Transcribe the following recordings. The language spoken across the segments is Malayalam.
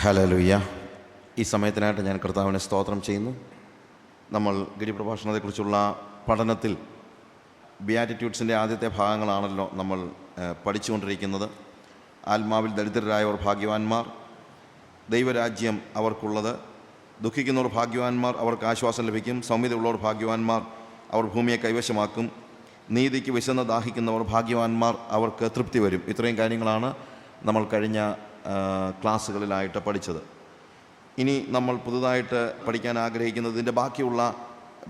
ഹല്ലേലൂയ. ഈ സമയത്തിനായിട്ട് ഞാൻ കർത്താവിനെ സ്തോത്രം ചെയ്യുന്നു. നമ്മൾ ഗിരിപ്രഭാഷണത്തെക്കുറിച്ചുള്ള പഠനത്തിൽ ബിയാറ്റിറ്റ്യൂഡ്സിൻ്റെ ആദ്യത്തെ ഭാഗങ്ങളാണല്ലോ നമ്മൾ പഠിച്ചുകൊണ്ടിരിക്കുന്നത്. ആത്മാവിൽ ദരിദ്രരായവർ ഭാഗ്യവാന്മാർ, ദൈവരാജ്യം അവർക്കുള്ളത്, ദുഃഖിക്കുന്നവർ ഭാഗ്യവാന്മാർ, അവർക്ക് ആശ്വാസം ലഭിക്കും, സൗമ്യതയുള്ളവർ ഭാഗ്യവാന്മാർ, അവർ ഭൂമിയെ കൈവശമാക്കും, നീതിക്ക് വിശന്ന് ദാഹിക്കുന്നവർ ഭാഗ്യവാന്മാർ, അവർക്ക് തൃപ്തി വരും. ഇത്രയും കാര്യങ്ങളാണ് നമ്മൾ കഴിഞ്ഞ ക്ലാസ്സുകളിലായിട്ട് പഠിച്ചത്. ഇനി നമ്മൾ പുതുതായിട്ട് പഠിക്കാൻ ആഗ്രഹിക്കുന്നതിൻ്റെ ബാക്കിയുള്ള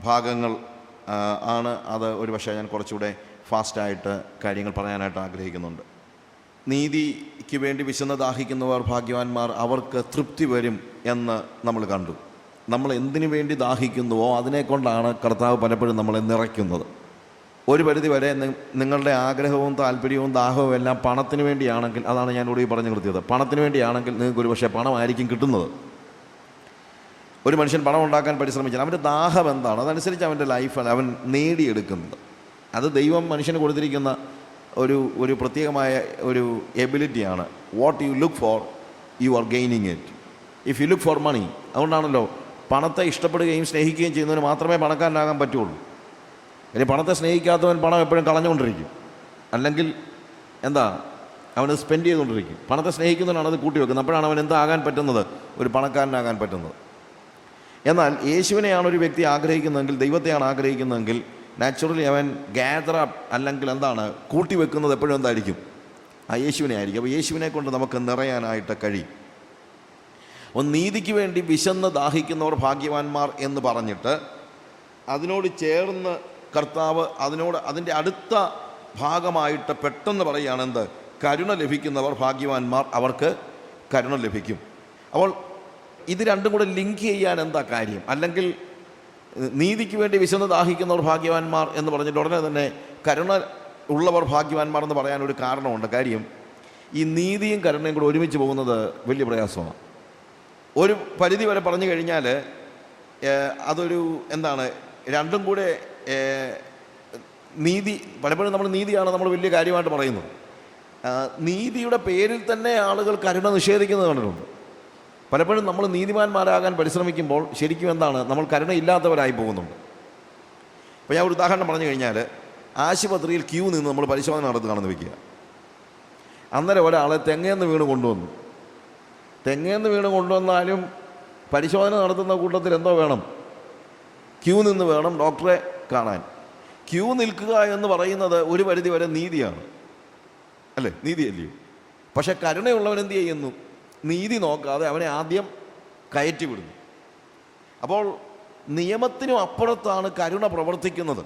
ഭാഗങ്ങൾ ആണ്. അത് ഒരു പക്ഷേ ഞാൻ കുറച്ചുകൂടെ ഫാസ്റ്റായിട്ട് കാര്യങ്ങൾ പറയാനായിട്ട് ആഗ്രഹിക്കുന്നുണ്ട്. നീതിക്ക് വേണ്ടി വിശന്ന് ദാഹിക്കുന്നവർ ഭാഗ്യവാന്മാർ, അവർക്ക് തൃപ്തി വരും എന്ന് നമ്മൾ കണ്ടു. നമ്മൾ എന്തിനു വേണ്ടി ദാഹിക്കുന്നുവോ അതിനെക്കൊണ്ടാണ് കർത്താവ് പലപ്പോഴും നമ്മളെ നിറയ്ക്കുന്നത്. ഒരു പരിധി വരെ നിങ്ങളുടെ ആഗ്രഹവും താല്പര്യവും ദാഹവും എല്ലാം പണത്തിന് വേണ്ടിയാണെങ്കിൽ, അതാണ് ഞാൻ ഇവിടെ പറഞ്ഞു നിർത്തിയത്, പണത്തിന് വേണ്ടിയാണെങ്കിൽ നിങ്ങൾക്ക് ഒരു പക്ഷേ പണമായിരിക്കും കിട്ടുന്നത്. ഒരു മനുഷ്യൻ പണം ഉണ്ടാക്കാൻ പരിശ്രമിച്ചാൽ അവൻ്റെ ദാഹം എന്താണ്, അതനുസരിച്ച് അവൻ്റെ ലൈഫ് അവൻ നേടിയെടുക്കുന്നത്. അത് ദൈവം മനുഷ്യന് കൊടുത്തിരിക്കുന്ന ഒരു പ്രത്യേകമായ ഒരു എബിലിറ്റിയാണ്. What you look for you are gaining it. If you look for money, അതുകൊണ്ടാണല്ലോ പണത്തെ ഇഷ്ടപ്പെടുകയും സ്നേഹിക്കുകയും ചെയ്യുന്നതിന് മാത്രമേ പണക്കാരനാകാൻ പറ്റുള്ളൂ. ഇനി പണത്തെ സ്നേഹിക്കാത്തവൻ പണം എപ്പോഴും കളഞ്ഞുകൊണ്ടിരിക്കും, അല്ലെങ്കിൽ എന്താ അവന് സ്പെൻഡ് ചെയ്തുകൊണ്ടിരിക്കും. പണത്തെ സ്നേഹിക്കുന്നവനാണ് അത് കൂട്ടിവെക്കുന്നത്. അപ്പോഴാണ് അവൻ എന്താകാൻ പറ്റുന്നത്, ഒരു പണക്കാരനാകാൻ പറ്റുന്നത്. എന്നാൽ യേശുവിനെയാണ് ഒരു വ്യക്തി ആഗ്രഹിക്കുന്നതെങ്കിൽ, ദൈവത്തെയാണ് ആഗ്രഹിക്കുന്നതെങ്കിൽ, നാച്ചുറലി അവൻ ഗ്യാദർ അപ്പ്, അല്ലെങ്കിൽ എന്താണ് കൂട്ടിവെക്കുന്നത് എപ്പോഴും എന്തായിരിക്കും, ആ യേശുവിനെ ആയിരിക്കും. അപ്പോൾ യേശുവിനെ കൊണ്ട് നമുക്ക് നിറയാനായിട്ട് കഴിയും. അപ്പോൾ നീതിക്ക് വേണ്ടി വിശന്ന് ദാഹിക്കുന്നവർ ഭാഗ്യവാന്മാർ എന്ന് പറഞ്ഞിട്ട് അതിനോട് ചേർന്ന് കർത്താവ് അതിൻ്റെ അടുത്ത ഭാഗമായിട്ട് പെട്ടെന്ന് പറയുകയാണ് എന്ത്, കരുണ ലഭിക്കുന്നവർ ഭാഗ്യവാന്മാർ, അവർക്ക് കരുണ ലഭിക്കും. അപ്പോൾ ഇത് രണ്ടും കൂടെ ലിങ്ക് ചെയ്യാൻ എന്താ കാര്യം? അല്ലെങ്കിൽ നീതിക്ക് വേണ്ടി വിശന്ന് ദാഹിക്കുന്നവർ ഭാഗ്യവാന്മാർ എന്ന് പറഞ്ഞിട്ട് ഉടനെ തന്നെ കരുണ ഉള്ളവർ ഭാഗ്യവാന്മാർ എന്ന് പറയാനൊരു കാരണമുണ്ട്. കാര്യം, ഈ നീതിയും കരുണയും കൂടെ ഒരുമിച്ച് പോകുന്നത് വലിയ പ്രയാസമാണ്. ഒരു പരിധി വരെ പറഞ്ഞു കഴിഞ്ഞാൽ അതൊരു എന്താണ്, രണ്ടും കൂടെ നീതി, പലപ്പോഴും നമ്മൾ നീതിയാണ് നമ്മൾ വലിയ കാര്യമായിട്ട് പറയുന്നത്. നീതിയുടെ പേരിൽ തന്നെ ആളുകൾ കരുണ നിഷേധിക്കുന്നത് കണ്ടിട്ടുണ്ട്. പലപ്പോഴും നമ്മൾ നീതിമാന്മാരാകാൻ പരിശ്രമിക്കുമ്പോൾ ശരിക്കും എന്താണ്, നമ്മൾ കരുണയില്ലാത്തവരായി പോകുന്നുണ്ട്. അപ്പോൾ ഞാൻ ഒരു ഉദാഹരണം പറഞ്ഞു കഴിഞ്ഞാൽ, ആശുപത്രിയിൽ ക്യൂ നിന്ന് നമ്മൾ പരിശോധന നടത്തുകയാണെന്ന് വയ്ക്കുക. അന്നേരം ഒരാളെ തെങ്ങേന്ന് വീണ് കൊണ്ടുവന്നു. തെങ്ങേന്ന് വീണ് കൊണ്ടുവന്നാലും പരിശോധന നടത്തുന്ന കൂട്ടത്തിൽ എന്തോ വേണം, ക്യൂ നിന്ന് വേണം ഡോക്ടറെ കാണാൻ. ക്യൂ നിൽക്കുക എന്ന് പറയുന്നത് ഒരു പരിധി വരെ നീതിയാണ്, അല്ലേ? നീതിയല്ലേ? പക്ഷെ കരുണയുള്ളവൻ എന്ത് ചെയ്യുന്നു, നീതി നോക്കാതെ അവനെ ആദ്യം കയറ്റി വിടുന്നു. അപ്പോൾ നിയമത്തിനും അപ്പുറത്താണ് കരുണ പ്രവർത്തിക്കുന്നത്.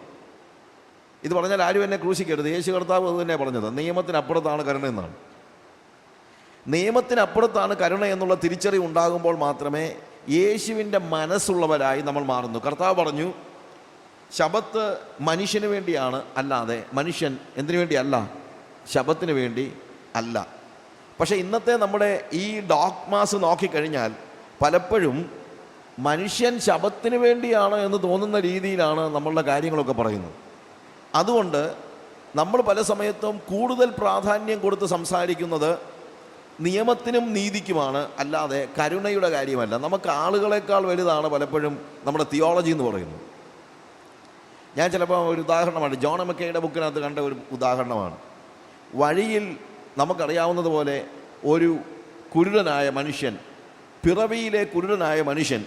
ഇത് പറഞ്ഞാൽ ആരും എന്നെ ക്രൂശിക്കരുത്, യേശു കർത്താവ് അത് തന്നെ പറഞ്ഞത്, നിയമത്തിനപ്പുറത്താണ് കരുണ എന്നാണ്. നിയമത്തിനപ്പുറത്താണ് കരുണ എന്നുള്ള തിരിച്ചറിവ് ഉണ്ടാകുമ്പോൾ മാത്രമേ യേശുവിൻ്റെ മനസ്സുള്ളവരായി നമ്മൾ മാറുന്നു. കർത്താവ് പറഞ്ഞു, ശബത്ത് മനുഷ്യന് വേണ്ടിയാണ്, അല്ലാതെ മനുഷ്യൻ എന്തിനു വേണ്ടിയല്ല, ശബത്തിന് വേണ്ടി അല്ല. പക്ഷേ ഇന്നത്തെ നമ്മുടെ ഈ ഡോഗ്മാസ് നോക്കിക്കഴിഞ്ഞാൽ പലപ്പോഴും മനുഷ്യൻ ശബത്തിന് വേണ്ടിയാണ് എന്ന് തോന്നുന്ന രീതിയിലാണ് നമ്മളുടെ കാര്യങ്ങളൊക്കെ പറയുന്നത്. അതുകൊണ്ട് നമ്മൾ പല സമയത്തും കൂടുതൽ പ്രാധാന്യം കൊടുത്ത് സംസാരിക്കുന്നത് നിയമത്തിനും നീതിക്കുമാണ്, അല്ലാതെ കരുണയുടെ കാര്യമല്ല. നമുക്ക് ആളുകളെക്കാൾ വലുതാണ് പലപ്പോഴും നമ്മുടെ തിയോളജി എന്ന് പറയുന്നത്. ഞാൻ ചിലപ്പോൾ ഒരു ഉദാഹരണമാണ്, ജോൺ മക്കയുടെ ബുക്കിനകത്ത് കണ്ട ഒരു ഉദാഹരണമാണ്. വഴിയിൽ നമുക്കറിയാവുന്നതുപോലെ ഒരു കുരുടനായ മനുഷ്യൻ, പിറവിയിലെ കുരുടനായ മനുഷ്യൻ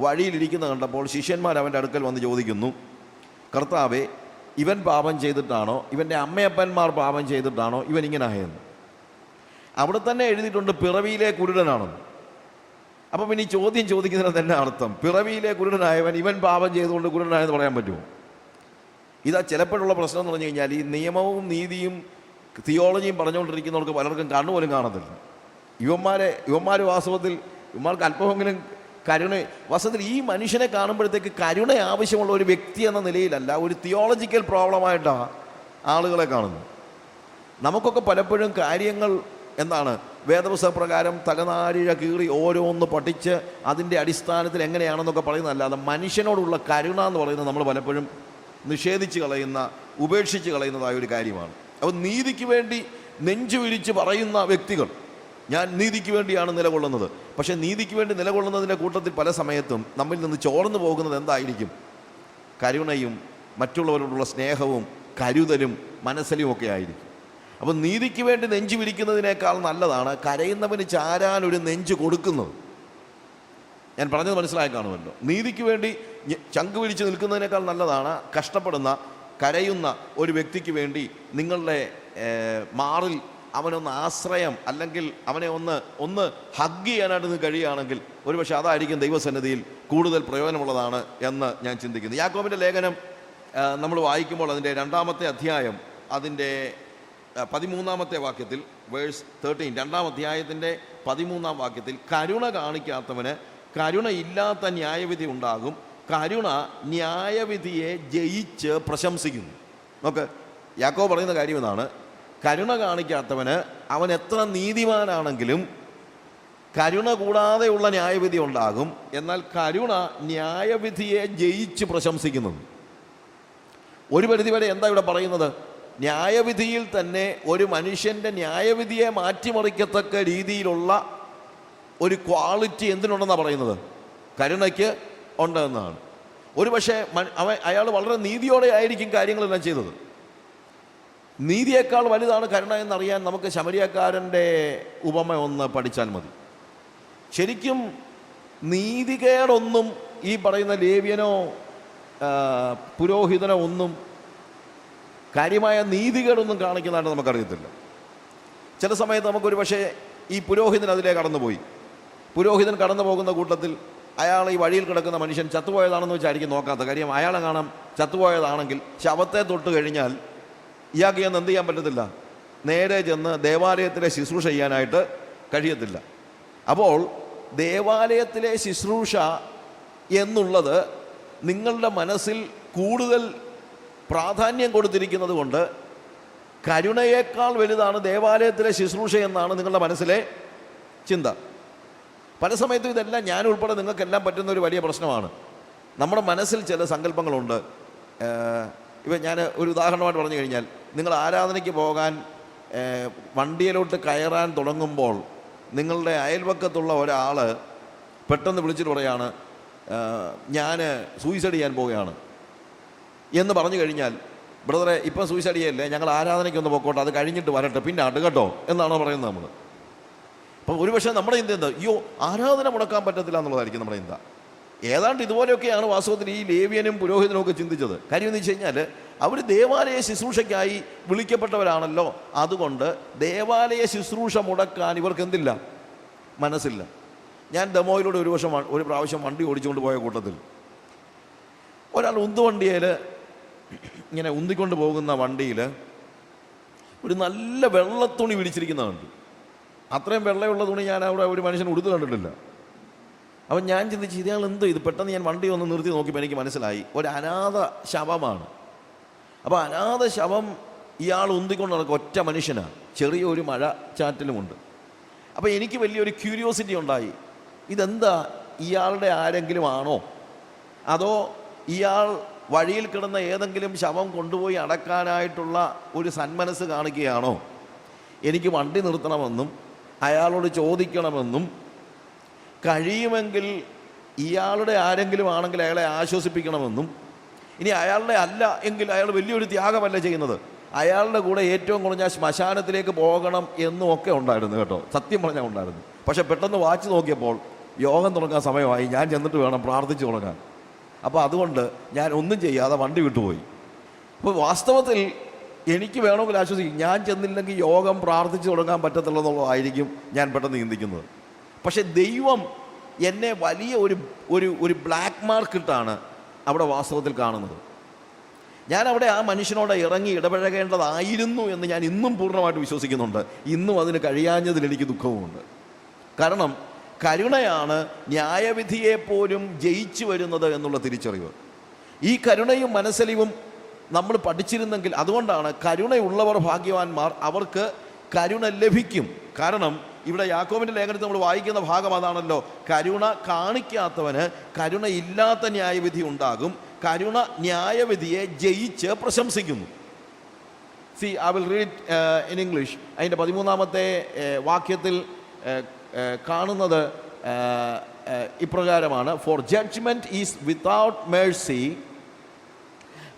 വഴിയിലിരിക്കുന്ന കണ്ടപ്പോൾ ശിഷ്യന്മാർ അവൻ്റെ അടുക്കൽ വന്ന് ചോദിക്കുന്നു, കർത്താവേ, ഇവൻ പാപം ചെയ്തിട്ടാണോ, ഇവൻ്റെ അമ്മയപ്പന്മാർ പാപം ചെയ്തിട്ടാണോ ഇവൻ ഇങ്ങനെ ആയെന്ന്? അവിടെ തന്നെ എഴുതിയിട്ടുണ്ട് പിറവിയിലെ കുരുടനാണെന്ന്. അപ്പം പിന്നെ ഈ ചോദ്യം ചോദിക്കുന്നതിന് തന്നെ അർത്ഥം, പിറവിയിലെ കുരുടനായവൻ ഇവൻ പാപം ചെയ്തുകൊണ്ട് കുരുടനായെന്ന് പറയാൻ പറ്റുമോ? ഇതാ ചിലപ്പോഴുള്ള പ്രശ്നം എന്ന് പറഞ്ഞു കഴിഞ്ഞാൽ, ഈ നിയമവും നീതിയും തിയോളജിയും പറഞ്ഞുകൊണ്ടിരിക്കുന്നവർക്ക് പലർക്കും കണ്ണുപോലും കാണത്തില്ല. യുവന്മാർ വാസ്തവത്തിൽ ഇവന്മാർക്ക് അല്പമെങ്കിലും കരുണ, വാസ്തവത്തിൽ ഈ മനുഷ്യനെ കാണുമ്പോഴത്തേക്ക് കരുണ ആവശ്യമുള്ള ഒരു വ്യക്തി എന്ന നിലയിലല്ല, ഒരു തിയോളജിക്കൽ പ്രോബ്ലമായിട്ടാണ് ആളുകളെ കാണുന്നത്. നമുക്കൊക്കെ പലപ്പോഴും കാര്യങ്ങൾ എന്താണ്, വേദപുസ്തകപ്രകാരം തലനാരിഴ കീറി ഓരോന്ന് പഠിച്ച് അതിൻ്റെ അടിസ്ഥാനത്തിൽ എങ്ങനെയാണെന്നൊക്കെ പറയുന്നതല്ലാതെ മനുഷ്യനോടുള്ള കരുണ എന്ന് പറയുന്നത് നമ്മൾ പലപ്പോഴും നിഷേധിച്ച് കളയുന്ന, ഉപേക്ഷിച്ച് കളയുന്നതായ ഒരു കാര്യമാണ്. അപ്പോൾ നീതിക്ക് വേണ്ടി നെഞ്ചു വിരിച്ച് പറയുന്ന വ്യക്തികൾ, ഞാൻ നീതിക്ക് വേണ്ടിയാണ് നിലകൊള്ളുന്നത്. പക്ഷേ നീതിക്ക് വേണ്ടി നിലകൊള്ളുന്നതിൻ്റെ കൂട്ടത്തിൽ പല സമയത്തും നമ്മിൽ നിന്ന് ചോർന്നു പോകുന്നത് എന്തായിരിക്കും? കരുണയും മറ്റുള്ളവരോടുള്ള സ്നേഹവും കരുതലും മനസ്സിലും ഒക്കെ ആയിരിക്കും. അപ്പം നീതിക്ക് വേണ്ടി നെഞ്ചു വിരിക്കുന്നതിനേക്കാൾ നല്ലതാണ് കരയുന്നവന് ചാരാൻ ഒരു നെഞ്ച് കൊടുക്കുന്നത്. ഞാൻ പറഞ്ഞത് മനസ്സിലായി കാണുമല്ലോ. നീതിക്ക് വേണ്ടി ചങ്ക് വിരിച്ച് നിൽക്കുന്നതിനേക്കാൾ നല്ലതാണ് കഷ്ടപ്പെടുന്ന കരയുന്ന ഒരു വ്യക്തിക്ക് വേണ്ടി നിങ്ങളുടെ മാറിൽ അവനൊന്ന് ആശ്രയം, അല്ലെങ്കിൽ അവനെ ഒന്ന് ഹഗ് ചെയ്യാനായിട്ട് നിങ്ങൾക്ക് കഴിയുകയാണെങ്കിൽ ഒരുപക്ഷെ അതായിരിക്കും ദൈവസന്നിധിയിൽ കൂടുതൽ പ്രയോജനമുള്ളതാണ് എന്ന് ഞാൻ ചിന്തിക്കുന്നു. യാക്കോബിൻ്റെ ലേഖനം നമ്മൾ വായിക്കുമ്പോൾ അതിൻ്റെ 2-ാമത്തെ അധ്യായം അതിൻ്റെ 13-ാമത്തെ വാക്യത്തിൽ, വേഴ്സ് 13, 2-ാം അധ്യായത്തിൻ്റെ 13-ാം വാക്യത്തിൽ, കരുണ കാണിക്കാത്തവന് കരുണയില്ലാത്ത ന്യായവിധി ഉണ്ടാകും, കരുണ ന്യായവിധിയെ ജയിച്ച് പ്രശംസിക്കുന്നു. നോക്ക്, യാക്കോബ് പറയുന്ന കാര്യം ഇതാണ്. കരുണ കാണിക്കാത്തവന് അവൻ എത്ര നീതിമാനാണെങ്കിലും കരുണ കൂടാതെയുള്ള ന്യായവിധി ഉണ്ടാകും, എന്നാൽ കരുണ ന്യായവിധിയെ ജയിച്ച് പ്രശംസിക്കുന്നു. ഒരു പരിധിവരെ എന്താ ഇവിടെ പറയുന്നത്? ന്യായവിധിയിൽ തന്നെ ഒരു മനുഷ്യൻ്റെ ന്യായവിധിയെ മാറ്റിമറിക്കത്തക്ക രീതിയിലുള്ള ഒരു ക്വാളിറ്റി എന്തിനുണ്ടെന്നാണ് പറയുന്നത്? കരുണയ്ക്ക് ഉണ്ടെന്നാണ്. ഒരു പക്ഷേ അയാൾ വളരെ നീതിയോടെ ആയിരിക്കും കാര്യങ്ങളെല്ലാം ചെയ്തത്. നീതിയേക്കാൾ വലുതാണ് കരുണ എന്നറിയാൻ നമുക്ക് ശമരിയക്കാരൻ്റെ ഉപമ ഒന്ന് പഠിച്ചാൽ മതി. ശരിക്കും നീതികേടൊന്നും ഈ പറയുന്ന ലേവ്യനോ പുരോഹിതനോ ഒന്നും കാര്യമായ നീതികേടൊന്നും കാണിക്കുന്നതായിട്ട് നമുക്കറിയത്തില്ല. ചില സമയത്ത് നമുക്കൊരു പക്ഷേ ഈ പുരോഹിതൻ അതിലേ കടന്നുപോയി. പുരോഹിതൻ കടന്നു പോകുന്ന കൂട്ടത്തിൽ അയാൾ ഈ വഴിയിൽ കിടക്കുന്ന മനുഷ്യൻ ചത്തുപോയതാണെന്ന് വെച്ചായിരിക്കും നോക്കാത്ത കാര്യം. അയാളെ കാണാം ചത്തുപോയതാണെങ്കിൽ ശവത്തെ തൊട്ട് കഴിഞ്ഞാൽ ഇയാൾക്ക് ചെന്ന് എന്ത് ചെയ്യാൻ പറ്റത്തില്ല? നേരെ ചെന്ന് ദേവാലയത്തിലെ ശുശ്രൂഷ ചെയ്യാനായിട്ട് കഴിയത്തില്ല. അപ്പോൾ ദേവാലയത്തിലെ ശുശ്രൂഷ എന്നുള്ളത് നിങ്ങളുടെ മനസ്സിൽ കൂടുതൽ പ്രാധാന്യം കൊടുത്തിരിക്കുന്നത് കൊണ്ട് കരുണയേക്കാൾ വലുതാണ് ദേവാലയത്തിലെ ശുശ്രൂഷ എന്നാണ് നിങ്ങളുടെ മനസ്സിലെ ചിന്ത. പല സമയത്തും ഇതെല്ലാം ഞാൻ ഉൾപ്പെടെ നിങ്ങൾക്കെല്ലാം പറ്റുന്ന ഒരു വലിയ പ്രശ്നമാണ്. നമ്മുടെ മനസ്സിൽ ചില സങ്കല്പങ്ങളുണ്ട്. ഇപ്പം ഞാൻ ഒരു ഉദാഹരണമായിട്ട് പറഞ്ഞു കഴിഞ്ഞാൽ, നിങ്ങൾ ആരാധനയ്ക്ക് പോകാൻ വണ്ടിയിലോട്ട് കയറാൻ തുടങ്ങുമ്പോൾ നിങ്ങളുടെ അയൽവക്കത്തുള്ള ഒരാൾ പെട്ടെന്ന് വിളിച്ചിട്ട് പറയാണ്, ഞാൻ സൂയിസൈഡ് ചെയ്യാൻ പോവുകയാണ് എന്ന് പറഞ്ഞു കഴിഞ്ഞാൽ, ബ്രദറെ ഇപ്പം സൂയിസൈഡ് ചെയ്യല്ലേ, ഞങ്ങൾ ആരാധനയ്ക്കൊന്ന് പോയിക്കോട്ടെ, അത് കഴിഞ്ഞിട്ട് വരട്ടെ, പിന്നെ ആട്ട് കേട്ടോ എന്നാണോ പറയുന്നത് നമ്മൾ. അപ്പം ഒരുപക്ഷെ നമ്മുടെ ചിന്ത എന്താ? അയ്യോ, ആരാധന മുടക്കാൻ പറ്റത്തില്ല എന്നുള്ളതായിരിക്കും നമ്മുടെ ചിന്ത. ഏതാണ്ട് ഇതുപോലെയൊക്കെയാണ് വാസ്തവത്തിൽ ഈ ലേവ്യനും പുരോഹിതനും ഒക്കെ ചിന്തിച്ചത്. കാര്യം എന്ന് വെച്ച് കഴിഞ്ഞാൽ അവർ ദേവാലയ ശുശ്രൂഷയ്ക്കായി വിളിക്കപ്പെട്ടവരാണല്ലോ. അതുകൊണ്ട് ദേവാലയ ശുശ്രൂഷ മുടക്കാൻ ഇവർക്ക് എന്തില്ല? മനസ്സില്ല. ഞാൻ ദമോയിലൂടെ ഒരു പ്രാവശ്യം വണ്ടി ഓടിച്ചുകൊണ്ട് പോയ കൂട്ടത്തിൽ ഒരാൾ ഉന്തുവണ്ടിയിൽ ഇങ്ങനെ ഉന്തിക്കൊണ്ട് പോകുന്ന വണ്ടിയിൽ ഒരു നല്ല വെള്ളത്തുണി വിരിച്ചിരിക്കുന്നതുണ്ട്. അത്രയും വെള്ളമുള്ള തുണി ഞാൻ അവിടെ ഒരു മനുഷ്യൻ ഉടുത്ത് കണ്ടിട്ടില്ല. അപ്പം ഞാൻ ചിന്തിച്ച് ഇയാൾ എന്തോ ഇത്. പെട്ടെന്ന് ഞാൻ വണ്ടി ഒന്ന് നിർത്തി നോക്കിയപ്പോൾ എനിക്ക് മനസ്സിലായി ഒരു അനാഥ ശവമാണ്. അപ്പോൾ അനാഥ ശവം ഇയാൾ ഉന്തിക്കൊണ്ട് നടക്കും, ഒറ്റ മനുഷ്യനാണ്, ചെറിയൊരു മഴ ചാറ്റലുമുണ്ട്. അപ്പോൾ എനിക്ക് വലിയൊരു ക്യൂരിയോസിറ്റി ഉണ്ടായി. ഇതെന്താ, ഇയാളുടെ ആരെങ്കിലും ആണോ, അതോ ഇയാൾ വഴിയിൽ കിടന്ന ഏതെങ്കിലും ശവം കൊണ്ടുപോയി അടക്കാനായിട്ടുള്ള ഒരു സന്മനസ് കാണിക്കുകയാണോ? എനിക്ക് വണ്ടി നിർത്തണമെന്നും അയാളോട് ചോദിക്കണമെന്നും കഴിയുമെങ്കിൽ ഇയാളുടെ ആരെങ്കിലും ആണെങ്കിൽ അയാളെ ആശ്വസിപ്പിക്കണമെന്നും, ഇനി അയാളുടെ അല്ല എങ്കിൽ അയാൾ വലിയൊരു ത്യാഗമല്ല ചെയ്യുന്നത്, അയാളുടെ കൂടെ ഏറ്റവും കുറഞ്ഞ ശ്മശാനത്തിലേക്ക് പോകണം എന്നും ഒക്കെ ഉണ്ടായിരുന്നു കേട്ടോ, സത്യം പറഞ്ഞാൽ ഉണ്ടായിരുന്നു. പക്ഷെ പെട്ടെന്ന് വാച്ച് നോക്കിയപ്പോൾ യോഗം തുടങ്ങാൻ സമയമായി, ഞാൻ ചെന്നിട്ട് വേണം പ്രാർത്ഥിച്ചു തുടങ്ങാൻ. അപ്പോൾ അതുകൊണ്ട് ഞാൻ ഒന്നും ചെയ്യാതെ വണ്ടി വിട്ടുപോയി. അപ്പോൾ വാസ്തവത്തിൽ എനിക്ക് വേണമെങ്കിൽ ആശ്വസിക്കും, ഞാൻ ചെന്നില്ലെങ്കിൽ യോഗം പ്രാർത്ഥിച്ചു തുടങ്ങാൻ പറ്റത്തുള്ളതെന്നുള്ളതായിരിക്കും ഞാൻ പെട്ടെന്ന് ചിന്തിക്കുന്നത്. പക്ഷെ ദൈവം എന്നെ വലിയ ഒരു ബ്ലാക്ക് മാർക്കിട്ടാണ് അവിടെ വാസ്തവത്തിൽ കാണുന്നത്. ഞാൻ അവിടെ ആ മനുഷ്യനോട് ഇറങ്ങി ഇടപഴകേണ്ടതായിരുന്നു എന്ന് ഞാൻ ഇന്നും പൂർണ്ണമായിട്ട് വിശ്വസിക്കുന്നുണ്ട്. ഇന്നും അതിന് കഴിയാഞ്ഞതിൽ എനിക്ക് ദുഃഖവുമുണ്ട്. കാരണം കരുണയാണ് ന്യായവിധിയെപ്പോലും ജയിച്ചു വരുന്നത് എന്നുള്ള തിരിച്ചറിവ്. ഈ കരുണയും മനസ്സലിവും നമ്മൾ പഠിച്ചിരുന്നെങ്കിൽ, അതുകൊണ്ടാണ് കരുണയുള്ളവർ ഭാഗ്യവാന്മാർ, അവർക്ക് കരുണ ലഭിക്കും. കാരണം ഇവിടെ യാക്കോബിൻ്റെ ലേഖനത്തിൽ നമ്മൾ വായിക്കുന്ന ഭാഗം അതാണല്ലോ, കരുണ കാണിക്കാത്തവന് കരുണയില്ലാത്ത ന്യായവിധി ഉണ്ടാകും, കരുണ ന്യായവിധിയെ ജയിച്ച് പ്രശംസിക്കുന്നു. I will read in English. അതിൻ്റെ 13-ാമത്തെ വാക്യത്തിൽ കാണുന്നത് ഇപ്രകാരമാണ്: for judgement is without mercy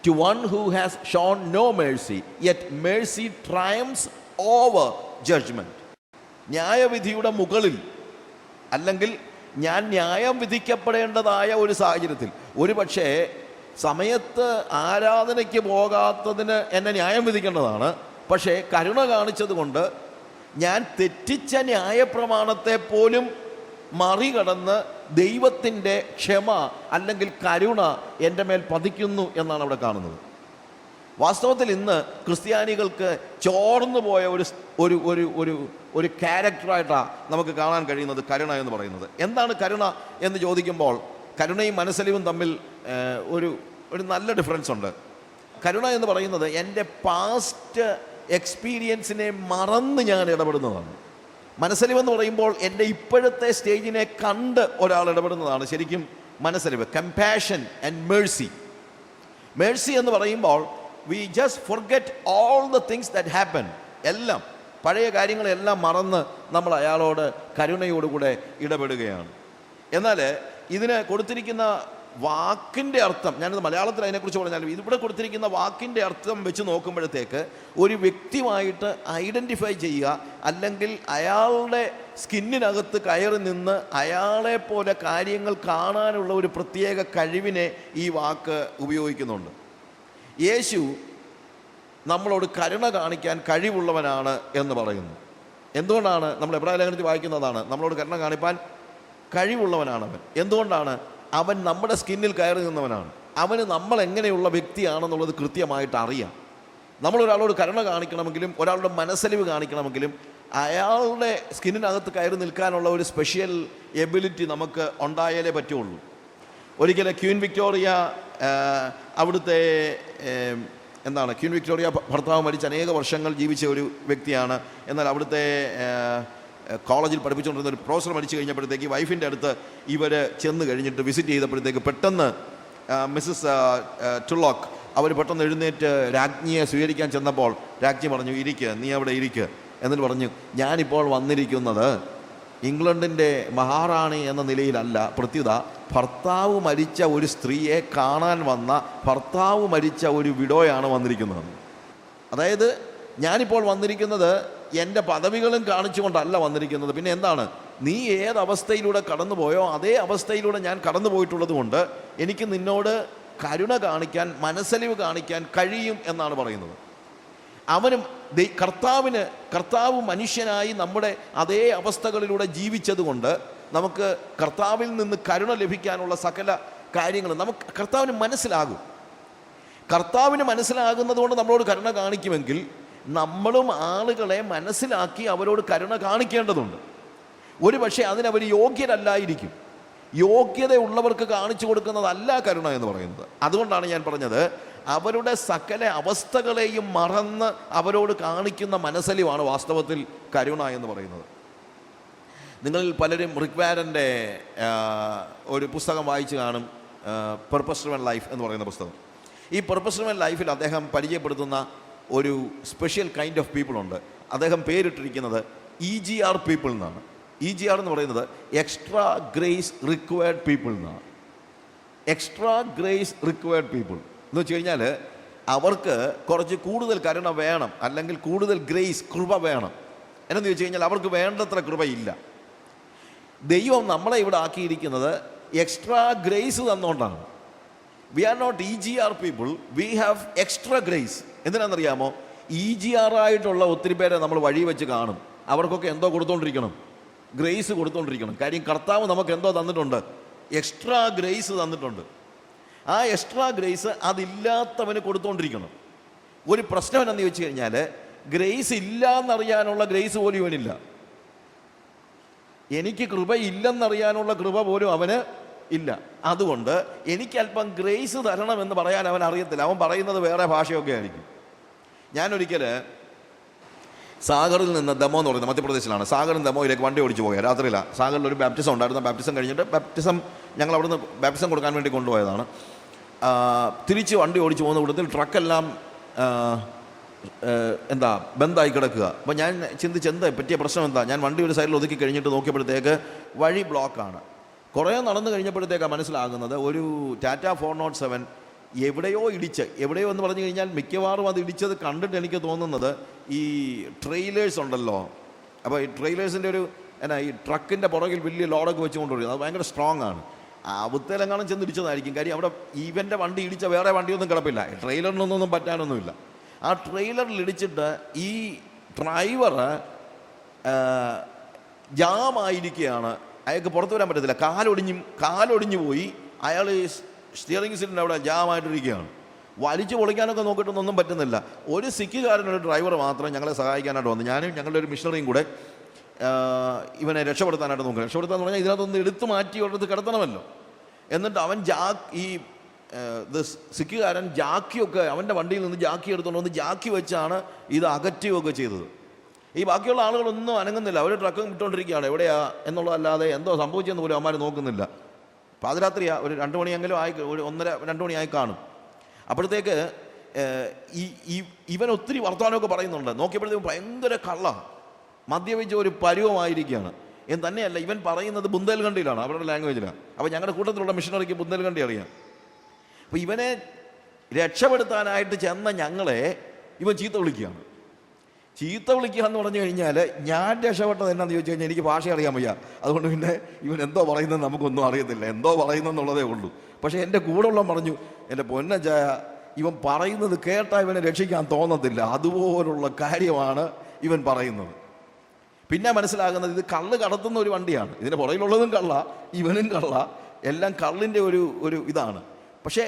to one who has shown no mercy, yet mercy triumphs over judgment. ന്യായവിധിയുടെ മുകളിൽ, അല്ലെങ്കിൽ ഞാൻ ന്യായം വിധിക്കപ്പെടേണ്ടതായ ഒരു സാഹചര്യത്തിൽ, ഒരു പക്ഷേ സമയത്ത് ആരാധനയ്ക്ക് പോകാത്തതിന് എന്നെ ന്യായം വിധിക്കേണ്ടതാണ്. പക്ഷേ കരുണ കാണിച്ചത് കൊണ്ട് ഞാൻ തെറ്റിച്ച ന്യായപ്രമാണത്തെ പോലും മറികടന്ന് ദൈവത്തിൻ്റെ ക്ഷമ അല്ലെങ്കിൽ കരുണ എൻ്റെ മേൽ പതിക്കുന്നു എന്നാണ് അവിടെ കാണുന്നത്. വാസ്തവത്തിൽ ഇന്ന് ക്രിസ്ത്യാനികൾക്ക് ചോർന്നു പോയ ഒരു ഒരു ഒരു ഒരു ഒരു ക്യാരക്ടറായിട്ടാണ് നമുക്ക് കാണാൻ കഴിയുന്നത് കരുണ എന്ന് പറയുന്നത്. എന്താണ് കരുണ എന്ന് ചോദിക്കുമ്പോൾ, കരുണയും മനസ്സലിവും തമ്മിൽ ഒരു നല്ല ഡിഫറൻസ് ഉണ്ട്. കരുണ എന്ന് പറയുന്നത് എൻ്റെ പാസ്റ്റ് എക്സ്പീരിയൻസിനെ മറന്ന് ഞാൻ ഇടപെടുന്നതാണ്. മനസ്സലിവെന്ന് പറയുമ്പോൾ എൻ്റെ ഇപ്പോഴത്തെ സ്റ്റേജിനെ കണ്ട് ഒരാൾ ഇടപെടുന്നതാണ് ശരിക്കും മനസ്സലിവ്. Compassion and mercy. മേഴ്സി എന്ന് പറയുമ്പോൾ we just forget all the things that happen. എല്ലാം പഴയ കാര്യങ്ങളെല്ലാം മറന്ന് നമ്മൾ അയാളോട് കരുണയോടുകൂടെ ഇടപെടുകയാണ്. എന്നാൽ ഇതിന് കൊടുത്തിരിക്കുന്ന വാക്കിൻ്റെ അർത്ഥം, ഞാനിത് മലയാളത്തിൽ അതിനെക്കുറിച്ച് പറഞ്ഞാലും ഇവിടെ കൊടുത്തിരിക്കുന്ന വാക്കിൻ്റെ അർത്ഥം വെച്ച് നോക്കുമ്പോഴത്തേക്ക് ഒരു വ്യക്തിയുമായിട്ട് ഐഡൻറ്റിഫൈ ചെയ്യുക, അല്ലെങ്കിൽ അയാളുടെ സ്കിന്നിനകത്ത് കയറി നിന്ന് അയാളെ പോലെ കാര്യങ്ങൾ കാണാനുള്ള ഒരു പ്രത്യേക കഴിവിനെ ഈ വാക്ക് ഉപയോഗിക്കുന്നുണ്ട്. യേശു നമ്മളോട് കരുണ കാണിക്കാൻ കഴിവുള്ളവനാണ് എന്ന് പറയുന്നു. എന്തുകൊണ്ടാണ്? നമ്മൾ എബ്രായ ലേഖനത്തിൽ വായിക്കുന്നതാണ്, നമ്മളോട് കരുണ കാണിപ്പാൻ കഴിവുള്ളവനാണ് അവൻ. എന്തുകൊണ്ടാണ്? അവൻ നമ്മുടെ സ്കിന്നിൽ കയറി നിന്നവനാണ്. അവന് നമ്മൾ എങ്ങനെയുള്ള വ്യക്തിയാണെന്നുള്ളത് കൃത്യമായിട്ട് അറിയാം. നമ്മളൊരാളോട് കരുണ കാണിക്കണമെങ്കിലും ഒരാളുടെ മനസ്സലിവ് കാണിക്കണമെങ്കിലും അയാളുടെ സ്കിന്നിനകത്ത് കയറി നിൽക്കാനുള്ള ഒരു സ്പെഷ്യൽ എബിലിറ്റി നമുക്ക് ഉണ്ടായാലേ പറ്റുള്ളൂ. ഒരിക്കലും ക്വീൻ വിക്ടോറിയ, അവിടുത്തെ ക്വീൻ വിക്ടോറിയ ഭർത്താവ് മരിച്ച് അനേക വർഷങ്ങൾ ജീവിച്ച ഒരു വ്യക്തിയാണ്. എന്നാൽ അവിടുത്തെ കോളേജിൽ പഠിപ്പിച്ചുകൊണ്ടിരുന്ന ഒരു പ്രൊഫസർ മരിച്ചു കഴിഞ്ഞപ്പോഴത്തേക്ക് വൈഫിൻ്റെ അടുത്ത് ഇവർ ചെന്ന് കഴിഞ്ഞിട്ട് വിസിറ്റ് ചെയ്തപ്പോഴത്തേക്ക് പെട്ടെന്ന് മിസ്സസ് ടുലോക്ക് അവർ പെട്ടെന്ന് എഴുന്നേറ്റ് രാജ്ഞിയെ സ്വീകരിക്കാൻ ചെന്നപ്പോൾ രാജ്ഞി പറഞ്ഞു, ഇരിക്കുക, നീ അവിടെ ഇരിക്കുക. എന്നിട്ട് പറഞ്ഞു, ഞാനിപ്പോൾ വന്നിരിക്കുന്നത് ഇംഗ്ലണ്ടിൻ്റെ മഹാറാണി എന്ന നിലയിലല്ല, പ്രത്യുത ഭർത്താവ് മരിച്ച ഒരു സ്ത്രീയെ കാണാൻ വന്ന ഭർത്താവ് മരിച്ച ഒരു വിഡോയാണ് വന്നിരിക്കുന്നത്. അതായത് ഞാനിപ്പോൾ വന്നിരിക്കുന്നത് എൻ്റെ പദവികളും കാണിച്ചുകൊണ്ടല്ല വന്നിരിക്കുന്നത്. പിന്നെ എന്താണ്? നീ ഏതവസ്ഥയിലൂടെ കടന്നുപോയോ അതേ അവസ്ഥയിലൂടെ ഞാൻ കടന്നു പോയിട്ടുള്ളത് കൊണ്ട് എനിക്ക് നിന്നോട് കരുണ കാണിക്കാൻ, മനസ്സലിവ് കാണിക്കാൻ കഴിയും എന്നാണ് പറയുന്നത്. അവനും കർത്താവ് മനുഷ്യനായി നമ്മുടെ അതേ അവസ്ഥകളിലൂടെ ജീവിച്ചതുകൊണ്ട് നമുക്ക് കർത്താവിൽ നിന്ന് കരുണ ലഭിക്കാനുള്ള സകല കാര്യങ്ങൾ നമുക്ക് കർത്താവിന് മനസ്സിലാകും. കർത്താവിന് മനസ്സിലാകുന്നത് കൊണ്ട് നമ്മളോട് കരുണ കാണിക്കുമെങ്കിൽ നമ്മളും ആളുകളെ മനസ്സിലാക്കി അവരോട് കരുണ കാണിക്കേണ്ടതുണ്ട്. ഒരു പക്ഷേ അതിനവർ യോഗ്യരല്ലായിരിക്കും. യോഗ്യതയുള്ളവർക്ക് കാണിച്ചു കൊടുക്കുന്നതല്ല കരുണ എന്ന് പറയുന്നത്. അതുകൊണ്ടാണ് ഞാൻ പറഞ്ഞത്, അവരുടെ സകല അവസ്ഥകളെയും മറന്ന് അവരോട് കാണിക്കുന്ന മനസ്സലിവാണ് വാസ്തവത്തിൽ കരുണ എന്ന് പറയുന്നത്. നിങ്ങളിൽ പലരും റിക് വാരൻ്റെ ഒരു പുസ്തകം വായിച്ചു കാണും, പർപ്പസ് ഡ്രിവൻ ലൈഫ് എന്ന് പറയുന്ന പുസ്തകം. ഈ പർപ്പസ് ഡ്രിവൻ ലൈഫിൽ അദ്ദേഹം പരിചയപ്പെടുത്തുന്ന ഒരു സ്പെഷ്യൽ കൈൻഡ് ഓഫ് പീപ്പിൾ ഉണ്ട്. അദ്ദേഹം പേരിട്ടിരിക്കുന്നത് EGR പീപ്പിൾ എന്നാണ്. EGR എന്ന് പറയുന്നത് എക്സ്ട്രാ ഗ്രേസ് റിക്വയർഡ് പീപ്പിൾ എന്നാണ്. എക്സ്ട്രാ ഗ്രേസ് റിക്വയർഡ് പീപ്പിൾ എന്ന് വെച്ച് കഴിഞ്ഞാൽ അവർക്ക് കുറച്ച് കൂടുതൽ കരുണ വേണം, അല്ലെങ്കിൽ കൂടുതൽ ഗ്രേസ്, കൃപ വേണം. എന്നു ചോദിച്ചു കഴിഞ്ഞാൽ അവർക്ക് വേണ്ടത്ര കൃപയില്ല. ദൈവം നമ്മളെ ഇവിടെ ആക്കിയിരിക്കുന്നത് എക്സ്ട്രാ ഗ്രേസ് തന്നുകൊണ്ടാണ്. We are not EGR people, we have extra grace. എന്തിനാണെന്നറിയാമോ? EGR ആയിട്ടുള്ള ഒത്തിരി പേരെ നമ്മൾ വഴി വെച്ച് കാണും. അവർക്കൊക്കെ എന്തോ കൊടുത്തോണ്ടിരിക്കണം, ഗ്രേസ് കൊടുത്തോണ്ടിരിക്കണം. കാര്യം കർത്താവ് നമുക്ക് എന്തോ തന്നിട്ടുണ്ട്, എക്സ്ട്രാ ഗ്രേസ് തന്നിട്ടുണ്ട്. ആ എക്സ്ട്രാ ഗ്രേസ് അതില്ലാത്തവന് കൊടുത്തോണ്ടിരിക്കണം. ഒരു പ്രശ്നം എന്താണെന്ന് ചോദിച്ചു കഴിഞ്ഞാൽ, ഗ്രേസ് ഇല്ല എന്നറിയാനുള്ള ഗ്രേസ് പോലും ഇവനില്ല. എനിക്ക് കൃപയില്ലെന്നറിയാനുള്ള കൃപ പോലും അവന് ഇല്ല. അതുകൊണ്ട് എനിക്കല്പം ഗ്രേസ് തരണമെന്ന് പറയാൻ അവൻ അറിയത്തില്ല. അവൻ പറയുന്നത് വേറെ ഭാഷയൊക്കെ ആയിരിക്കും. ഞാനൊരിക്കൽ സാഗറിൽ നിന്ന് ദമോ എന്ന് പറയുന്നത് മധ്യപ്രദേശിലാണ്. സാഗറിൽ ദമോയിലേക്ക് വണ്ടി ഓടിച്ചു പോയാൽ രാത്രിയിലാണ്. സാഗറിൽ ഒരു ബാപ്റ്റിസം ഉണ്ടായിരുന്നു. ബാപ്റ്റിസം കഴിഞ്ഞിട്ട് ഞങ്ങൾ അവിടുന്ന് ബാപ്റ്റിസം കൊടുക്കാൻ വേണ്ടി കൊണ്ടുപോയതാണ്. തിരിച്ച് വണ്ടി ഓടിച്ചു പോകുന്ന കൂട്ടത്തിൽ ട്രക്കെല്ലാം എന്താ ബന്ധായി കിടക്കുക. അപ്പോൾ ഞാൻ ചിന്തിച്ച് എന്താ പറ്റിയ പ്രശ്നം എന്താ, ഞാൻ വണ്ടി ഒരു സൈഡിൽ ഒതുക്കി കഴിഞ്ഞിട്ട് നോക്കിയപ്പോഴത്തേക്ക് വഴി ബ്ലോക്കാണ്. കുറേ നടന്നു കഴിഞ്ഞപ്പോഴത്തേക്കാണ് മനസ്സിലാകുന്നത് ഒരു ടാറ്റ 407 എവിടെയോ എന്ന് പറഞ്ഞു കഴിഞ്ഞാൽ മിക്കവാറും അത് ഇടിച്ചത് കണ്ടിട്ട് എനിക്ക് തോന്നുന്നത് ഈ ട്രെയിലേഴ്സ് ഉണ്ടല്ലോ. അപ്പോൾ ഈ ട്രെയിലേഴ്സിൻ്റെ ഈ ട്രക്കിൻ്റെ പുറകിൽ വലിയ ലോഡൊക്കെ വെച്ച് കൊണ്ടുവരും, അത് ഭയങ്കര സ്ട്രോങ് ആണ്. അവത്തേലെങ്ങാനും ചെന്ന് ഇടിച്ചതായിരിക്കും. കാര്യം അവിടെ ഇവൻ്റെ വണ്ടി ഇടിച്ച വേറെ വണ്ടിയൊന്നും കിടപ്പില്ല, ട്രെയിലറിനൊന്നും പറ്റാനൊന്നുമില്ല. ആ ട്രെയിലറിൽ ഇടിച്ചിട്ട് ഈ ഡ്രൈവർ ജാമായിരിക്കുകയാണ്, അയാൾക്ക് പുറത്തു വരാൻ പറ്റത്തില്ല, കാലൊടിഞ്ഞു പോയി. അയാൾ സ്റ്റിയറിംഗ് സീറ്റിൻ്റെ അവിടെ ജാമായിട്ടിരിക്കുകയാണ്. വലിച്ചു പൊളിക്കാനൊക്കെ നോക്കിയിട്ടൊന്നും പറ്റുന്നില്ല. ഒരു സിക്കുകാരനൊരു ഡ്രൈവർ മാത്രം ഞങ്ങളെ സഹായിക്കാനായിട്ട് വന്നു. ഞാനും ഞങ്ങളുടെ ഒരു മിഷണറിയും കൂടെ ഇവനെ രക്ഷപ്പെടുത്താനായിട്ട് നോക്കുക. രക്ഷപ്പെടുത്താന്ന് പറഞ്ഞാൽ ഇതിനകത്തൊന്ന് എടുത്തു മാറ്റി ഒരിടത്ത് കിടത്തണമല്ലോ. എന്നിട്ട് അവൻ സിക്കുകാരൻ ജാക്കിയൊക്കെ അവൻ്റെ വണ്ടിയിൽ നിന്ന് ജാക്കി എടുത്തുകൊണ്ട് വന്ന് ജാക്കി വെച്ചാണ് ഇത് അകറ്റുകയൊക്കെ ചെയ്തത്. ഈ ബാക്കിയുള്ള ആളുകളൊന്നും അനങ്ങുന്നില്ല, അവർ ട്രക്കും വിട്ടുകൊണ്ടിരിക്കുകയാണ്. എവിടെയാ എന്നുള്ളതല്ലാതെ എന്തോ സംഭവിച്ചെന്ന് പോലും അവന്മാർ നോക്കുന്നില്ല. പാതിരാത്രിയാണ്, ഒരു 2 മണിയെങ്കിലും ഒരു 1:30-2 മണിയായി കാണും. അപ്പോഴത്തേക്ക് ഇവൻ ഒത്തിരി വർത്തമാനമൊക്കെ പറയുന്നുണ്ട്. നോക്കിയപ്പോഴത്തേക്കും ഭയങ്കര മദ്യപിച്ച ഒരു പരുവമായിരിക്കുകയാണ്. എന്ന് തന്നെയല്ല, ഇവൻ പറയുന്നത് ബുന്ദേൽഖണ്ഡിയിലാണ്, അവരുടെ ലാംഗ്വേജിലാണ്. അപ്പോൾ ഞങ്ങളുടെ കൂട്ടത്തിലുള്ള മിഷണറിക്ക് ബുന്ദേൽഖണ്ഡി അറിയാം. അപ്പോൾ ഇവനെ രക്ഷപ്പെടുത്താനായിട്ട് ചെന്ന ഞങ്ങളെ ഇവൻ ചീത്ത വിളിക്കുക എന്ന് പറഞ്ഞു കഴിഞ്ഞാൽ, ഞാൻ രക്ഷപ്പെട്ടത് എന്നാന്ന് ചോദിച്ചു കഴിഞ്ഞാൽ എനിക്ക് ഭാഷ അറിയാൻ വയ്യ. അതുകൊണ്ട് പിന്നെ ഇവൻ എന്തോ പറയുന്നത് നമുക്കൊന്നും അറിയത്തില്ല, എന്തോ പറയുന്നെന്നുള്ളതേ ഉള്ളൂ. പക്ഷേ എൻ്റെ കൂടെയുള്ള പറഞ്ഞു, എൻ്റെ പൊന്നച്ചായ, ഇവൻ പറയുന്നത് കേട്ടാൽ ഇവനെ രക്ഷിക്കാൻ തോന്നത്തില്ല, അതുപോലുള്ള കാര്യമാണ് ഇവൻ പറയുന്നത്. പിന്നെ മനസ്സിലാകുന്നത് ഇത് കള്ള് കടത്തുന്ന ഒരു വണ്ടിയാണ്. ഇതിൻ്റെ പുറകിലുള്ളതും കള്ള, ഇവനും കള്ള, എല്ലാം കള്ളിൻ്റെ ഒരു ഇതാണ്. പക്ഷേ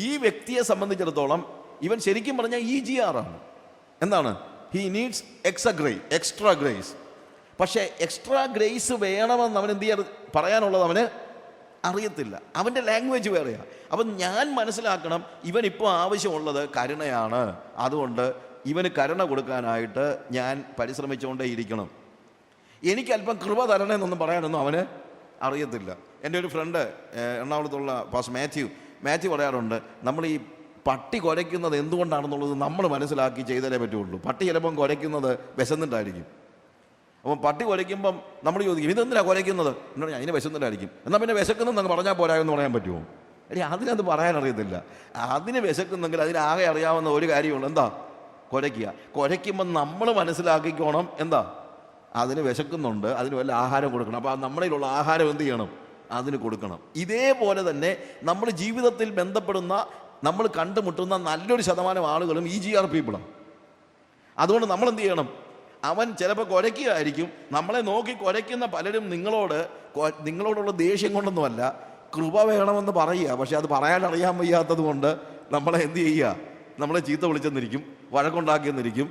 ഈ വ്യക്തിയെ സംബന്ധിച്ചിടത്തോളം ഇവൻ ശരിക്കും പറഞ്ഞാൽ EGR ആണ്. എന്താണ്? He needs extra grace. പക്ഷേ എക്സ്ട്രാ ഗ്രേസ് വേണമെന്ന് അവൻ എന്ത് പറയാനുള്ളത് അവന് അറിയത്തില്ല, അവൻ്റെ ലാംഗ്വേജ് വേറെയാണ്. അപ്പം ഞാൻ മനസ്സിലാക്കണം, ഇവനിപ്പോൾ ആവശ്യമുള്ളത് കരുണയാണ്. അതുകൊണ്ട് ഇവന് കരുണ കൊടുക്കാനായിട്ട് ഞാൻ പരിശ്രമിച്ചുകൊണ്ടേ ഇരിക്കണം. എനിക്ക് അല്പം കൃപ തരണമെന്നൊന്നും പറയാനൊന്നും അവന് അറിയത്തില്ല. എൻ്റെ ഒരു ഫ്രണ്ട് എറണാകുളത്തുള്ള പാസ്റ്റർ മാത്യു പറയാറുണ്ട്, നമ്മൾ ഈ പട്ടി കുരയ്ക്കുന്നത് എന്തുകൊണ്ടാണെന്നുള്ളത് നമ്മൾ മനസ്സിലാക്കി ചെയ്താലേ പറ്റുള്ളൂ. പട്ടി ചിലപ്പം കുരയ്ക്കുന്നത് വിശന്നിട്ടായിരിക്കും. അപ്പം പട്ടി കുരയ്ക്കുമ്പം നമ്മൾ ചോദിക്കും, ഇതെന്തിനാ കുരയ്ക്കുന്നത്? എന്നോട് അതിന് വിശന്നിട്ടായിരിക്കും. എന്നാൽ പിന്നെ വിശക്കുന്നെന്ന് പറഞ്ഞാൽ പോരായെന്ന് പറയാൻ പറ്റുമോ? അതിനത് പറയാനറിയത്തില്ല. അതിന് വിശക്കുന്നെങ്കിൽ അതിനാകെ അറിയാവുന്ന ഒരു കാര്യമുള്ളൂ, എന്താ? കുരയ്ക്കുമ്പം നമ്മൾ മനസ്സിലാക്കിക്കോണം, എന്താ അതിന് വിശക്കുന്നുണ്ട്, അതിന് വല്ല ആഹാരം കൊടുക്കണം. അപ്പോൾ നമ്മളിലുള്ള ആഹാരം എന്ത് ചെയ്യണം? അതിന് കൊടുക്കണം. ഇതേപോലെ തന്നെ നമ്മൾ ജീവിതത്തിൽ ബന്ധപ്പെടുന്ന, നമ്മൾ കണ്ടുമുട്ടുന്ന നല്ലൊരു ശതമാനം ആളുകളും EGR പീപ്പിളാണ്. അതുകൊണ്ട് നമ്മൾ എന്ത് ചെയ്യണം? അവൻ ചിലപ്പോൾ കുരയ്ക്കുകയായിരിക്കും, നമ്മളെ നോക്കി കുരയ്ക്കുന്ന പലരും നിങ്ങളോടുള്ള ദേഷ്യം കൊണ്ടൊന്നുമല്ല, കൃപ വേണമെന്ന് പറയുക. പക്ഷെ അത് പറയാൻ അറിയാൻ വയ്യാത്തത് കൊണ്ട് നമ്മളെ എന്ത് ചെയ്യുക? നമ്മളെ ചീത്ത വിളിച്ചെന്നിരിക്കും, വഴക്കുണ്ടാക്കിയെന്നിരിക്കും,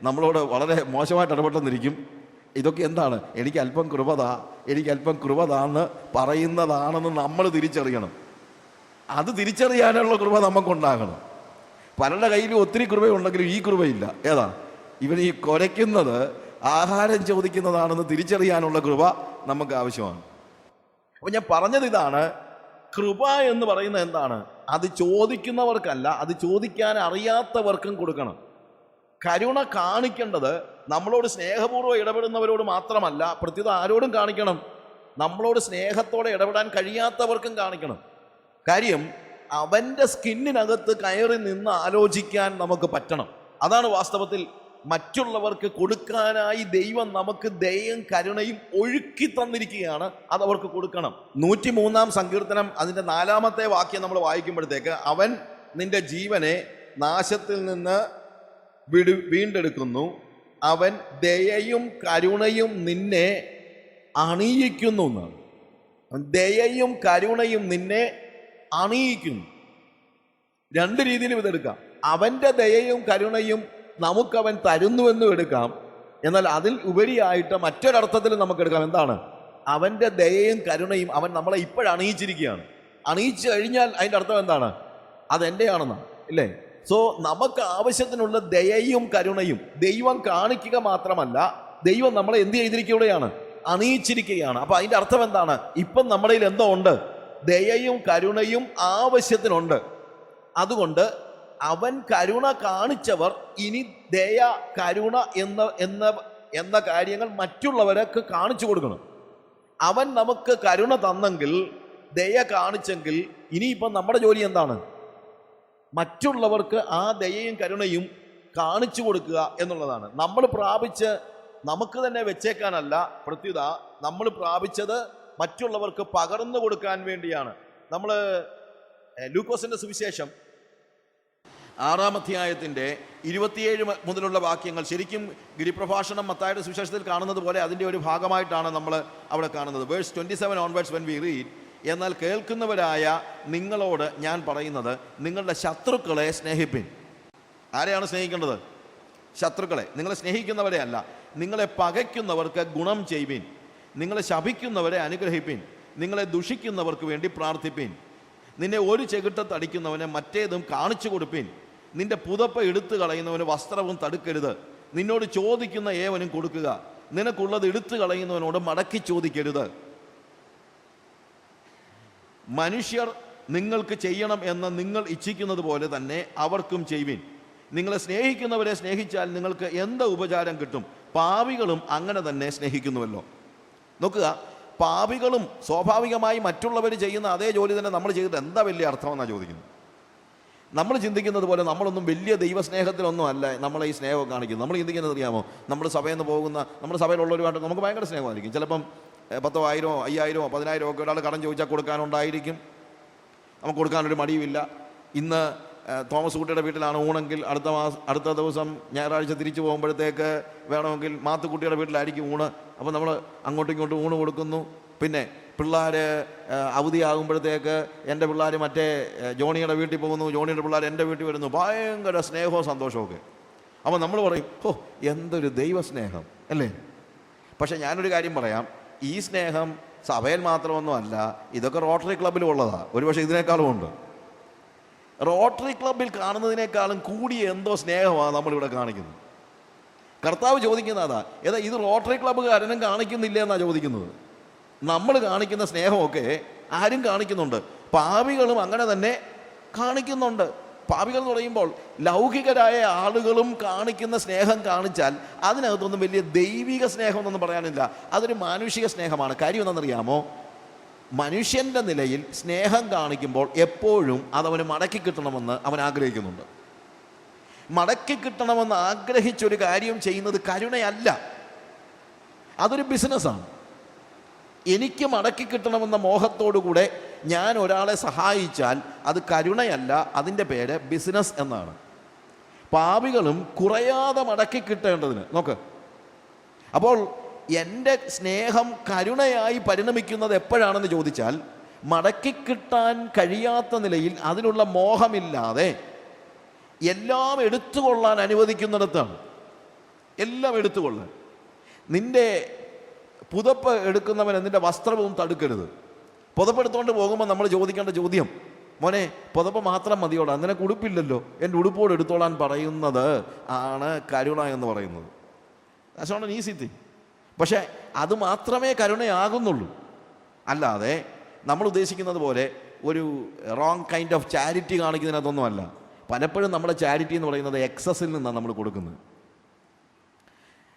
നമ്മളോട് വളരെ മോശമായിട്ട് ഇടപെട്ടെന്നിരിക്കും. ഇതൊക്കെ എന്താണ്? എനിക്ക് അല്പം കൃപതാന്ന് പറയുന്നതാണെന്ന് നമ്മൾ തിരിച്ചറിയണം. അത് തിരിച്ചറിയാനുള്ള കൃപ നമുക്കുണ്ടാകണം. പലരുടെ കയ്യിലും ഒത്തിരി കൃപയുണ്ടെങ്കിലും ഈ കൃപയില്ല. ഏതാ? ഇവൻ ഈ കുരയ്ക്കുന്നത് ആഹാരം ചോദിക്കുന്നതാണെന്ന് തിരിച്ചറിയാനുള്ള കൃപ നമുക്ക് ആവശ്യമാണ്. അപ്പോൾ ഞാൻ പറഞ്ഞത് ഇതാണ്, കൃപ എന്ന് പറയുന്നത് എന്താണ്? അത് ചോദിക്കുന്നവർക്കല്ല, അത് ചോദിക്കാൻ അറിയാത്തവർക്കും കൊടുക്കണം. കരുണ കാണിക്കേണ്ടത് നമ്മളോട് സ്നേഹപൂർവ്വം ഇടപെടുന്നവരോട് മാത്രമല്ല, പ്രത്യേകം ആരോടും കാണിക്കണം. നമ്മളോട് സ്നേഹത്തോടെ ഇടപെടാൻ കഴിയാത്തവർക്കും കാണിക്കണം. കാര്യം അവൻ്റെ സ്കിന്നിനകത്ത് കയറി നിന്ന് ആലോചിക്കാൻ നമുക്ക് പറ്റണം. അതാണ് വാസ്തവത്തിൽ മറ്റുള്ളവർക്ക് കൊടുക്കാനായി ദൈവം നമുക്ക് ദയയും കരുണയും ഒഴുക്കി തന്നിരിക്കുകയാണ്. അതവർക്ക് കൊടുക്കണം. 103-ാം സങ്കീർത്തനം അതിൻ്റെ 4-ാമത്തെ വാക്യം നമ്മൾ വായിക്കുമ്പോഴത്തേക്ക്, അവൻ നിന്റെ ജീവനെ നാശത്തിൽ നിന്ന് വീണ്ടെടുക്കുന്നു, അവൻ ദയയും കരുണയും നിന്നെ അണിയിക്കുന്നു എന്നാണ്. ദയയും കരുണയും നിന്നെ അണിയിക്കുന്നു. 2 രീതിയിലും ഇതെടുക്കാം. അവൻ്റെ ദയയും കരുണയും നമുക്കവൻ തരുന്നുവെന്നും എടുക്കാം. എന്നാൽ അതിൽ ഉപരിയായിട്ട് മറ്റൊരർത്ഥത്തിൽ നമുക്കെടുക്കാം. എന്താണ്? അവൻ്റെ ദയയും കരുണയും അവൻ നമ്മളെ ഇപ്പോഴണിയിച്ചിരിക്കുകയാണ്. അണിയിച്ചു കഴിഞ്ഞാൽ അതിൻ്റെ അർത്ഥം എന്താണ്? അതെൻ്റെയാണെന്നാണ്, ഇല്ലേ? സോ നമുക്ക് ആവശ്യത്തിനുള്ള ദയയും കരുണയും ദൈവം കാണിക്കുക മാത്രമല്ല, ദൈവം നമ്മളെ എന്ത് ചെയ്തിരിക്കുകയാണ്? അണിയിച്ചിരിക്കുകയാണ്. അപ്പൊ അതിന്റെ അർത്ഥം എന്താണ്? ഇപ്പം നമ്മുടെ കയ്യിൽ എന്തോ ഉണ്ട്? ദയയും കരുണയും ആവശ്യത്തിനുണ്ട്. അതുകൊണ്ട് അവൻ കരുണ കാണിച്ചവർ ഇനി ദയ, കരുണ എന്ന കാര്യങ്ങൾ മറ്റുള്ളവർക്ക് കാണിച്ചു കൊടുക്കണം. അവൻ നമുക്ക് കരുണ തന്നെങ്കിൽ, ദയ കാണിച്ചെങ്കിൽ, ഇനിയിപ്പം നമ്മുടെ ജോലി എന്താണ്? മറ്റുള്ളവർക്ക് ആ ദയയും കരുണയും കാണിച്ചു കൊടുക്കുക എന്നുള്ളതാണ്. നമ്മൾ പ്രാപിച്ച് നമുക്ക് തന്നെ വെച്ചേക്കാനല്ല, പ്രത്യുത നമ്മൾ പ്രാപിച്ചത് മറ്റുള്ളവർക്ക് പകർന്നു കൊടുക്കാൻ വേണ്ടിയാണ്. നമ്മൾ ലൂക്കോസിന്റെ സുവിശേഷം 6-ാം അധ്യായത്തിന്റെ 27 മുതലുള്ള വാക്യങ്ങൾ ശരിക്കും ഗിരിപ്രഭാഷണം മത്തായിയുടെ സുവിശേഷത്തിൽ കാണുന്നത് പോലെ അതിൻ്റെ ഒരു ഭാഗമായിട്ടാണ് നമ്മൾ അവിടെ കാണുന്നത്. Verse 27 onwards when we read, എന്നാൽ കേൾക്കുന്നവരായ നിങ്ങളോട് ഞാൻ പറയുന്നത്, നിങ്ങളുടെ ശത്രുക്കളെ സ്നേഹിപ്പിൻ. ആരെയാണ് സ്നേഹിക്കേണ്ടത്? ശത്രുക്കളെ. നിങ്ങളെ സ്നേഹിക്കുന്നവരെ അല്ല. നിങ്ങളെ പകയ്ക്കുന്നവർക്ക് ഗുണം ചെയ്യുവിൻ, നിങ്ങളെ ശപിക്കുന്നവരെ അനുഗ്രഹിപ്പിൻ, നിങ്ങളെ ദുഷിക്കുന്നവർക്ക് വേണ്ടി പ്രാർത്ഥിപ്പിൻ, നിന്നെ ഒരു ചെകിട്ടത്തടിക്കുന്നവനെ മറ്റേതും കാണിച്ചു കൊടുപ്പിൻ, നിന്റെ പുതപ്പ് എടുത്തു കളയുന്നവന് വസ്ത്രവും തടുക്കരുത്, നിന്നോട് ചോദിക്കുന്ന ഏവനും കൊടുക്കുക, നിനക്കുള്ളത് എടുത്തു കളയുന്നവനോട് മടക്കി ചോദിക്കരുത്. മനുഷ്യർ നിങ്ങൾക്ക് ചെയ്യണം എന്ന് നിങ്ങൾ ഇച്ഛിക്കുന്നത് പോലെ തന്നെ അവർക്കും ചെയ്യുവിൻ. നിങ്ങളെ സ്നേഹിക്കുന്നവരെ സ്നേഹിച്ചാൽ നിങ്ങൾക്ക് എന്ത് ഉപചാരം കിട്ടും? പാപികളും അങ്ങനെ തന്നെ സ്നേഹിക്കുന്നുവല്ലോ. നോക്കുക, പാപികളും സ്വാഭാവികമായി മറ്റുള്ളവർ ചെയ്യുന്ന അതേ ജോലി തന്നെ നമ്മൾ ചെയ്തിട്ട് എന്താ വലിയ അർത്ഥമെന്നാണ് ചോദിക്കുന്നത്. നമ്മൾ ചിന്തിക്കുന്നത് പോലെ നമ്മളൊന്നും വലിയ ദൈവസ്നേഹത്തിലൊന്നും അല്ല നമ്മളെ ഈ സ്നേഹം കാണിക്കുന്നത്. നമ്മൾ ചിന്തിക്കുന്നത് അറിയാമോ? നമ്മുടെ സഭയിൽ നിന്ന് പോകുന്ന, നമ്മുടെ സഭയിലുള്ളവരുമായിട്ട് നമുക്ക് ഭയങ്കര സ്നേഹമായിരിക്കും. ചിലപ്പം 10,000, 5,000, 10,000 ഒക്കെ ഒരാൾ കടം ചോദിച്ചാൽ കൊടുക്കാനുണ്ടായിരിക്കും. നമുക്ക് കൊടുക്കാനൊരു മടിയുമില്ല. ഇന്ന് തോമസ് കുട്ടിയുടെ വീട്ടിലാണ് ഊണെങ്കിൽ അടുത്ത ദിവസം ഞായറാഴ്ച തിരിച്ചു പോകുമ്പോഴത്തേക്ക് വേണമെങ്കിൽ മാത്തുക്കുട്ടിയുടെ വീട്ടിലായിരിക്കും ഊണ്. അപ്പോൾ നമ്മൾ അങ്ങോട്ടും ഇങ്ങോട്ടും ഊണ് കൊടുക്കുന്നു. പിന്നെ പിള്ളേർ അവധിയാകുമ്പോഴത്തേക്ക് എൻ്റെ പിള്ളേർ മറ്റേ ജോണിയുടെ വീട്ടിൽ പോകുന്നു, ജോണിയുടെ പിള്ളേർ എൻ്റെ വീട്ടിൽ വരുന്നു. ഭയങ്കര സ്നേഹവും സന്തോഷമൊക്കെ. അപ്പോൾ നമ്മൾ പറയും, ഓ എന്തൊരു ദൈവസ്നേഹം അല്ലേ. പക്ഷെ ഞാനൊരു കാര്യം പറയാം, ഈ സ്നേഹം സഭയിൽ മാത്രമൊന്നും അല്ല, ഇതൊക്കെ റോട്ടറി ക്ലബ്ബിലും ഉള്ളതാണ്. ഒരുപക്ഷെ ഇതിനേക്കാളും ഉണ്ട്. റോട്ടറി ക്ലബ്ബിൽ കാണുന്നതിനേക്കാളും കൂടിയ എന്തോ സ്നേഹമാണ് നമ്മളിവിടെ കാണിക്കുന്നത്. കർത്താവ് ചോദിക്കുന്ന അതാ, ഏതാ ഇത് റോട്ടറി ക്ലബ്ബുകാരനും കാണിക്കുന്നില്ല എന്നാണ് ചോദിക്കുന്നത്. നമ്മൾ കാണിക്കുന്ന സ്നേഹമൊക്കെ ആരും കാണിക്കുന്നുണ്ട്, പാപികളും അങ്ങനെ തന്നെ കാണിക്കുന്നുണ്ട്. പാപികൾ എന്ന് പറയുമ്പോൾ ലൗകികരായ ആളുകളും കാണിക്കുന്ന സ്നേഹം കാണിച്ചാൽ അതിനകത്തൊന്നും വലിയ ദൈവിക സ്നേഹമൊന്നും പറയാനില്ല. അതൊരു മാനുഷിക സ്നേഹമാണ്. കാര്യം എന്താണെന്നറിയാമോ? മനുഷ്യൻ്റെ നിലയിൽ സ്നേഹം കാണിക്കുമ്പോൾ എപ്പോഴും അതവന് മടക്കി കിട്ടണമെന്ന് അവൻ ആഗ്രഹിക്കുന്നുണ്ട്. മടക്കി കിട്ടണമെന്ന് ആഗ്രഹിച്ചൊരു കാര്യം ചെയ്യുന്നത് കരുണയല്ല, അതൊരു ബിസിനസ്സാണ്. എനിക്ക് മടക്കി കിട്ടണമെന്ന മോഹത്തോടുകൂടെ ഞാൻ ഒരാളെ സഹായിച്ചാൽ അത് കരുണയല്ല, അതിൻ്റെ പേര് ബിസിനസ് എന്നാണ്. പാപികളും കുറയാതെ മടക്കി കിട്ടേണ്ടതിന് നോക്ക്. അപ്പോൾ എൻ്റെ സ്നേഹം കരുണയായി പരിണമിക്കുന്നത് എപ്പോഴാണെന്ന് ചോദിച്ചാൽ, മടക്കിക്കിട്ടാൻ കഴിയാത്ത നിലയിൽ അതിനുള്ള മോഹമില്ലാതെ എല്ലാം എടുത്തുകൊള്ളാൻ അനുവദിക്കുന്നിടത്താണ്. എല്ലാം എടുത്തുകൊള്ളാൻ. നിൻ്റെ പുതപ്പ് എടുക്കുന്നവൻ നിൻ്റെ വസ്ത്രവും തടുക്കരുത്. പുതപ്പെടുത്തുകൊണ്ട് പോകുമ്പോൾ നമ്മൾ ചോദിക്കേണ്ട ചോദ്യം, മോനെ പുതപ്പ് മാത്രം മതിയോടാ, നിനക്ക് ഉടുപ്പില്ലല്ലോ, എൻ്റെ ഉടുപ്പോട് എടുത്തോളാൻ പറയുന്നത് ആണ് കരുണ എന്ന് പറയുന്നത്. That's not an easy thing. പക്ഷേ അത് മാത്രമേ കരുണയാകുന്നുള്ളൂ. അല്ലാതെ നമ്മൾ ഉദ്ദേശിക്കുന്നത് പോലെ ഒരു റോങ് കൈൻഡ് ഓഫ് ചാരിറ്റി കാണിക്കുന്നതിനകത്തൊന്നുമല്ല. പലപ്പോഴും നമ്മുടെ ചാരിറ്റി എന്ന് പറയുന്നത് എക്സസിൽ നിന്നാണ് നമ്മൾ കൊടുക്കുന്നത്.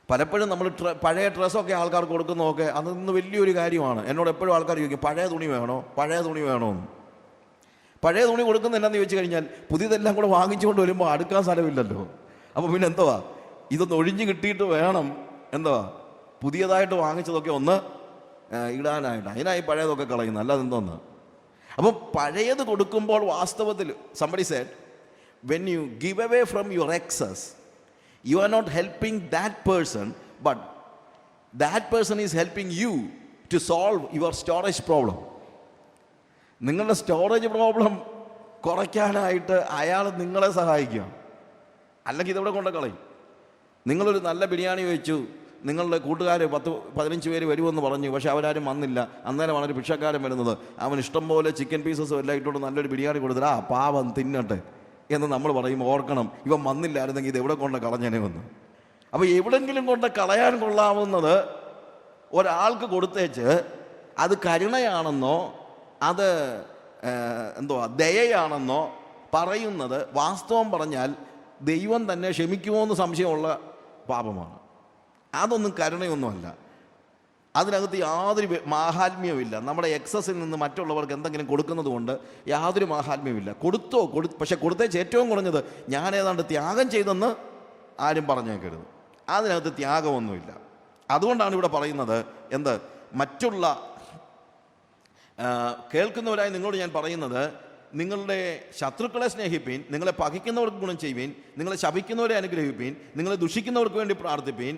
പലപ്പോഴും നമ്മൾ പഴയ ഡ്രസ്സൊക്കെ ആൾക്കാർക്ക് കൊടുക്കുന്നതൊക്കെ അതൊന്ന് വലിയൊരു കാര്യമാണ്. എന്നോട് എപ്പോഴും ആൾക്കാർ ചോദിക്കും, പഴയ തുണി വേണോ, പഴയ തുണി വേണോ എന്ന്. പഴയ തുണി കൊടുക്കുന്നത് എന്നാന്ന് ചോദിച്ചു കഴിഞ്ഞാൽ, പുതിയതെല്ലാം കൂടെ വാങ്ങിച്ചുകൊണ്ട് വരുമ്പോൾ അടുക്കാൻ സ്ഥലമില്ലല്ലോ. അപ്പോൾ പിന്നെ എന്തുവാ, ഇതൊന്ന് ഒഴിഞ്ഞു കിട്ടിയിട്ട് വേണം എന്തുവാ പുതിയതായിട്ട് വാങ്ങിച്ചതൊക്കെ ഒന്ന് ഇടാനായിട്ട്. അതിനായി പഴയതൊക്കെ കളയുന്നത്, അല്ലാതെ എന്തോന്ന്. അപ്പം പഴയത് കൊടുക്കുമ്പോൾ വാസ്തവത്തിൽ somebody said, when you give away from your excess, you are not helping that person, but that person is helping you to solve your storage problem. നിങ്ങളുടെ സ്റ്റോറേജ് പ്രോബ്ലം കുറയ്ക്കാനായിട്ട് അയാൾ നിങ്ങളെ സഹായിക്കുക. അല്ലെങ്കിൽ ഇതെവിടെ കൊണ്ട് കളയും. നിങ്ങളൊരു നല്ല ബിരിയാണി വെച്ചു, നിങ്ങളുടെ കൂട്ടുകാർ 10-15 പേര് വരുമെന്ന് പറഞ്ഞു, പക്ഷെ അവരാരും വന്നില്ല. അന്നേരമാണ് ഒരു ഭിക്ഷക്കാരൻ വരുന്നത്. അവൻ ഇഷ്ടംപോലെ ചിക്കൻ പീസസും എല്ലാം ഇട്ടുകൊണ്ട് നല്ലൊരു ബിരിയാണി കൊടുത്തിട്ട്, ആ പാവം തിന്നട്ടെ എന്ന് നമ്മൾ പറയും. ഓർക്കണം, ഇവൻ വന്നില്ലായിരുന്നെങ്കിൽ ഇത് എവിടെ കൊണ്ട് കളഞ്ഞേനെ വന്നു. അപ്പോൾ എവിടെങ്കിലും കൊണ്ട് കളയാൻ കൊള്ളാവുന്നത് ഒരാൾക്ക് കൊടുത്തേച്ച് അത് കരുണയാണെന്നോ അത് എന്തുവാ ദയയാണെന്നോ പറയുന്നത് വാസ്തവം പറഞ്ഞാൽ ദൈവം തന്നെ ക്ഷമിക്കുമോ എന്ന് സംശയമുള്ള പാപമാണ്. അതൊന്നും കരുണയൊന്നുമല്ല. അതിനകത്ത് യാതൊരു മാഹാത്മ്യവുമില്ല. നമ്മുടെ എക്സസിൽ നിന്ന് മറ്റുള്ളവർക്ക് എന്തെങ്കിലും കൊടുക്കുന്നത് കൊണ്ട് യാതൊരു മാഹാത്മ്യവുമില്ല. പക്ഷെ കൊടുത്തേച്ച് ഏറ്റവും കുറഞ്ഞത് ഞാൻ ഏതാണ്ട് ത്യാഗം ചെയ്തെന്ന് ആരും പറഞ്ഞേക്കരുത്. അതിനകത്ത് ത്യാഗമൊന്നുമില്ല. അതുകൊണ്ടാണ് ഇവിടെ പറയുന്നത് എന്ത്, മറ്റുള്ള കേൾക്കുന്നവരായി നിങ്ങളോട് ഞാൻ പറയുന്നത്, നിങ്ങളുടെ ശത്രുക്കളെ സ്നേഹിപ്പീൻ, നിങ്ങളെ പകയ്ക്കുന്നവർക്ക് ഗുണം ചെയ്യുവീൻ, നിങ്ങളെ ശപിക്കുന്നവരെ അനുഗ്രഹിപ്പീൻ, നിങ്ങളെ ദുഷിക്കുന്നവർക്ക് വേണ്ടി പ്രാർത്ഥിപ്പീൻ,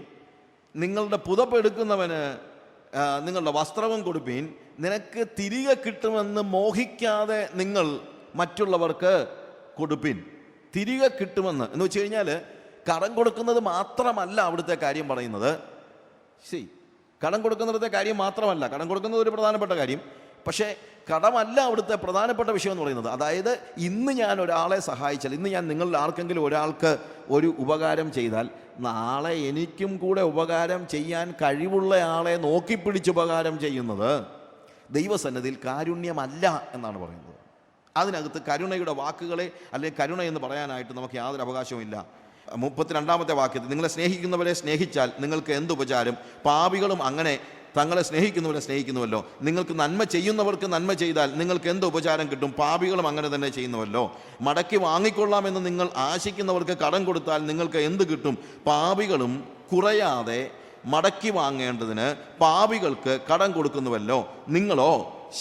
നിങ്ങളുടെ പുതപ്പെടുക്കുന്നവന് നിങ്ങളുടെ വസ്ത്രവും കൊടുപ്പീൻ, നിനക്ക് തിരികെ കിട്ടുമെന്ന് മോഹിക്കാതെ നിങ്ങൾ മറ്റുള്ളവർക്ക് കൊടുപ്പീൻ. തിരികെ കിട്ടുമെന്ന് എന്ന് വെച്ച് കഴിഞ്ഞാൽ കടം കൊടുക്കുന്നത് മാത്രമല്ല അവിടുത്തെ കാര്യം പറയുന്നത്. കടം കൊടുക്കുന്നിടത്തെ കാര്യം മാത്രമല്ല, കടം കൊടുക്കുന്നത് ഒരു പ്രധാനപ്പെട്ട കാര്യം, പക്ഷേ കടമല്ല അവിടുത്തെ പ്രധാനപ്പെട്ട വിഷയം എന്ന് പറയുന്നത്. അതായത് ഇന്ന് ഞാൻ ഒരാളെ സഹായിച്ചാൽ, ഇന്ന് ഞാൻ നിങ്ങളിൽ ആർക്കെങ്കിലും ഒരാൾക്ക് ഒരു ഉപകാരം ചെയ്താൽ, നാളെ എനിക്കും കൂടെ ഉപകാരം ചെയ്യാൻ കഴിവുള്ള ആളെ നോക്കിപ്പിടിച്ച് ഉപകാരം ചെയ്യുന്നത് ദൈവസന്നിധിയിൽ കാരുണ്യമല്ല എന്നാണ് പറയുന്നത്. അതിനകത്ത് കരുണയുടെ വാക്കുകളെ അല്ലെങ്കിൽ കരുണ എന്ന് പറയാനായിട്ട് നമുക്ക് യാതൊരു അവകാശവുമില്ല. 32-ാമത്തെ വാക്യത്തിൽ, നിങ്ങളെ സ്നേഹിക്കുന്നവരെ സ്നേഹിച്ചാൽ നിങ്ങൾക്ക് എന്ത് ഉപചാരം, പാപികളും അങ്ങനെ തങ്ങളെ സ്നേഹിക്കുന്നവരെ സ്നേഹിക്കുന്നുവല്ലോ. നിങ്ങൾക്ക് നന്മ ചെയ്യുന്നവർക്ക് നന്മ ചെയ്താൽ നിങ്ങൾക്ക് എന്ത് ഉപചാരം കിട്ടും, പാപികളും അങ്ങനെ തന്നെ ചെയ്യുന്നുവല്ലോ. മടക്കി വാങ്ങിക്കൊള്ളാമെന്ന് നിങ്ങൾ ആശിക്കുന്നവർക്ക് കടം കൊടുത്താൽ നിങ്ങൾക്ക് എന്ത് കിട്ടും, പാപികളും കുറയാതെ മടക്കി വാങ്ങേണ്ടതിന് പാപികൾക്ക് കടം കൊടുക്കുന്നുവല്ലോ. നിങ്ങളോ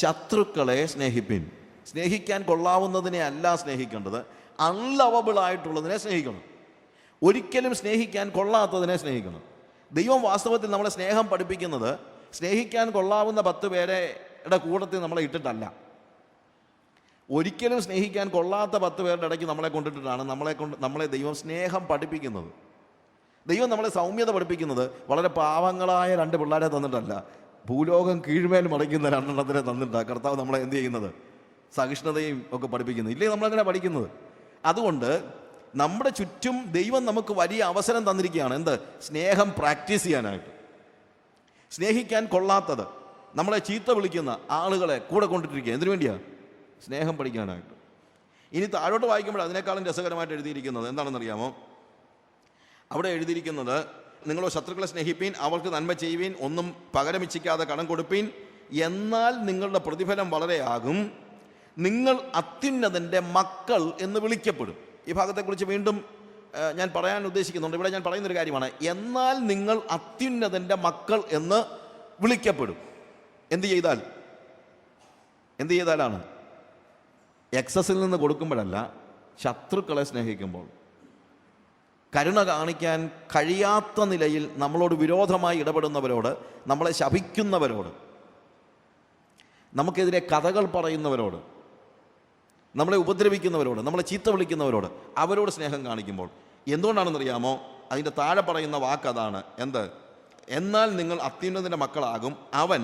ശത്രുക്കളെ സ്നേഹിപ്പിൻ. സ്നേഹിക്കാൻ കൊള്ളാവുന്നതിനെ അല്ല സ്നേഹിക്കേണ്ടത്, അൺലവബിളായിട്ടുള്ളതിനെ സ്നേഹിക്കണം. ഒരിക്കലും സ്നേഹിക്കാൻ കൊള്ളാത്തതിനെ സ്നേഹിക്കണം. ദൈവം വാസ്തവത്തിൽ നമ്മളെ സ്നേഹം പഠിപ്പിക്കുന്നത് സ്നേഹിക്കാൻ കൊള്ളാവുന്ന 10 പേരുടെ കൂട്ടത്തിൽ നമ്മളെ ഇട്ടിട്ടല്ല. ഒരിക്കലും സ്നേഹിക്കാൻ കൊള്ളാത്ത 10 പേരുടെ ഇടയ്ക്ക് നമ്മളെ കൊണ്ടിട്ടിട്ടാണ് നമ്മളെ ദൈവം സ്നേഹം പഠിപ്പിക്കുന്നത്. ദൈവം നമ്മളെ സൗമ്യത പഠിപ്പിക്കുന്നത് വളരെ പാവങ്ങളായ 2 പിള്ളേരെ തന്നിട്ടല്ല, ഭൂലോകം കീഴ്മേൽ മടയ്ക്കുന്ന 2 എണ്ണത്തിനെ തന്നിട്ടാണ് കർത്താവ് നമ്മളെ എന്ത് ചെയ്യുന്നത്, സഹിഷ്ണുതയും ഒക്കെ പഠിപ്പിക്കുന്നത്. ഇല്ലേ നമ്മളങ്ങനെ പഠിക്കുന്നത്. അതുകൊണ്ട് നമ്മുടെ ചുറ്റും ദൈവം നമുക്ക് വലിയ അവസരം തന്നിരിക്കുകയാണ്. എന്ത്, സ്നേഹം പ്രാക്ടീസ് ചെയ്യാനായിട്ട്. സ്നേഹിക്കാൻ കൊള്ളാത്തത്, നമ്മളെ ചീത്ത വിളിക്കുന്ന ആളുകളെ കൂടെ കൊണ്ടിട്ടിരിക്കുക. എന്തിനു വേണ്ടിയാണ്? സ്നേഹം പഠിക്കാനായിട്ട്. ഇനി താഴോട്ട് വായിക്കുമ്പോൾ അതിനേക്കാളും രസകരമായിട്ട് എഴുതിയിരിക്കുന്നത് എന്താണെന്നറിയാമോ? അവിടെ എഴുതിയിരിക്കുന്നത്, നിങ്ങളോ ശത്രുക്കളെ സ്നേഹിപ്പീൻ, അവർക്ക് നന്മ ചെയ്യുവീൻ, ഒന്നും പകരമിച്ഛിക്കാതെ കടം കൊടുപ്പീൻ, എന്നാൽ നിങ്ങളുടെ പ്രതിഫലം വളരെയാകും, നിങ്ങൾ അത്യുന്നതൻ്റെ മക്കൾ എന്ന് വിളിക്കപ്പെടും. ഈ ഭാഗത്തെക്കുറിച്ച് വീണ്ടും ഞാൻ പറയാൻ ഉദ്ദേശിക്കുന്നുണ്ട്. ഇവിടെ ഞാൻ പറയുന്നൊരു കാര്യമാണ്, എന്നാൽ നിങ്ങൾ അത്യുന്നതൻ്റെ മക്കൾ എന്ന് വിളിക്കപ്പെടും. എന്ത് ചെയ്താലാണ്? എക്സസിൽ നിന്ന് കൊടുക്കുമ്പോഴല്ല, ശത്രുക്കളെ സ്നേഹിക്കുമ്പോൾ. കരുണ കാണിക്കാൻ കഴിയാത്ത നിലയിൽ നമ്മളോട് വിരോധമായി ഇടപെടുന്നവരോട്, നമ്മളെ ശപിക്കുന്നവരോട്, നമുക്കെതിരെ കഥകൾ പറയുന്നവരോട്, നമ്മളെ ഉപദ്രവിക്കുന്നവരോട്, നമ്മളെ ചീത്ത വിളിക്കുന്നവരോട്, അവരോട് സ്നേഹം കാണിക്കുമ്പോൾ. എന്തുകൊണ്ടാണെന്നറിയാമോ? അതിൻ്റെ താഴെ പറയുന്ന വാക്കതാണ്. എന്ത്? എന്നാൽ നിങ്ങൾ അത്യുന്നതൻ്റെ മക്കളാകും, അവൻ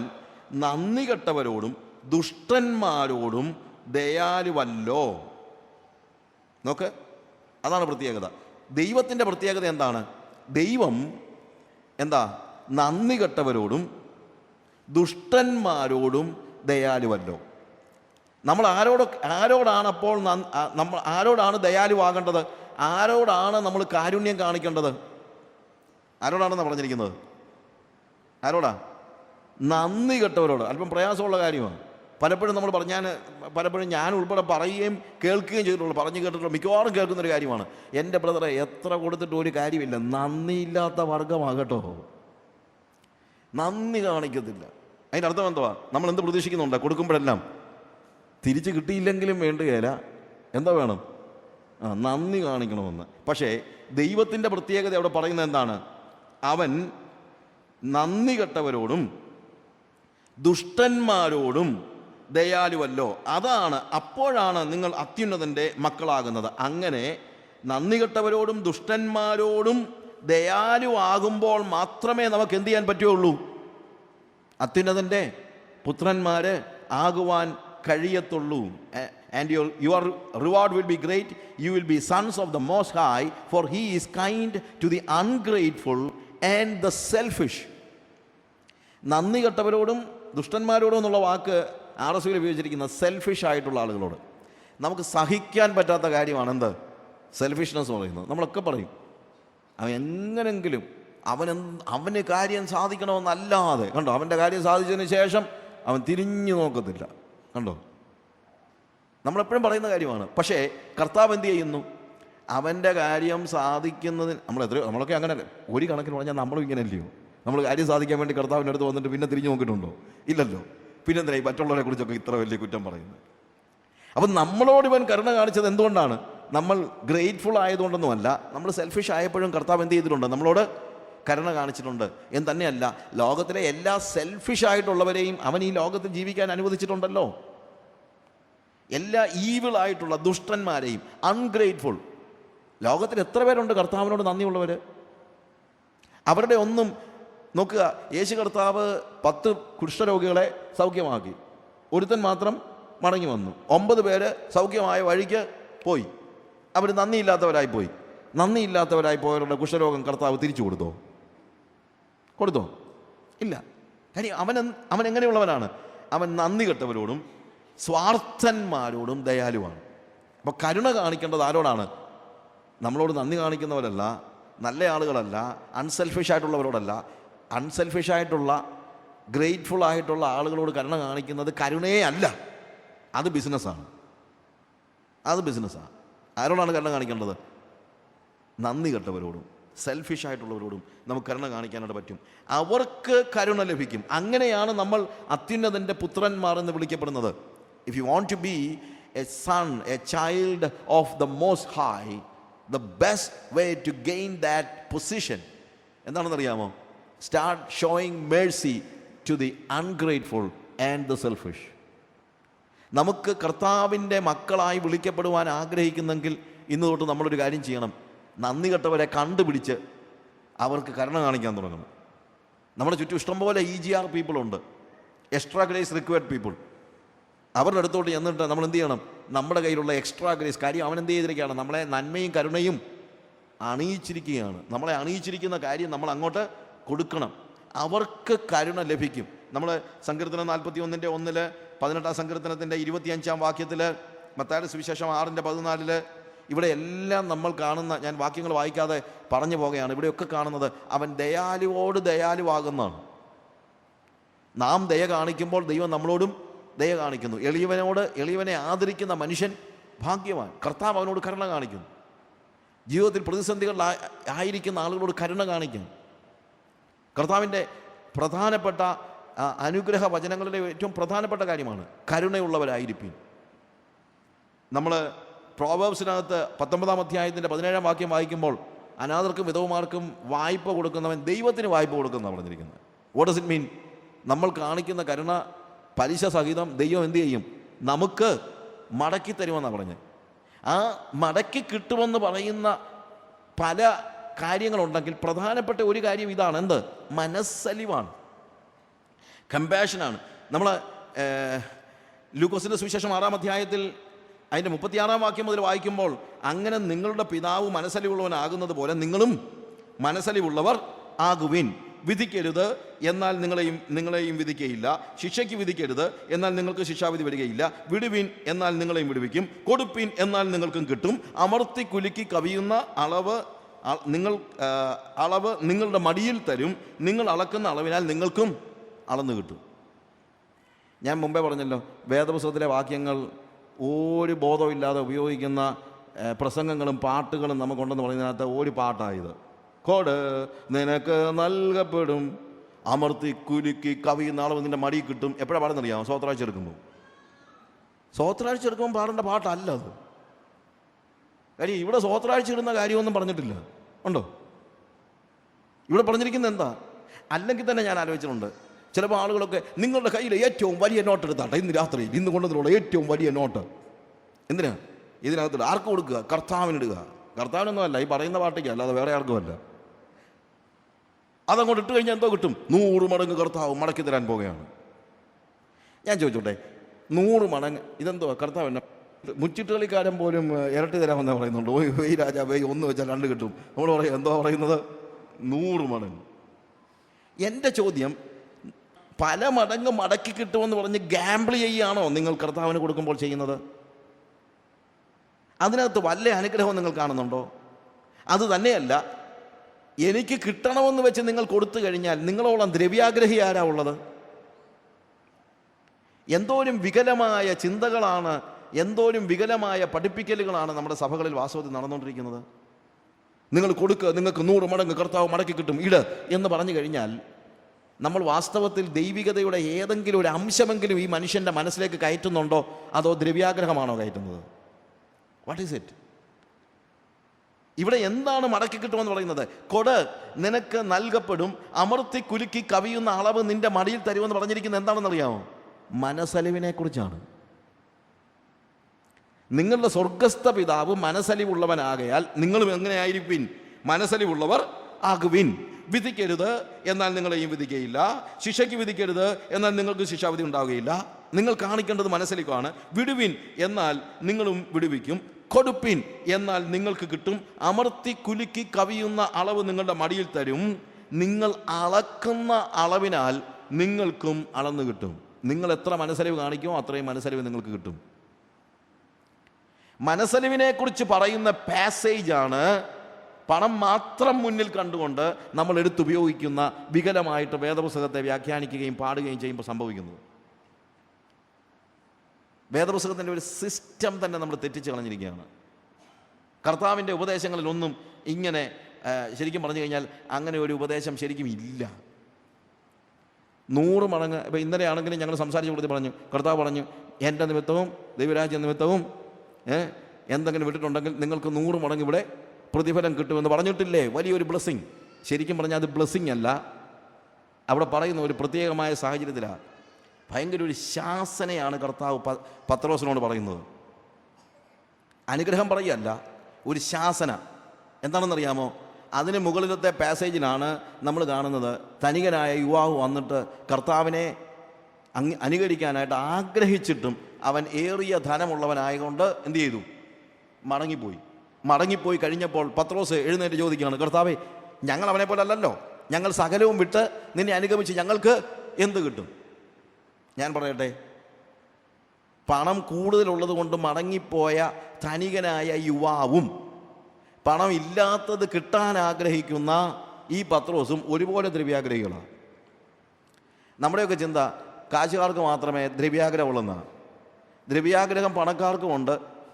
നന്ദി കെട്ടവരോടും ദുഷ്ടന്മാരോടും ദയാലുവല്ലോ. നോക്ക്, അതാണ് പ്രത്യേകത. ദൈവത്തിൻ്റെ പ്രത്യേകത എന്താണ്? ദൈവം നന്ദി കെട്ടവരോടും ദുഷ്ടന്മാരോടും ദയാലുവല്ലോ. നമ്മൾ ആരോടാണപ്പോൾ നമ്മൾ ആരോടാണ് ദയാലുവാകേണ്ടത്? ആരോടാണ് നമ്മൾ കാരുണ്യം കാണിക്കേണ്ടത്? ആരോടാണെന്നാണ് പറഞ്ഞിരിക്കുന്നത്? ആരോടാ? നന്ദി കെട്ടവരോട്. അല്പം പ്രയാസമുള്ള കാര്യമാണ്. പലപ്പോഴും ഞാൻ ഉൾപ്പെടെ പറയുകയും കേൾക്കുകയും ചെയ്തിട്ടുള്ളൂ, പറഞ്ഞു കേട്ടിട്ടുള്ള മിക്കവാറും കേൾക്കുന്നൊരു കാര്യമാണ്, എൻ്റെ ബ്രദറെ എത്ര കൊടുത്തിട്ട് ഒരു കാര്യമില്ല, നന്ദിയില്ലാത്ത വർഗമാകട്ടോ, നന്ദി കാണിക്കത്തില്ല. അതിൻ്റെ അർത്ഥം എന്തുവാ? നമ്മൾ എന്ത് പ്രതീക്ഷിക്കുന്നുണ്ട്? കൊടുക്കുമ്പോഴെല്ലാം തിരിച്ച് കിട്ടിയില്ലെങ്കിലും വേണ്ടുകയില്ല, എന്താ വേണം? നന്ദി കാണിക്കണമെന്ന്. പക്ഷേ ദൈവത്തിൻ്റെ പ്രത്യേകത അവിടെ പറയുന്നത് എന്താണ്? അവൻ നന്ദി കെട്ടവരോടും ദുഷ്ടന്മാരോടും ദയാലുവല്ലോ. അപ്പോഴാണ് നിങ്ങൾ അത്യുന്നതൻ്റെ മക്കളാകുന്നത്. അങ്ങനെ നന്ദി കെട്ടവരോടും ദുഷ്ടന്മാരോടും ദയാലുവാകുമ്പോൾ മാത്രമേ നമുക്ക് എന്ത് ചെയ്യാൻ പറ്റുകയുള്ളൂ? അത്യുന്നതൻ്റെ പുത്രന്മാർ ആകുവാൻ കഴിയത്തുള്ളൂ. And your reward will be great. You will be sons of the Most High, for He is kind to the ungrateful and the selfish. നന്ദി കെട്ടവരോടും ദുഷ്ടന്മാരോടും എന്നുള്ള വാക്ക് RSVയിൽ ഉപയോഗിച്ചിരിക്കുന്ന സെൽഫിഷ് ആയിട്ടുള്ള ആളുകളോട്. നമുക്ക് സഹിക്കാൻ പറ്റാത്ത കാര്യമാണ് എന്ത്? സെൽഫിഷ്നെസ് എന്ന് പറയുന്നത്. നമ്മളൊക്കെ പറയും അവൻ എങ്ങനെങ്കിലും അവന് കാര്യം സാധിക്കണമെന്നല്ലാതെ, കണ്ടോ, അവൻ്റെ കാര്യം സാധിച്ചതിന് ശേഷം അവൻ തിരിഞ്ഞു നോക്കത്തില്ല. കണ്ടോ, നമ്മളെപ്പോഴും പറയുന്ന കാര്യമാണ്. പക്ഷേ കർത്താവ് എന്ത് ചെയ്യുന്നു? അവൻ്റെ കാര്യം സാധിക്കുന്നതിന് നമ്മളൊക്കെ അങ്ങനെ ഒരു കണക്കിന് പറഞ്ഞാൽ നമ്മളും ഇങ്ങനെ അല്ലയോ? നമ്മൾ കാര്യം സാധിക്കാൻ വേണ്ടി കർത്താവിൻ്റെ അടുത്ത് വന്നിട്ട് പിന്നെ തിരിഞ്ഞു നോക്കിയിട്ടുണ്ടോ? ഇല്ലല്ലോ. പിന്നെ എന്തിനാ ഈ മറ്റുള്ളവരെ കുറിച്ചൊക്കെ ഇത്ര വലിയ കുറ്റം പറയുന്നത്? അപ്പം നമ്മളോട് ഇവൻ കരുണ കാണിച്ചത് എന്തുകൊണ്ടാണ്? നമ്മൾ ഗ്രേറ്റ്ഫുൾ ആയതുകൊണ്ടൊന്നുമല്ല. നമ്മൾ സെൽഫിഷ് ആയപ്പോഴും കർത്താവ് എന്ത് ചെയ്തിട്ടുണ്ട്? നമ്മളോട് കരുണ കാണിച്ചിട്ടുണ്ട്. എന്ന് തന്നെയല്ല, ലോകത്തിലെ എല്ലാ സെൽഫിഷ് ആയിട്ടുള്ളവരെയും അവൻ ഈ ലോകത്തിൽ ജീവിക്കാൻ അനുവദിച്ചിട്ടുണ്ടല്ലോ. എല്ലാ ഈവിളായിട്ടുള്ള ദുഷ്ടന്മാരെയും, അൺഗ്രേറ്റ്ഫുൾ, ലോകത്തിൽ എത്ര പേരുണ്ട് കർത്താവിനോട് നന്ദിയുള്ളവർ? അവരുടെ ഒന്നും നോക്കുക, യേശു കർത്താവ് 10 കുഷ്ഠരോഗികളെ സൗഖ്യമാക്കി, ഒരുത്തൻ മാത്രം മടങ്ങി വന്നു. 9 പേര് സൗഖ്യമായ വഴിക്ക് പോയി. അവർ നന്ദിയില്ലാത്തവരായി പോയി. നന്ദിയില്ലാത്തവരായി പോയവരുടെ കുഷ്ഠരോഗം കർത്താവ് തിരിച്ചു കൊടുത്തോ? ഇല്ല. കാര്യം അവൻ എങ്ങനെയുള്ളവനാണ്? അവൻ നന്ദി കെട്ടവരോടും സ്വാർത്ഥന്മാരോടും ദയാലുവാണ്. അപ്പോൾ കരുണ കാണിക്കേണ്ടത് ആരോടാണ്? നമ്മളോട് നന്ദി കാണിക്കുന്നവരല്ല, നല്ല ആളുകളല്ല, അൺസെൽഫിഷ് ആയിട്ടുള്ളവരോടല്ല. അൺസെൽഫിഷ് ആയിട്ടുള്ള ഗ്രേറ്റ്ഫുൾ ആയിട്ടുള്ള ആളുകളോട് കരുണ കാണിക്കുന്നത് കരുണയേ അല്ല, അത് ബിസിനസ്സാണ്. ആരോടാണ് കരുണ കാണിക്കേണ്ടത്? നന്ദി കെട്ടവരോടും സെൽഫിഷ് ആയിട്ടുള്ളവരോടും നമുക്ക് കരുണ കാണിക്കാനായിട്ട് പറ്റും. അവർക്ക് കരുണ ലഭിക്കും. അങ്ങനെയാണ് നമ്മൾ അത്യുന്നതൻ്റെ പുത്രന്മാർ എന്ന് വിളിക്കപ്പെടുന്നത്. If you want to be a son, a child of the most high, the best way to gain that position എന്താണെന്നറിയാമോ? Start showing mercy to the ungrateful and the selfish. നമുക്ക് കർത്താവിൻ്റെ മക്കളായി വിളിക്കപ്പെടുവാൻ ആഗ്രഹിക്കുന്നെങ്കിൽ ഇന്ന് തൊട്ട് നമ്മളൊരു കാര്യം ചെയ്യണം. നന്ദി കെട്ടവരെ കണ്ടുപിടിച്ച് അവർക്ക് കരുണ കാണിക്കാൻ തുടങ്ങണം. നമ്മുടെ ചുറ്റും ഇഷ്ടംപോലെ EGR പീപ്പിളുണ്ട്, എക്സ്ട്രാ ഗ്രേസ് റിക്വയർഡ് പീപ്പിൾ. അവരുടെ അടുത്തോട്ട് ചെന്നിട്ട് നമ്മൾ എന്ത് ചെയ്യണം? നമ്മുടെ കയ്യിലുള്ള എക്സ്ട്രാ ഗ്രേസ് കാര്യം അവൻ എന്ത് ചെയ്തിരിക്കുകയാണ്? നമ്മളെ നന്മയും കരുണയും അണിയിച്ചിരിക്കുകയാണ്. നമ്മളെ അണിയിച്ചിരിക്കുന്ന കാര്യം നമ്മൾ അങ്ങോട്ട് കൊടുക്കണം. അവർക്ക് കരുണ ലഭിക്കും. നമ്മൾ സങ്കീർത്തനം 41:1, 18-ാം സങ്കീർത്തനത്തിൻ്റെ 25-ാം വാക്യത്തിൽ, മത്തായിയുടെ സുവിശേഷം 6:14, ഇവിടെ എല്ലാം നമ്മൾ കാണുന്ന, ഞാൻ വാക്യങ്ങൾ വായിക്കാതെ പറഞ്ഞു പോകുകയാണ്, ഇവിടെയൊക്കെ കാണുന്നത് അവൻ ദയാലുവോട് ദയാലുവാകുന്നതാണ്. നാം ദയ കാണിക്കുമ്പോൾ ദൈവം നമ്മളോടും ദയ കാണിക്കുന്നു. എളിയവനെ ആദരിക്കുന്ന മനുഷ്യൻ ഭാഗ്യവാൻ. കർത്താവ് അവനോട് കരുണ കാണിക്കുന്നു. ജീവിതത്തിൽ പ്രതിസന്ധികളിലായിരിക്കുന്ന ആളുകളോട് കരുണ കാണിക്കുന്നു. കർത്താവിൻ്റെ പ്രധാനപ്പെട്ട അനുഗ്രഹ വചനങ്ങളുടെ ഏറ്റവും പ്രധാനപ്പെട്ട കാര്യമാണ് കരുണയുള്ളവരായിരിക്കും. നമ്മൾ പ്രോവേർബ്സിനകത്ത് 19-ാം അധ്യായത്തിൻ്റെ 17-ാം വാക്യം വായിക്കുമ്പോൾ, അനാഥർക്കും വിധവമാർക്കും വായ്പ കൊടുക്കുന്നവൻ ദൈവത്തിന് വായ്പ കൊടുക്കുന്നതാണ് പറഞ്ഞിരിക്കുന്നത്. What does it mean? നമ്മൾ കാണിക്കുന്ന കരുണ പലിശ സഹിതം ദൈവം എന്ത് ചെയ്യും? നമുക്ക് മടക്കി തരുമെന്നാണ് പറഞ്ഞത്. ആ മടക്കി കിട്ടുമെന്ന് പറയുന്ന പല കാര്യങ്ങളുണ്ടെങ്കിൽ പ്രധാനപ്പെട്ട ഒരു കാര്യം ഇതാണ്. എന്ത്? മനസ്സലിവാണ്, കമ്പാഷനാണ്. നമ്മൾ ലൂക്കോസിൻ്റെ സുവിശേഷം 6-ാം അധ്യായത്തിൽ അതിൻ്റെ 36-ാം വാക്യം മുതൽ വായിക്കുമ്പോൾ, അങ്ങനെ നിങ്ങളുടെ പിതാവ് മനസ്സലിവുള്ളവനാകുന്നത് പോലെ നിങ്ങളും മനസ്സലിവുള്ളവർ ആകുവിൻ. വിധിക്കരുത്, എന്നാൽ നിങ്ങളെയും വിധിക്കുകയില്ല. ശിക്ഷയ്ക്ക് വിധിക്കരുത്, എന്നാൽ നിങ്ങൾക്ക് ശിക്ഷാവിധി വരികയില്ല. വിടുവിൻ, എന്നാൽ നിങ്ങളെയും വിടുവിക്കും. കൊടുപ്പിൻ, എന്നാൽ നിങ്ങൾക്കും കിട്ടും. അമർത്തി കുലുക്കി കവിയുന്ന അളവ് നിങ്ങളുടെ മടിയിൽ തരും. നിങ്ങൾ അളക്കുന്ന അളവിനാൽ നിങ്ങൾക്കും അളന്നു കിട്ടും. ഞാൻ മുമ്പേ പറഞ്ഞല്ലോ, വേദപുസ്തകത്തിലെ വാക്യങ്ങൾ ഒരു ബോധമില്ലാതെ ഉപയോഗിക്കുന്ന പ്രസംഗങ്ങളും പാട്ടുകളും നമുക്കുണ്ടെന്ന് പറയുന്നതിനകത്ത് ഒരു പാട്ടായത്. കോട് നിനക്ക് നൽകപ്പെടും, അമർത്തി കുലുക്കി കവിയുന്ന അളവ് നിൻ്റെ മടി കിട്ടും. എപ്പോഴാണ് പാടുന്നറിയാമോ? സ്വത്രാഴ്ച എടുക്കുമ്പോൾ പാടേണ്ട പാട്ടല്ല അത്. കാര്യം ഇവിടെ സ്വത്രാഴ്ച ഇടുന്ന കാര്യമൊന്നും പറഞ്ഞിട്ടില്ല. ഉണ്ടോ? ഇവിടെ പറഞ്ഞിരിക്കുന്നത് എന്താ? അല്ലെങ്കിൽ തന്നെ ഞാൻ ആലോചിച്ചിട്ടുണ്ട്, ചിലപ്പോൾ ആളുകളൊക്കെ നിങ്ങളുടെ കയ്യിൽ ഏറ്റവും വലിയ നോട്ട് എടുത്താട്ടെ ഇന്ന് രാത്രിയിൽ, ഇന്ന് കൊണ്ടുവന്നുള്ള ഏറ്റവും വലിയ നോട്ട് എന്തിനാ ഇതിനകത്തിടുക? ആർക്ക് കൊടുക്കുക? കർത്താവിനിടുക. കർത്താവിനൊന്നുമല്ല, ഈ പറയുന്ന പാർട്ടിക്ക്, അല്ലാതെ വേറെ ആർക്കുമല്ല. അതങ്ങോട്ട് ഇട്ട് കഴിഞ്ഞാൽ എന്തോ കിട്ടും? 100 മടങ്ങ് കർത്താവ് മടക്കി തരാൻ പോകുകയാണ്. ഞാൻ ചോദിച്ചോട്ടെ, 100 മടങ്ങ് ഇതെന്തോ? കർത്താവ് എന്നെ മുച്ചിട്ടുകളിക്കാരൻ പോലും ഇരട്ടി തരാമെന്നാണ് പറയുന്നുണ്ട്. ഈ രാജാവേ 1 വെച്ചാൽ 2 കിട്ടും. നമ്മൾ പറയും എന്തോ പറയുന്നത്? 100 മടങ്ങ്. എൻ്റെ ചോദ്യം, പല മടങ്ങ് മടക്കി കിട്ടുമെന്ന് പറഞ്ഞ് ഗാംബിൾ ചെയ്യുകയാണോ നിങ്ങൾ കർത്താവിന് കൊടുക്കുമ്പോൾ ചെയ്യുന്നത്? അതിനകത്ത് വല്ല അനുഗ്രഹവും നിങ്ങൾ കാണുന്നുണ്ടോ? അത് തന്നെയല്ല, എനിക്ക് കിട്ടണമെന്ന് വെച്ച് നിങ്ങൾ കൊടുത്തു കഴിഞ്ഞാൽ നിങ്ങളോളം ദ്രവ്യാഗ്രഹി ആരാ ഉള്ളത്? എന്തോരം വികലമായ ചിന്തകളാണ്, എന്തോരം വികലമായ പഠിപ്പിക്കലുകളാണ് നമ്മുടെ സഭകളിൽ വാസ്തവത്തിൽ നടന്നുകൊണ്ടിരിക്കുന്നത്. നിങ്ങൾ കൊടുക്കുക, നിങ്ങൾക്ക് 100 മടങ്ങ് കർത്താവ് മടക്കി കിട്ടും, ഇട് എന്ന് പറഞ്ഞു കഴിഞ്ഞാൽ നമ്മൾ വാസ്തവത്തിൽ ദൈവികതയുടെ ഏതെങ്കിലും ഒരു അംശമെങ്കിലും ഈ മനുഷ്യൻ്റെ മനസ്സിലേക്ക് കയറ്റുന്നുണ്ടോ, അതോ ദ്രവ്യാഗ്രഹമാണോ കയറ്റുന്നത്? What is it? ഇവിടെ എന്താണ് മടക്കി കിട്ടുമെന്ന് പറയുന്നത്? കൊട്, നിനക്ക് നൽകപ്പെടും, അമർത്തി കുലുക്കി കവിയുന്ന അളവ് നിന്റെ മടിയിൽ തരുമെന്ന് പറഞ്ഞിരിക്കുന്നത് എന്താണെന്നറിയാമോ? മനസ്സലിവിനെ കുറിച്ചാണ്. നിങ്ങളുടെ സ്വർഗസ്ഥ പിതാവ് മനസ്സലിവുള്ളവനാകയാൽ നിങ്ങളും എങ്ങനെയായിരിക്കും? മനസ്സലിവുള്ളവർ ആകുവിൻ. വിധിക്കരുത്, എന്നാൽ നിങ്ങളെയും വിധിക്കുകയില്ല. ശിക്ഷയ്ക്ക് വിധിക്കരുത്, എന്നാൽ നിങ്ങൾക്ക് ശിക്ഷാവിധി ഉണ്ടാവുകയില്ല. നിങ്ങൾ കാണിക്കേണ്ടത് മനസ്സലിവാണ്. വിടുവിൻ, എന്നാൽ നിങ്ങളും വിടുവിക്കും. കൊടുപ്പിൻ, എന്നാൽ നിങ്ങൾക്ക് കിട്ടും. അമർത്തി കുലുക്കി കവിയുന്ന അളവ് നിങ്ങളുടെ മടിയിൽ തരും. നിങ്ങൾ അളക്കുന്ന അളവിനാൽ നിങ്ങൾക്കും അളന്നു കിട്ടും. നിങ്ങൾ എത്ര മനസ്സലിവ് കാണിക്കുമോ അത്രയും മനസ്സലിവ് നിങ്ങൾക്ക് കിട്ടും. മനസ്സലിവിനെ കുറിച്ച് പറയുന്ന പാസേജാണ് പണം മാത്രം മുന്നിൽ കണ്ടുകൊണ്ട് നമ്മൾ എടുത്തുപയോഗിക്കുന്ന വികലമായിട്ട് വേദപുസ്തകത്തെ വ്യാഖ്യാനിക്കുകയും പാടുകയും ചെയ്യുമ്പോൾ സംഭവിക്കുന്നത്. വേദപുസ്തകത്തിൻ്റെ ഒരു സിസ്റ്റം തന്നെ നമ്മൾ തെറ്റിച്ച് കളഞ്ഞിരിക്കുകയാണ്. കർത്താവിൻ്റെ ഉപദേശങ്ങളിലൊന്നും ഇങ്ങനെ ശരിക്കും പറഞ്ഞു കഴിഞ്ഞാൽ അങ്ങനെ ഒരു ഉപദേശം ശരിക്കും ഇല്ല. 100 മടങ്ങ്. ഇപ്പോൾ ഇന്നലെ ആണെങ്കിലും ഞങ്ങൾ സംസാരിച്ച കൂടുതൽ പറഞ്ഞു, കർത്താവ് പറഞ്ഞു, എൻ്റെ നിമിത്തവും ദൈവരാജ്യ നിമിത്തവും എന്തെങ്കിലും വിട്ടിട്ടുണ്ടെങ്കിൽ നിങ്ങൾക്ക് 100 മടങ്ങ് ഇവിടെ പ്രതിഫലം കിട്ടുമെന്ന് പറഞ്ഞിട്ടില്ലേ? വലിയൊരു ബ്ലെസ്സിങ്. ശരിക്കും പറഞ്ഞാൽ അത് ബ്ലെസ്സിങ് അല്ല. അവിടെ പറയുന്ന ഒരു പ്രത്യേകമായ സാഹചര്യത്തിലാണ്. ഭയങ്കര ഒരു ശാസനയാണ് കർത്താവ് പത്രോസിനോട് പറയുന്നത്. അനുഗ്രഹം പറയുകയല്ല, ഒരു ശാസന. എന്താണെന്നറിയാമോ? അതിന് മുകളിലത്തെ പാസേജിലാണ് നമ്മൾ കാണുന്നത്, ധനികനായ യുവാവ് വന്നിട്ട് കർത്താവിനെ അനുകരിക്കാനായിട്ട് ആഗ്രഹിച്ചിട്ടും അവൻ ഏറിയ ധനമുള്ളവനായതുകൊണ്ട് എന്തു ചെയ്തു? മടങ്ങിപ്പോയി കഴിഞ്ഞപ്പോൾ പത്രോസ് എഴുന്നേറ്റ് ചോദിക്കുകയാണ്, കർത്താവേ, ഞങ്ങൾ അവനെ പോലെ അല്ലല്ലോ, ഞങ്ങൾ സകലവും വിട്ട് നിന്നെ അനുഗമിച്ച് ഞങ്ങൾക്ക് എന്ത് കിട്ടും? ഞാൻ പറയട്ടെ, പണം കൂടുതലുള്ളത് കൊണ്ട് മടങ്ങിപ്പോയ ധനികനായ യുവാവും പണം ഇല്ലാത്തത് കിട്ടാൻ ആഗ്രഹിക്കുന്ന ഈ പത്രോസും ഒരുപോലെ ദ്രവ്യാഗ്രഹികളാണ്. നമ്മുടെയൊക്കെ ചിന്ത കാശുകാർക്ക് മാത്രമേ ദ്രവ്യാഗ്രഹമുള്ളെന്നാണ്. ദ്രവ്യാഗ്രഹം പണക്കാർക്കുമുണ്ട്,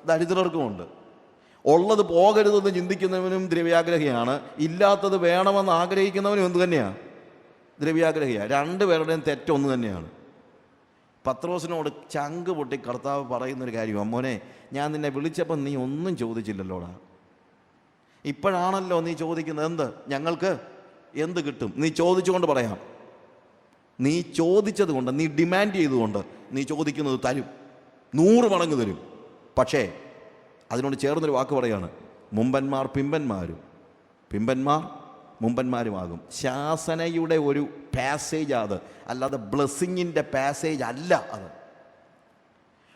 ദരിദ്രർക്കുമുണ്ട്. ഉള്ളത് പോകരുതെന്ന് ചിന്തിക്കുന്നവനും ദ്രവ്യാഗ്രഹിയാണ്, ഇല്ലാത്തത് വേണമെന്ന് ആഗ്രഹിക്കുന്നവനും എന്ത് തന്നെയാണ്? ദ്രവ്യാഗ്രഹിയാണ്. രണ്ടുപേരുടെയും തെറ്റൊന്ന് തന്നെയാണ്. പത്രോസിനോട് ചങ്ക് പൊട്ടി കർത്താവ് പറയുന്നൊരു കാര്യം, മോനെ, ഞാൻ നിന്നെ വിളിച്ചപ്പോൾ നീ ഒന്നും ചോദിച്ചില്ലല്ലോടാ, ഇപ്പോഴാണല്ലോ നീ ചോദിക്കുന്നത്. എന്ത്? ഞങ്ങൾക്ക് എന്ത് കിട്ടും? നീ ചോദിച്ചുകൊണ്ട് പറയാം. നീ ചോദിച്ചത് കൊണ്ട്, നീ ഡിമാൻഡ് ചെയ്തുകൊണ്ട് നീ ചോദിക്കുന്നത് തരും, 100 മടങ്ങ് തരും. പക്ഷേ അതിനോട് ചേർന്നൊരു വാക്ക് പറയാണ്, മുമ്പന്മാർ പിമ്പന്മാരും പിമ്പന്മാർ മുമ്പന്മാരുമാകും. ശാസനയുടെ ഒരു പാസേജ് അത്, അല്ലാതെ ബ്ലെസ്സിങ്ങിൻ്റെ പാസേജ് അല്ല അത്.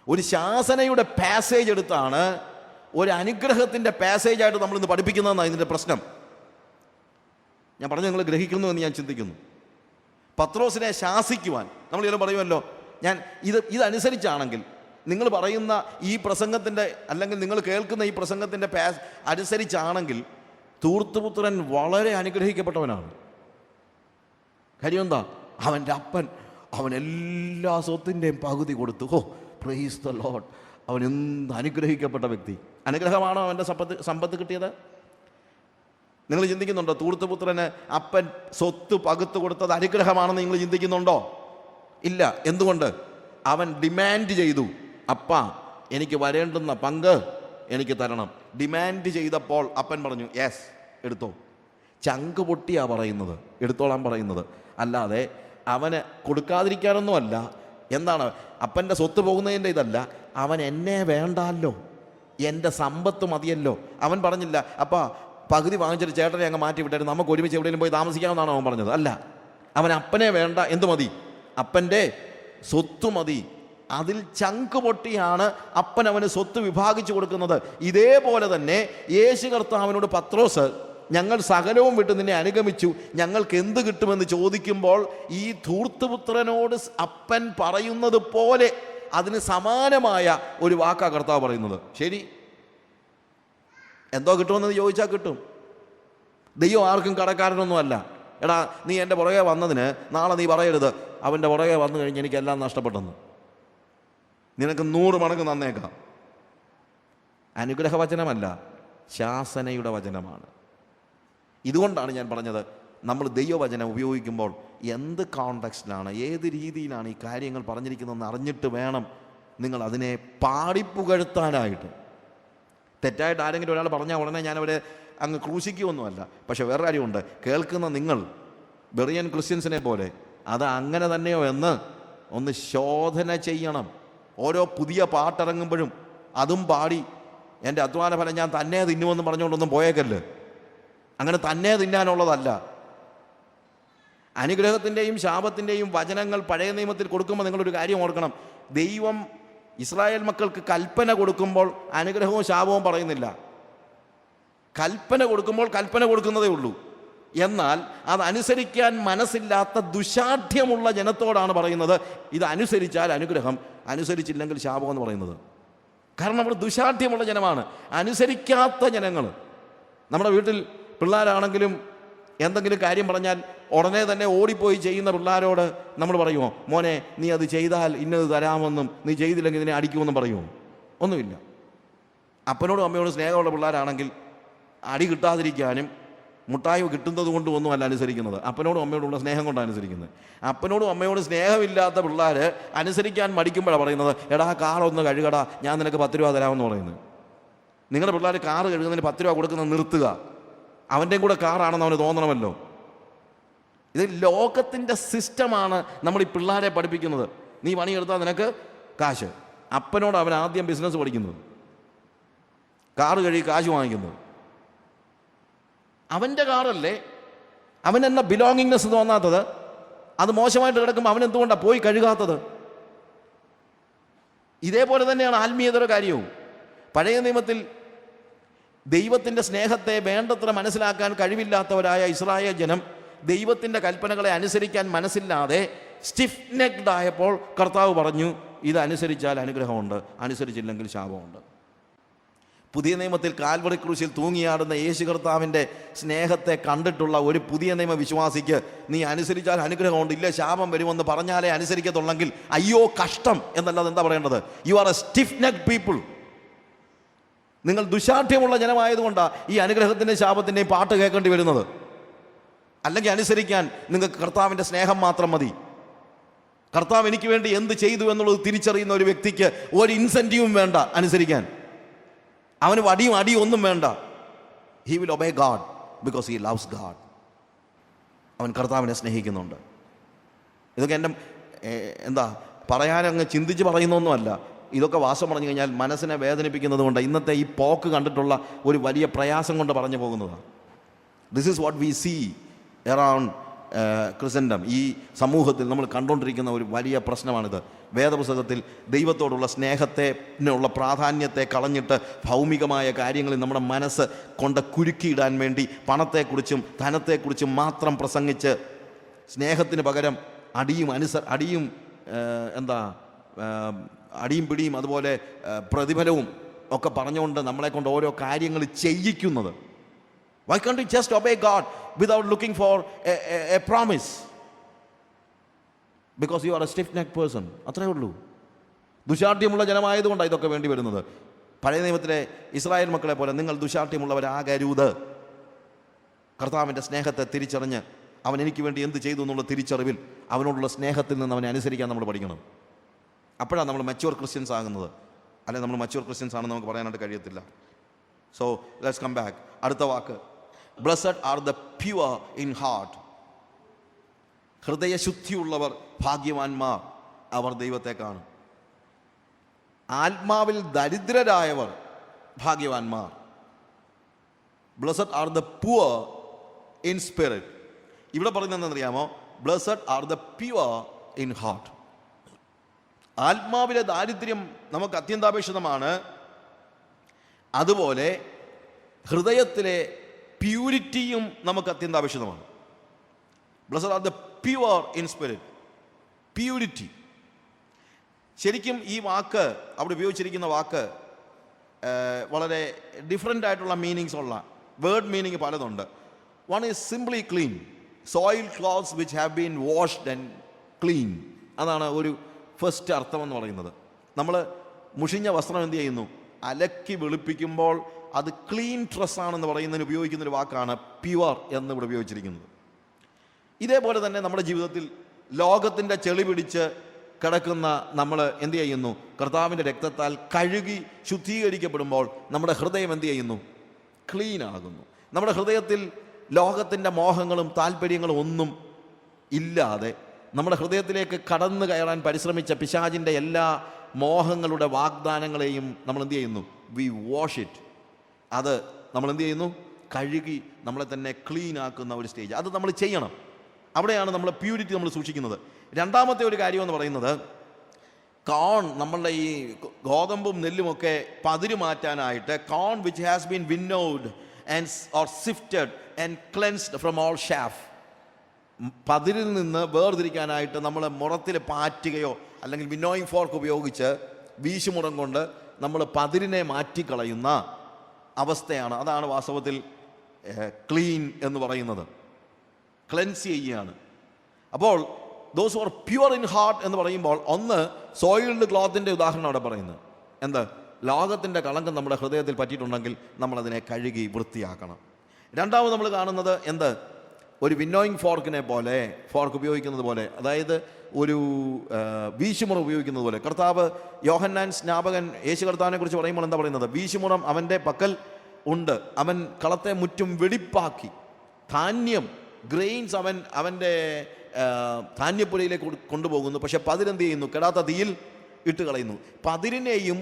ഒരു ശാസനയുടെ പാസേജ് എടുത്താണ് ഒരു അനുഗ്രഹത്തിൻ്റെ പാസേജായിട്ട് നമ്മളിന്ന് പഠിപ്പിക്കുന്നതെന്നാണ് ഇതിൻ്റെ പ്രശ്നം. ഞാൻ പറഞ്ഞു, നിങ്ങൾ ഗ്രഹിക്കുന്നു എന്ന് ഞാൻ ചിന്തിക്കുന്നു. പത്രോസിനെ ശാസിക്കുവാൻ നമ്മൾ ചില പറയുമല്ലോ, ഞാൻ ഇതനുസരിച്ചാണെങ്കിൽ, നിങ്ങൾ പറയുന്ന ഈ പ്രസംഗത്തിൻ്റെ അല്ലെങ്കിൽ നിങ്ങൾ കേൾക്കുന്ന ഈ പ്രസംഗത്തിൻ്റെ അനുസരിച്ചാണെങ്കിൽ ധൂർത്തുപുത്രൻ വളരെ അനുഗ്രഹിക്കപ്പെട്ടവനാണ്. കാര്യം എന്താ? അവൻ്റെ അപ്പൻ അവൻ എല്ലാ സ്വത്തിൻ്റെയും പകുതി കൊടുത്തു. ഹോ, പ്രൈസ് ദ ലോർഡ്. അവൻ എന്ത് അനുഗ്രഹിക്കപ്പെട്ട വ്യക്തി. അനുഗ്രഹമാണോ അവൻ്റെ സമ്പത്ത് കിട്ടിയത്? നിങ്ങൾ ചിന്തിക്കുന്നുണ്ടോ? ധൂർത്തുപുത്രന് അപ്പൻ സ്വത്ത് പകുത്തു കൊടുത്തത് അനുഗ്രഹമാണെന്ന് നിങ്ങൾ ചിന്തിക്കുന്നുണ്ടോ? ഇല്ല. എന്തുകൊണ്ട്? അവൻ ഡിമാൻഡ് ചെയ്തു, അപ്പാ, എനിക്ക് വരേണ്ടുന്ന പങ്ക് എനിക്ക് തരണം. ഡിമാൻഡ് ചെയ്തപ്പോൾ അപ്പൻ പറഞ്ഞു, യെസ്, എടുത്തോ. ചങ്ക് പൊട്ടിയാ പറയുന്നത്, എടുത്തോളാൻ പറയുന്നത്, അല്ലാതെ അവന് കൊടുക്കാതിരിക്കാനൊന്നും അല്ല. എന്താണ് അപ്പൻ്റെ സ്വത്ത് പോകുന്നതിൻ്റെ ഇതല്ല, അവൻ എന്നെ വേണ്ടാലോ, എൻ്റെ സമ്പത്ത് മതിയല്ലോ. അവൻ പറഞ്ഞില്ല, അപ്പാ പകുതി വാങ്ങിച്ചിട്ട് ചേട്ടനെ അങ്ങ് മാറ്റി വിട്ടായിരുന്നു, നമുക്ക് ഒരുമിച്ച് എവിടെയെങ്കിലും പോയി താമസിക്കാമെന്നാണ് അവൻ പറഞ്ഞത്. അല്ല, അവൻ അപ്പനെ വേണ്ട. എന്ത് മതി? അപ്പൻ്റെ സ്വത്ത് മതി. അതിൽ ചങ്ക് പൊട്ടിയാണ് അപ്പൻ അവന് സ്വത്ത് വിഭാഗിച്ചു കൊടുക്കുന്നത്. ഇതേപോലെ തന്നെ യേശു കർത്താവിനോട് പത്രോസ്, ഞങ്ങൾ സകലവും വിട്ട് നിന്നെ അനുഗമിച്ചു, ഞങ്ങൾക്ക് എന്ത് കിട്ടുമെന്ന് ചോദിക്കുമ്പോൾ ഈ ധൂർത്തുപുത്രനോട് അപ്പൻ പറയുന്നത് പോലെ അതിന് സമാനമായ ഒരു വാക്കാ കർത്താവ് പറയുന്നത്. ശരി, എന്തോ കിട്ടുമെന്ന് ചോദിച്ചാൽ കിട്ടും. ദൈവം ആർക്കും കടക്കാരനൊന്നുമല്ല. എടാ, നീ എൻ്റെ പുറകെ വന്നതിന് നാളെ നീ പറയരുത് അവൻ്റെ പുറകെ വന്നു കഴിഞ്ഞ് എനിക്കെല്ലാം നഷ്ടപ്പെട്ടെന്ന്. നിനക്ക് 100 മടങ്ങ് നന്നേക്കാം. അനുഗ്രഹവചനമല്ല, ശാസനയുടെ വചനമാണ്. ഇതുകൊണ്ടാണ് ഞാൻ പറഞ്ഞത്, നമ്മൾ ദൈവവചനം ഉപയോഗിക്കുമ്പോൾ എന്ത് കോണ്ടെക്സ്റ്റിലാണ്, ഏത് രീതിയിലാണ് ഈ കാര്യങ്ങൾ പറഞ്ഞിരിക്കുന്നതെന്ന് അറിഞ്ഞിട്ട് വേണം നിങ്ങൾ അതിനെ പാടിപ്പുകഴ്ത്താനായിട്ട്. തെറ്റായിട്ട് ആരെങ്കിലും ഒരാൾ പറഞ്ഞാൽ ഉടനെ ഞാനവരെ അങ്ങ് ക്രൂശിക്കുമൊന്നുമല്ല. പക്ഷെ വേറെ കാര്യമുണ്ട്, കേൾക്കുന്ന നിങ്ങൾ ബെറിയൻ ക്രിസ്ത്യൻസിനെ പോലെ അത് അങ്ങനെ തന്നെയോ എന്ന് ഒന്ന് ശോധന ചെയ്യണം. ഓരോ പുതിയ പാട്ടിറങ്ങുമ്പോഴും അതും പാടി എൻ്റെ അധ്വാന ഫലം ഞാൻ തന്നെ തിന്നുമെന്ന് പറഞ്ഞുകൊണ്ടൊന്നും പോയേക്കല്ല്. അങ്ങനെ തന്നെ തിന്നാനുള്ളതല്ല. അനുഗ്രഹത്തിൻ്റെയും ശാപത്തിൻ്റെയും വചനങ്ങൾ പഴയ നിയമത്തിൽ കൊടുക്കുമ്പോൾ നിങ്ങളൊരു കാര്യം ഓർക്കണം. ദൈവം ഇസ്രായേൽ മക്കൾക്ക് കൽപ്പന കൊടുക്കുമ്പോൾ അനുഗ്രഹവും ശാപവും പറയുന്നില്ല. കൽപ്പന കൊടുക്കുമ്പോൾ കൽപ്പന കൊടുക്കുന്നതേ ഉള്ളൂ. എന്നാൽ അതനുസരിക്കാൻ മനസ്സില്ലാത്ത ദുശാഠ്യമുള്ള ജനത്തോടാണ് പറയുന്നത് ഇത് അനുസരിച്ചാൽ അനുഗ്രഹം, അനുസരിച്ചില്ലെങ്കിൽ ശാപം എന്ന് പറയുന്നത്. കാരണം നമ്മൾ ദുശാഠ്യമുള്ള ജനമാണ്, അനുസരിക്കാത്ത ജനങ്ങൾ. നമ്മുടെ വീട്ടിൽ പിള്ളേരാണെങ്കിലും എന്തെങ്കിലും കാര്യം പറഞ്ഞാൽ ഉടനെ തന്നെ ഓടിപ്പോയി ചെയ്യുന്ന പിള്ളേരോട് നമ്മൾ പറയുമോ, മോനെ നീ അത് ചെയ്താൽ ഇന്നത് തരാമെന്നും നീ ചെയ്തില്ലെങ്കിൽ ഇതിനെ അടിക്കുമെന്നും പറയുമോ? ഒന്നുമില്ല. അപ്പനോടും അമ്മയോടും സ്നേഹമുള്ള പിള്ളേരാണെങ്കിൽ അടി കിട്ടാതിരിക്കാനും മുട്ടായി കിട്ടുന്നത് കൊണ്ടും ഒന്നുമല്ല അനുസരിക്കുന്നത്, അപ്പനോടും അമ്മയോടുള്ള സ്നേഹം കൊണ്ടാണ് അനുസരിക്കുന്നത്. അപ്പനോടും അമ്മയോടും സ്നേഹമില്ലാത്ത പിള്ളേർ അനുസരിക്കാൻ മടിക്കുമ്പോഴാണ് പറയുന്നത്, എടാ കാറൊന്ന് കഴുകടാ, ഞാൻ നിനക്ക് 10 രൂപ തരാമെന്ന് പറയുന്നത്. നിങ്ങളുടെ പിള്ളേർ കാറ് കഴുകുന്നതിന് 10 രൂപ കൊടുക്കുന്നത് നിർത്തുക. അവൻ്റെയും കൂടെ കാറാണെന്ന് അവന് തോന്നണമല്ലോ. ഇത് ലോകത്തിൻ്റെ സിസ്റ്റമാണ് നമ്മൾ ഈ പിള്ളേരെ പഠിപ്പിക്കുന്നത്. നീ പണിയെടുത്താൽ നിനക്ക് കാശ്. അപ്പനോട് അവൻ ആദ്യം ബിസിനസ് പഠിക്കുന്നത്, കാറ് കഴുകി കാശ് വാങ്ങിക്കുന്നത്. അവൻ്റെ കാറല്ലേ, അവനെന്ന ബിലോങ്ങിങ്നെസ് തോന്നാത്തത്? അത് മോശമായിട്ട് കിടക്കുമ്പോൾ അവൻ എന്തുകൊണ്ടാണ് പോയി കഴുകാത്തത്? ഇതേപോലെ തന്നെയാണ് ആത്മീയതയുടെ കാര്യവും. പഴയ നിയമത്തിൽ ദൈവത്തിൻ്റെ സ്നേഹത്തെ വേണ്ടത്ര മനസ്സിലാക്കാൻ കഴിവില്ലാത്തവരായ ഇസ്രായേൽ ജനം ദൈവത്തിൻ്റെ കൽപ്പനകളെ അനുസരിക്കാൻ മനസ്സില്ലാതെ സ്റ്റിഫ് നെക്ഡ് ആയപ്പോൾ കർത്താവ് പറഞ്ഞു, ഇത് അനുസരിച്ചാൽ അനുഗ്രഹമുണ്ട്, അനുസരിച്ചില്ലെങ്കിൽ ശാപമുണ്ട്. പുതിയ നിയമത്തിൽ കാൽവറി ക്രൂശിൽ തൂങ്ങിയാടുന്ന യേശു കർത്താവിൻ്റെ സ്നേഹത്തെ കണ്ടിട്ടുള്ള ഒരു പുതിയ നിയമ വിശ്വാസിക്ക് നീ അനുസരിച്ചാൽ അനുഗ്രഹമുണ്ട്, ഇല്ല ശാപം വരുമെന്ന് പറഞ്ഞാലേ അനുസരിക്കത്തുള്ളെങ്കിൽ അയ്യോ കഷ്ടം എന്നല്ലാതെ എന്താ പറയേണ്ടത്? You are A stiff necked people. നിങ്ങൾ ദുശാഠ്യമുള്ള ജനമായതുകൊണ്ടാണ് ഈ അനുഗ്രഹത്തിൻ്റെയും ശാപത്തിൻ്റെയും പാട്ട് കേൾക്കേണ്ടി വരുന്നത്. അല്ലെങ്കിൽ അനുസരിക്കാൻ നിങ്ങൾക്ക് കർത്താവിൻ്റെ സ്നേഹം മാത്രം മതി. കർത്താവ് എനിക്ക് വേണ്ടി എന്ത് ചെയ്തു എന്നുള്ളത് തിരിച്ചറിയുന്ന ഒരു വ്യക്തിക്ക് ഒരു ഇൻസെൻറ്റീവും വേണ്ട അനുസരിക്കാൻ. അവന് അടിയും ഒന്നും വേണ്ട. He will obey God because he loves God. അവൻ കർത്താവിനെ സ്നേഹിക്കുന്നുണ്ട്. ഇതൊക്കെ എൻ്റെ പറയാനങ്ങ് ചിന്തിച്ച് പറയുന്നൊന്നുമല്ല. ഇതൊക്കെ വാസം പറഞ്ഞു കഴിഞ്ഞാൽ മനസ്സിനെ വേദനിപ്പിക്കുന്നത് കൊണ്ട് ഇന്നത്തെ ഈ പോക്ക് കണ്ടിട്ടുള്ള ഒരു വലിയ പ്രയാസം കൊണ്ട് പറഞ്ഞു പോകുന്നതാണ്. This is what we see around Christendom. ഈ സമൂഹത്തിൽ നമ്മൾ കണ്ടുകൊണ്ടിരിക്കുന്ന ഒരു വലിയ പ്രശ്നമാണിത്. വേദപുസ്തകത്തിൽ ദൈവത്തോടുള്ള സ്നേഹത്തിനുള്ള പ്രാധാന്യത്തെ കളഞ്ഞിട്ട് ഭൗമികമായ കാര്യങ്ങളിൽ നമ്മുടെ മനസ്സ് കൊണ്ട് കുരുക്കിയിടാൻ വേണ്ടി പണത്തെക്കുറിച്ചും ധനത്തെക്കുറിച്ചും മാത്രം പ്രസംഗിച്ച് സ്നേഹത്തിന് പകരം അടിയും പിടിയും അതുപോലെ പ്രതിഫലവും ഒക്കെ പറഞ്ഞുകൊണ്ട് നമ്മളെ കൊണ്ട് ഓരോ കാര്യങ്ങൾ ചെയ്യിക്കുന്നത്. Why can't you just obey God without looking for a promise? Because you are a stiff-necked person. അത്രയേ ഉള്ളൂ. ദുശാഠ്യമുള്ള ജനമായതുകൊണ്ടാണ് ഇതൊക്കെ വേണ്ടി വരുന്നത്. പഴയ നിയമത്തിലെ ഇസ്രായേൽ മക്കളെ പോലെ നിങ്ങൾ ദുശാഠ്യമുള്ളവരാകരുത്. കർത്താവിൻ്റെ സ്നേഹത്തെ തിരിച്ചറിഞ്ഞ് അവൻ എനിക്ക് വേണ്ടി എന്ത് ചെയ്തു എന്നുള്ള തിരിച്ചറിവിൽ അവനോടുള്ള സ്നേഹത്തിൽ നിന്ന് അവനെ അനുസരിക്കാൻ നമ്മൾ പഠിക്കണം. അപ്പോഴാണ് നമ്മൾ മച്യൂർ ക്രിസ്ത്യൻസ് ആകുന്നത്. അല്ലെങ്കിൽ നമ്മൾ മച്യൂർ ക്രിസ്ത്യൻസ് ആണെന്ന് നമുക്ക് പറയാനായിട്ട് കഴിയത്തില്ല. So let's come back. അടുത്ത വാക്ക്, blessed are the pure in heart. ഹൃദയശുദ്ധിയുള്ളവർ ഭാഗ്യവാന്മാർ, അവർ ദൈവത്തെ കാണും. ആത്മാവിൽ ദരിദ്രരായവർ ഭാഗ്യവാന്മാർ. Blessed are the poor in spirit. ഇവിടെ പറയുന്നത് എന്താണെന്നറിയാമോ? Blessed are the pure in heart. ആത്മാവിലെ ദാരിദ്ര്യം നമുക്ക് അത്യന്താപേക്ഷിതമാണ്. അതുപോലെ ഹൃദയത്തിലെ പ്യൂരിറ്റിയും നമുക്ക് അത്യന്താപേക്ഷിതമാണ്. Blessed are the pure in spirit. Purity. ശരിക്കും ഈ വാക്ക് അവിടെ ഉപയോഗിച്ചിരിക്കുന്ന വാക്ക് വളരെ ഡിഫറെൻ്റ് ആയിട്ടുള്ള മീനിങ്സ് ഉള്ള വേർഡ് മീനിങ് പലതുണ്ട്. One is simply clean, soil clothes which have been washed and clean. അതാണ് ഒരു ഫസ്റ്റ് അർത്ഥം എന്ന് പറയുന്നത്. നമ്മൾ മുഷിഞ്ഞ വസ്ത്രം എന്ത് ചെയ്യുന്നു? അലക്കി വെളുപ്പിക്കുമ്പോൾ അത് ക്ലീൻ ഡ്രസ്സാണെന്ന് പറയുന്നതിന് ഉപയോഗിക്കുന്നൊരു വാക്കാണ് പ്യുവർ എന്നിവിടെ ഉപയോഗിച്ചിരിക്കുന്നത്. ഇതേപോലെ തന്നെ നമ്മുടെ ജീവിതത്തിൽ ലോകത്തിൻ്റെ ചെളി പിടിച്ച് കിടക്കുന്ന നമ്മൾ എന്ത് ചെയ്യുന്നു? കർത്താവിൻ്റെ രക്തത്താൽ കഴുകി ശുദ്ധീകരിക്കപ്പെടുമ്പോൾ നമ്മുടെ ഹൃദയം എന്ത് ചെയ്യുന്നു? ക്ലീൻ ആകുന്നു. നമ്മുടെ ഹൃദയത്തിൽ ലോകത്തിൻ്റെ മോഹങ്ങളും താല്പര്യങ്ങളും ഒന്നും ഇല്ലാതെ നമ്മുടെ ഹൃദയത്തിലേക്ക് കടന്നു കയറാൻ പരിശ്രമിച്ച പിശാചിൻ്റെ എല്ലാ മോഹങ്ങളുടെ വാഗ്ദാനങ്ങളെയും നമ്മൾ എന്ത് ചെയ്യുന്നു? We wash it. അത് നമ്മൾ എന്ത് ചെയ്യുന്നു? കഴുകി നമ്മളെ തന്നെ ക്ലീൻ ആക്കുന്ന ഒരു സ്റ്റേജ്. അത് നമ്മൾ ചെയ്യണം. അവിടെയാണ് നമ്മൾ പ്യൂരിറ്റി നമ്മൾ സൂക്ഷിക്കുന്നത്. രണ്ടാമത്തെ ഒരു കാര്യം എന്ന് പറയുന്നത്, കോൺ, നമ്മളുടെ ഈ ഗോതമ്പും നെല്ലുമൊക്കെ പതിര് മാറ്റാനായിട്ട് corn which has been winnowed and or sifted and cleansed from all chaff, പതിരിൽ നിന്ന് വേർതിരിക്കാനായിട്ട് നമ്മൾ മുറത്തിൽ പാറ്റുകയോ അല്ലെങ്കിൽ വിന്നോയിങ് ഫോർക്ക് ഉപയോഗിച്ച് വീശുമുറം കൊണ്ട് നമ്മൾ പതിരിനെ മാറ്റിക്കളയുന്ന അവസ്ഥയാണ്. അതാണ് വാസ്തവത്തിൽ ക്ലീൻ എന്ന് പറയുന്നത്. ക്ലെൻസ് ചെയ്യുകയാണ്. അപ്പോൾ those are pure in heart എന്ന് പറയുമ്പോൾ, ഒന്ന് സോയിൽഡ് ക്ലോത്തിൻ്റെ ഉദാഹരണം അവിടെ പറയുന്നത് എന്ത്? ലോകത്തിൻ്റെ കളങ്കം നമ്മുടെ ഹൃദയത്തിൽ പറ്റിയിട്ടുണ്ടെങ്കിൽ നമ്മളതിനെ കഴുകി വൃത്തിയാക്കണം. രണ്ടാമത് നമ്മൾ കാണുന്നത് എന്ത്? ഒരു വിന്നോയിങ് ഫോർക്കിനെ പോലെ, ഫോർക്ക് ഉപയോഗിക്കുന്നത് പോലെ, അതായത് ഒരു വീശുമുറം ഉപയോഗിക്കുന്നത് പോലെ. കർത്താവ് യോഹന്നാൻ സ്നാപകൻ യേശു കർത്താവിനെ കുറിച്ച് പറയുമ്പോൾ എന്താ പറയുന്നത്? വീശുമുറം അവൻ്റെ പക്കൽ ഉണ്ട്, അവൻ കളത്തെ മുറ്റും വെടിപ്പാക്കി, ധാന്യം ഗ്രെയിൻസ് അവൻ്റെ ധാന്യപ്പുരയിലേക്ക് കൊണ്ടുപോകുന്നു. പക്ഷെ പതിരെന്ത് ചെയ്യുന്നു? കെടാത്ത തീയിൽ ഇട്ട് കളയുന്നു. പതിരിനെയും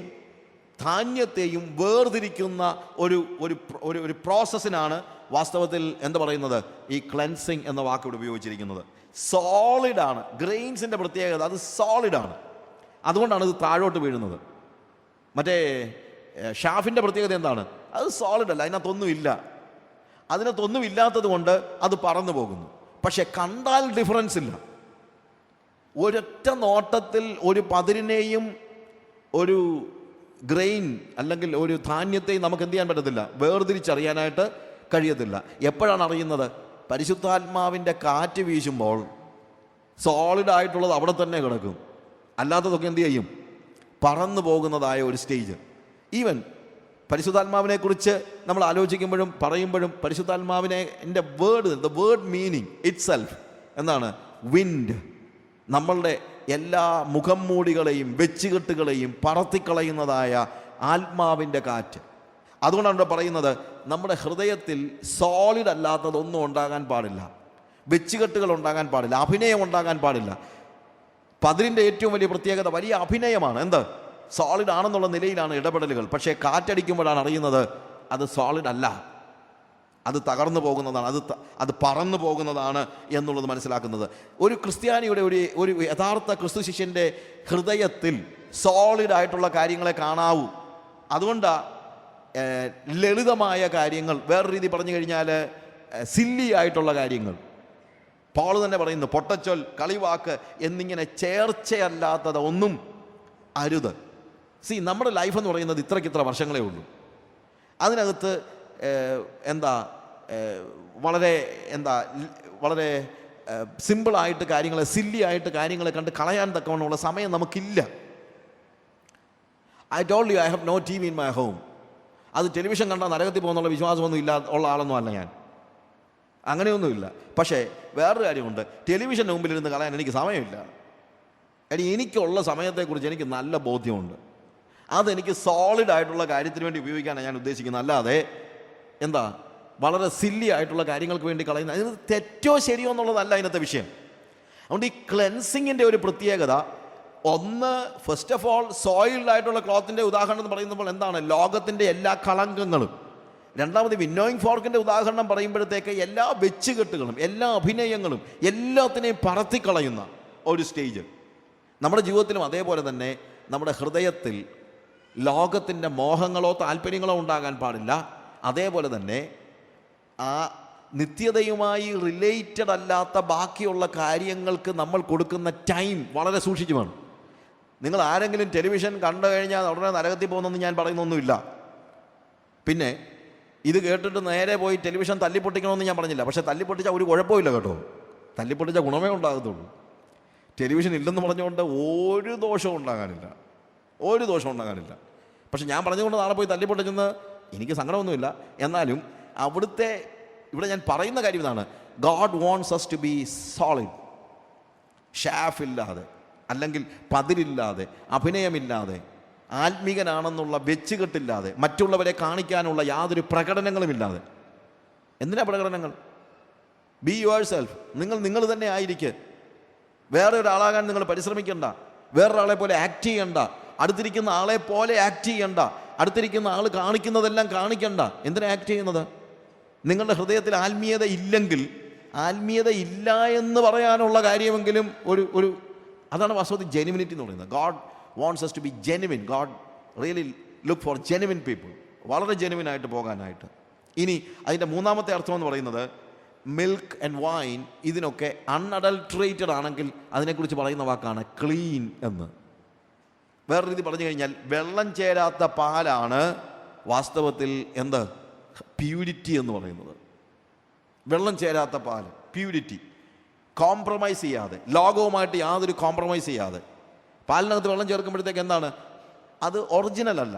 ധാന്യത്തെയും വേർതിരിക്കുന്ന ഒരു ഒരു ഒരു പ്രോസസ്സിനാണ് വാസ്തവത്തിൽ എന്താ പറയുന്നത്? ഈ ക്ലെൻസിങ് എന്ന വാക്ക് ഇവിടെ ഉപയോഗിച്ചിരിക്കുന്നത്. സോളിഡാണ് ഗ്രെയിൻസിൻ്റെ പ്രത്യേകത, അത് സോളിഡാണ്. അതുകൊണ്ടാണ് ഇത് താഴോട്ട് വീഴുന്നത്. മറ്റേ ഷാഫിൻ്റെ പ്രത്യേകത എന്താണ്? അത് സോളിഡല്ല, അതിനകത്തൊന്നുമില്ല. അതിനകത്തൊന്നും ഇല്ലാത്തത് കൊണ്ട് അത് പറന്നു പോകുന്നു. പക്ഷെ കണ്ടാൽ ഡിഫറൻസ് ഇല്ല. ഒരൊറ്റ നോട്ടത്തിൽ ഒരു പതിരിനെയും ഒരു ഗ്രെയിൻ അല്ലെങ്കിൽ ഒരു ധാന്യത്തെയും നമുക്ക് എന്ത് ചെയ്യാൻ പറ്റത്തില്ല? വേർതിരിച്ചറിയാനായിട്ട് കഴിയത്തില്ല. എപ്പോഴാണ് അറിയുന്നത്? പരിശുദ്ധാത്മാവിൻ്റെ കാറ്റ് വീശുമ്പോൾ സോളിഡായിട്ടുള്ളത് അവിടെ തന്നെ കിടക്കും, അല്ലാത്തതൊക്കെ എന്ത് ചെയ്യും? പറന്നു പോകുന്നതായ ഒരു സ്റ്റേജ്. ഈവൻ പരിശുദ്ധാത്മാവിനെ കുറിച്ച് നമ്മൾ ആലോചിക്കുമ്പോഴും പറയുമ്പോഴും പരിശുദ്ധാത്മാവിനെ the word meaning it self എന്താണ്? വിൻഡ്. നമ്മളുടെ എല്ലാ മുഖം മൂടികളെയും വെച്ചുകെട്ടുകളെയും പറത്തിക്കളയുന്നതായ ആത്മാവിൻ്റെ കാറ്റ്. അതുകൊണ്ടാണ് ഇവിടെ പറയുന്നത്, നമ്മുടെ ഹൃദയത്തിൽ സോളിഡ് അല്ലാത്തതൊന്നും ഉണ്ടാകാൻ പാടില്ല, വെച്ചുകെട്ടുകൾ ഉണ്ടാകാൻ പാടില്ല, അഭിനയം ഉണ്ടാകാൻ പാടില്ല. പതിരിൻ്റെ ഏറ്റവും വലിയ പ്രത്യേകത വലിയ അഭിനയമാണ്. എന്ത്? സോളിഡ് ആണെന്നുള്ള നിലയിലാണ് ഇടപെടലുകൾ. പക്ഷേ കാറ്റടിക്കുമ്പോഴാണ് അറിയുന്നത് അത് സോളിഡ് അല്ല, അത് തകർന്നു പോകുന്നതാണ്, അത് പറന്നു പോകുന്നതാണ് എന്നുള്ളത് മനസ്സിലാക്കുന്നത്. ഒരു ക്രിസ്ത്യാനിയുടെ ഒരു യഥാർത്ഥ ക്രിസ്തു ശിഷ്യൻ്റെ ഹൃദയത്തിൽ സോളിഡായിട്ടുള്ള കാര്യങ്ങളെ കാണാവൂ. അതുകൊണ്ടാണ് ലളിതമായ കാര്യങ്ങൾ, വേറെ രീതി പറഞ്ഞു കഴിഞ്ഞാൽ സില്ലി ആയിട്ടുള്ള കാര്യങ്ങൾ, പോൾ തന്നെ പറയുന്നു, പൊട്ടച്ചൊൽ, കളിവാക്ക് എന്നിങ്ങനെ ചേർച്ചയല്ലാത്തത് ഒന്നും അരുത്. നമ്മുടെ ലൈഫ് എന്ന് പറയുന്നത് ഇത്ര വർഷങ്ങളേ ഉള്ളൂ. അതിനകത്ത് വളരെ സിമ്പിളായിട്ട് കാര്യങ്ങളെ, സില്ലി ആയിട്ട് കാര്യങ്ങളെ കണ്ട് കളയാൻ തക്കവണ്ണമുള്ള സമയം നമുക്കില്ല. I told you I have no T V in my home. അത് ടെലിവിഷൻ കണ്ടാൽ നരകത്തിൽ പോകുന്നുള്ള വിശ്വാസമൊന്നും ഉള്ള ആളൊന്നും അല്ല ഞാൻ, അങ്ങനെയൊന്നുമില്ല. പക്ഷേ വേറൊരു കാര്യമുണ്ട്, ടെലിവിഷൻ്റെ മുമ്പിലിരുന്ന് കളയാൻ എനിക്ക് സമയമില്ല. എനിക്കുള്ള സമയത്തെക്കുറിച്ച് എനിക്ക് നല്ല ബോധ്യമുണ്ട്. അതെനിക്ക് സോളിഡായിട്ടുള്ള കാര്യത്തിന് വേണ്ടി ഉപയോഗിക്കാനാണ് ഞാൻ ഉദ്ദേശിക്കുന്നത്. അല്ലാതെ വളരെ സില്ലി ആയിട്ടുള്ള കാര്യങ്ങൾക്ക് വേണ്ടി കളയുന്ന, അത് തെറ്റോ ശരിയോ എന്നുള്ളതല്ല അതിനകത്തെ വിഷയം. അതുകൊണ്ട് ഈ ക്ലെൻസിങ്ങിൻ്റെ ഒരു പ്രത്യേകത, ഒന്ന് ഫസ്റ്റ് ഓഫ് ഓൾ സോയിൽഡായിട്ടുള്ള ക്ലോത്തിൻ്റെ ഉദാഹരണം എന്ന് പറയുമ്പോൾ എന്താണ്? ലോകത്തിൻ്റെ എല്ലാ കളങ്കങ്ങളും. രണ്ടാമത് വിന്നോയിങ് ഫോർക്കിൻ്റെ ഉദാഹരണം പറയുമ്പോഴത്തേക്ക് എല്ലാ വെച്ചുകെട്ടുകളും എല്ലാ അഭിനയങ്ങളും എല്ലാത്തിനെയും പറത്തിക്കളയുന്ന ഒരു സ്റ്റേജ്. നമ്മുടെ ജീവിതത്തിലും അതേപോലെ തന്നെ നമ്മുടെ ഹൃദയത്തിൽ ലോകത്തിൻ്റെ മോഹങ്ങളോ താല്പര്യങ്ങളോ ഉണ്ടാകാൻ പാടില്ല. അതേപോലെ തന്നെ ആ നിത്യതയുമായി റിലേറ്റഡ് അല്ലാത്ത ബാക്കിയുള്ള കാര്യങ്ങൾക്ക് നമ്മൾ കൊടുക്കുന്ന ടൈം വളരെ സൂക്ഷിച്ചു വേണം. നിങ്ങൾ ആരെങ്കിലും ടെലിവിഷൻ കണ്ടു കഴിഞ്ഞാൽ ഉടനെ നരകത്തിൽ പോകുന്നതെന്ന് ഞാൻ പറയുന്നൊന്നുമില്ല. പിന്നെ ഇത് കേട്ടിട്ട് നേരെ പോയി ടെലിവിഷൻ തല്ലിപ്പൊട്ടിക്കണമെന്ന് ഞാൻ പറഞ്ഞില്ല. പക്ഷേ തല്ലിപ്പൊട്ടിച്ചാൽ ഒരു കുഴപ്പമില്ല കേട്ടോ, തല്ലിപ്പൊട്ടിച്ചാൽ ഗുണമേ ഉണ്ടാകത്തുള്ളൂ. ടെലിവിഷൻ ഇല്ലെന്ന് പറഞ്ഞുകൊണ്ട് ഒരു ദോഷവും ഉണ്ടാകാനില്ല, ഒരു ദോഷവും ഉണ്ടാകാനില്ല. പക്ഷെ ഞാൻ പറഞ്ഞുകൊണ്ട് നാളെ പോയി തല്ലിപ്പൊട്ടിച്ചെന്ന് എനിക്ക് സങ്കടമൊന്നുമില്ല. എന്നാലും അവിടുത്തെ ഇവിടെ ഞാൻ പറയുന്ന കാര്യം ഇതാണ്, God wants us to be solid. ഷാഫില്ലാതെ, അല്ലെങ്കിൽ പതിരില്ലാതെ, അഭിനയമില്ലാതെ, ആത്മീകനാണെന്നുള്ള വെച്ചുകെട്ടില്ലാതെ, മറ്റുള്ളവരെ കാണിക്കാനുള്ള യാതൊരു പ്രകടനങ്ങളുമില്ലാതെ. എന്തിനാ പ്രകടനങ്ങൾ? Be your self. നിങ്ങൾ തന്നെ ആയിരിക്കുക. വേറെ ഒരാളാകാൻ നിങ്ങൾ പരിശ്രമിക്കണ്ട, വേറൊരാളെ പോലെ ആക്ട് ചെയ്യണ്ട, അടുത്തിരിക്കുന്ന ആളെ പോലെ ആക്ട് ചെയ്യണ്ട, അടുത്തിരിക്കുന്ന ആൾ കാണിക്കുന്നതെല്ലാം കാണിക്കണ്ട. എന്തിനാ ആക്ട് ചെയ്യുന്നത്? നിങ്ങളുടെ ഹൃദയത്തിൽ ആത്മീയത ഇല്ലെങ്കിൽ, ആത്മീയത ഇല്ല എന്ന് പറയാനുള്ള കാര്യമെങ്കിലും ഒരു അതാണ് വാസ്തവത്തിൽ ജെനുവിനിറ്റി എന്ന് പറയുന്നത്. God wants us to be genuine. God really look for genuine people, വളരെ ജെനുവിനായിട്ട് പോകാനായിട്ട്. ഇനി അതിൻ്റെ മൂന്നാമത്തെ അർത്ഥം എന്ന് പറയുന്നത് മിൽക്ക് ആൻഡ് വൈൻ, ഇതിനൊക്കെ അൺഅഡൾട്രേറ്റഡ് ആണെങ്കിൽ അതിനെക്കുറിച്ച് പറയുന്ന വാക്കാണ് ക്ലീൻ എന്ന്. വേറെ രീതി പറഞ്ഞു കഴിഞ്ഞാൽ വെള്ളം ചേരാത്ത പാലാണ് വാസ്തവത്തിൽ എന്ത്? പ്യൂരിറ്റി എന്ന് പറയുന്നത്. വെള്ളം ചേരാത്ത പാൽ, പ്യൂരിറ്റി. കോംപ്രമൈസ് ചെയ്യാതെ, ലോകവുമായിട്ട് യാതൊരു കോംപ്രമൈസ് ചെയ്യാതെ. പാലിനകത്ത് വെള്ളം ചേർക്കുമ്പോഴത്തേക്ക് എന്താണ്? അത് ഒറിജിനൽ അല്ല,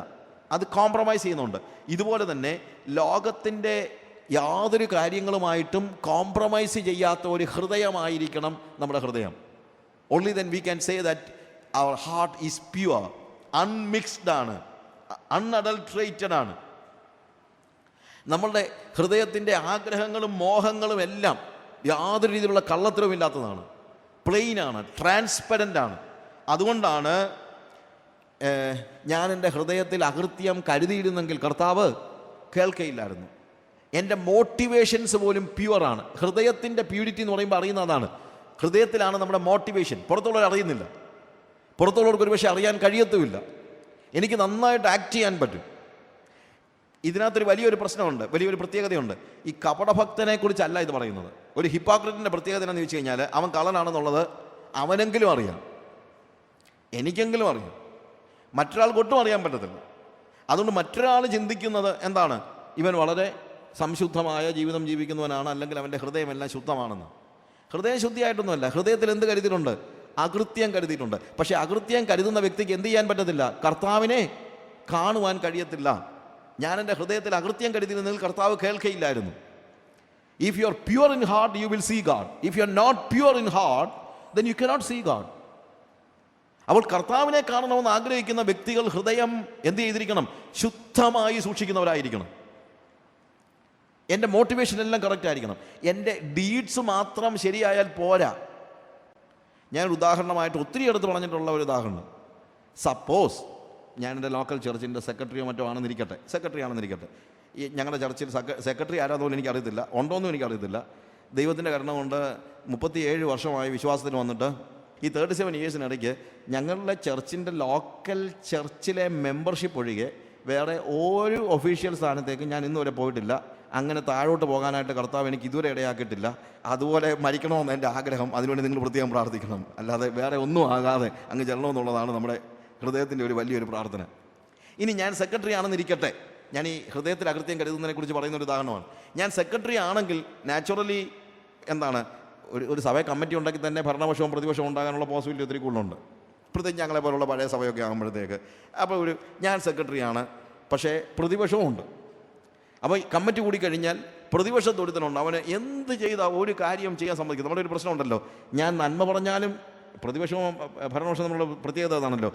അത് കോംപ്രമൈസ് ചെയ്യുന്നുണ്ട്. ഇതുപോലെ തന്നെ ലോകത്തിൻ്റെ യാതൊരു കാര്യങ്ങളുമായിട്ടും കോംപ്രമൈസ് ചെയ്യാത്ത ഒരു ഹൃദയമായിരിക്കണം നമ്മുടെ ഹൃദയം. Only then we can say that our heart is pure, unmixed ആണ്, അൺഅഡൾട്രേറ്റഡ് ആണ്. നമ്മളുടെ ഹൃദയത്തിൻ്റെ ആഗ്രഹങ്ങളും മോഹങ്ങളും എല്ലാം യാതൊരു രീതിയിലുള്ള കള്ളത്തരവുമില്ലാത്തതാണ്, പ്ലെയിനാണ്, ട്രാൻസ്പെറൻ്റ് ആണ്. അതുകൊണ്ടാണ് ഞാൻ എൻ്റെ ഹൃദയത്തിൽ അകൃത്യം കരുതിയിരുന്നെങ്കിൽ കർത്താവ് കേൾക്കയില്ലായിരുന്നു. എൻ്റെ മോട്ടിവേഷൻസ് പോലും പ്യുവറാണ്. ഹൃദയത്തിൻ്റെ പ്യൂരിറ്റി എന്ന് പറയുമ്പോൾ അറിയുന്ന അതാണ്. ഹൃദയത്തിലാണ് നമ്മുടെ മോട്ടിവേഷൻ. പുറത്തുള്ളവർ അറിയുന്നില്ല, പുറത്തുള്ളവർക്ക് ഒരു പക്ഷേ അറിയാൻ കഴിയത്തുമില്ല. എനിക്ക് നന്നായിട്ട് ആക്ട് ചെയ്യാൻ പറ്റും. ഇതിനകത്തൊരു വലിയൊരു പ്രശ്നമുണ്ട്, വലിയൊരു പ്രത്യേകതയുണ്ട്. ഈ കപടഭക്തനെ കുറിച്ചല്ല ഇത് പറയുന്നത്. ഒരു ഹിപ്പോക്രറ്റിൻ്റെ പ്രത്യേകത എന്ന് ചോദിച്ചു കഴിഞ്ഞാൽ അവൻ കള്ളനാണെന്നുള്ളത് അവനെങ്കിലും അറിയാം, എനിക്കെങ്കിലും അറിയാം, മറ്റൊരാൾക്ക് ഒട്ടും അറിയാൻ പറ്റത്തില്ല. അതുകൊണ്ട് മറ്റൊരാൾ ചിന്തിക്കുന്നത് എന്താണ്? ഇവൻ വളരെ സംശുദ്ധമായ ജീവിതം ജീവിക്കുന്നവനാണ്, അല്ലെങ്കിൽ അവൻ്റെ ഹൃദയമെല്ലാം ശുദ്ധമാണെന്ന്. ഹൃദയം ശുദ്ധിയായിട്ടൊന്നുമല്ല. ഹൃദയത്തിൽ എന്ത് കരുതിയിട്ടുണ്ട്? അകൃത്യം കരുതിയിട്ടുണ്ട്. പക്ഷേ അകൃത്യം കരുതുന്ന വ്യക്തിക്ക് എന്ത് ചെയ്യാൻ പറ്റത്തില്ല? കർത്താവിനെ കാണുവാൻ കഴിയത്തില്ല. ഞാൻ എൻ്റെ ഹൃദയത്തിൽ അകൃത്യം കരുതിയിരുന്നെങ്കിൽ കർത്താവ് കേൾക്കയില്ലായിരുന്നു. If you are pure in heart you will see God. If you are not pure in heart then you cannot see God. അപ്പോൾ കർത്താവിനെ കാണണമെന്ന് ആഗ്രഹിക്കുന്ന വ്യക്തികൾ ഹൃദയം എന്ത് ചെയ്തിരിക്കണം? ശുദ്ധമായി സൂക്ഷിക്കുന്നവരായിരിക്കണം. എൻ്റെ മോട്ടിവേഷൻ എല്ലാം കറക്റ്റ് ആയിരിക്കണം. എൻ്റെ ഡീഡ്സ് മാത്രം ശരിയായാൽ പോരാ. ഞാൻ ഉദാഹരണമായിട്ട് ഒത്തിരി എടുത്ത് പറഞ്ഞിട്ടുള്ള ഒരു ഉദാഹരണം, സപ്പോസ് ഞാൻ എൻ്റെ ലോക്കൽ ചർച്ചിൻ്റെ സെക്രട്ടറിയോ മറ്റോ ആണെന്നിരിക്കട്ടെ, ഈ ഞങ്ങളുടെ ചർച്ചിൽ സെക്രട്ടറി ആരാധന എനിക്കറിയത്തില്ല, ഉണ്ടോയെന്നും എനിക്കറിയത്തില്ല. ദൈവത്തിൻ്റെ കരുണ കൊണ്ട് 37 വർഷമായി വിശ്വാസത്തിന് വന്നിട്ട് ഈ 37 ഇയേഴ്സിനിടയ്ക്ക് ഞങ്ങളുടെ ചർച്ചിൻ്റെ ലോക്കൽ ചർച്ചിലെ മെമ്പർഷിപ്പ് ഒഴികെ വേറെ ഒരു ഒഫീഷ്യൽ സ്ഥാനത്തേക്ക് ഞാൻ ഇന്നുവരെ പോയിട്ടില്ല. അങ്ങനെ താഴോട്ട് പോകാനായിട്ട് കർത്താവ് എനിക്ക് ഇതുവരെ ഇടയാക്കിയിട്ടില്ല. അതുപോലെ മരിക്കണമെന്ന് എൻ്റെ ആഗ്രഹം. അതിനുവേണ്ടി നിങ്ങൾ പ്രത്യേകം പ്രാർത്ഥിക്കണം. അല്ലാതെ വേറെ ഒന്നും ആകാതെ അങ്ങ് ചെല്ലണമെന്നുള്ളതാണ് നമ്മുടെ ഹൃദയത്തിൻ്റെ ഒരു വലിയൊരു പ്രാർത്ഥന. ഇനി ഞാൻ സെക്രട്ടറി ആണെന്നിരിക്കട്ടെ, ഞാൻ ഈ ഹൃദയത്തിൽ അകൃത്യം കരുതുന്നതിനെക്കുറിച്ച് പറയുന്ന ഒരു ഉദാഹരണമാണ്. ഞാൻ സെക്രട്ടറി ആണെങ്കിൽ നാച്ചുറലി എന്താണ്, ഒരു സഭ കമ്മിറ്റി ഉണ്ടെങ്കിൽ തന്നെ ഭരണപക്ഷവും പ്രതിപക്ഷവും ഉണ്ടാകാനുള്ള പോസിബിലിറ്റി ഒത്തിരി കൂടുതലുണ്ട്. പ്രത്യേകിച്ച് ഞങ്ങളെ പോലുള്ള പഴയ സഭയൊക്കെ ആകുമ്പോഴത്തേക്ക്. അപ്പോൾ ഞാൻ സെക്രട്ടറിയാണ്, പക്ഷേ പ്രതിപക്ഷവും ഉണ്ട്. അപ്പോൾ കമ്മിറ്റി കൂടി കഴിഞ്ഞാൽ പ്രതിപക്ഷത്തൊരുത്തനുണ്ട്, അവന് എന്ത് ചെയ്താൽ ഒരു കാര്യം ചെയ്യാൻ സമ്മതിക്കും. നമ്മുടെ ഒരു പ്രശ്നമുണ്ടല്ലോ, ഞാൻ നന്മ പറഞ്ഞാലും പ്രതിപക്ഷവും ഭരണപക്ഷവും തമ്മിലുള്ള പ്രത്യേകത അതാണല്ലോ,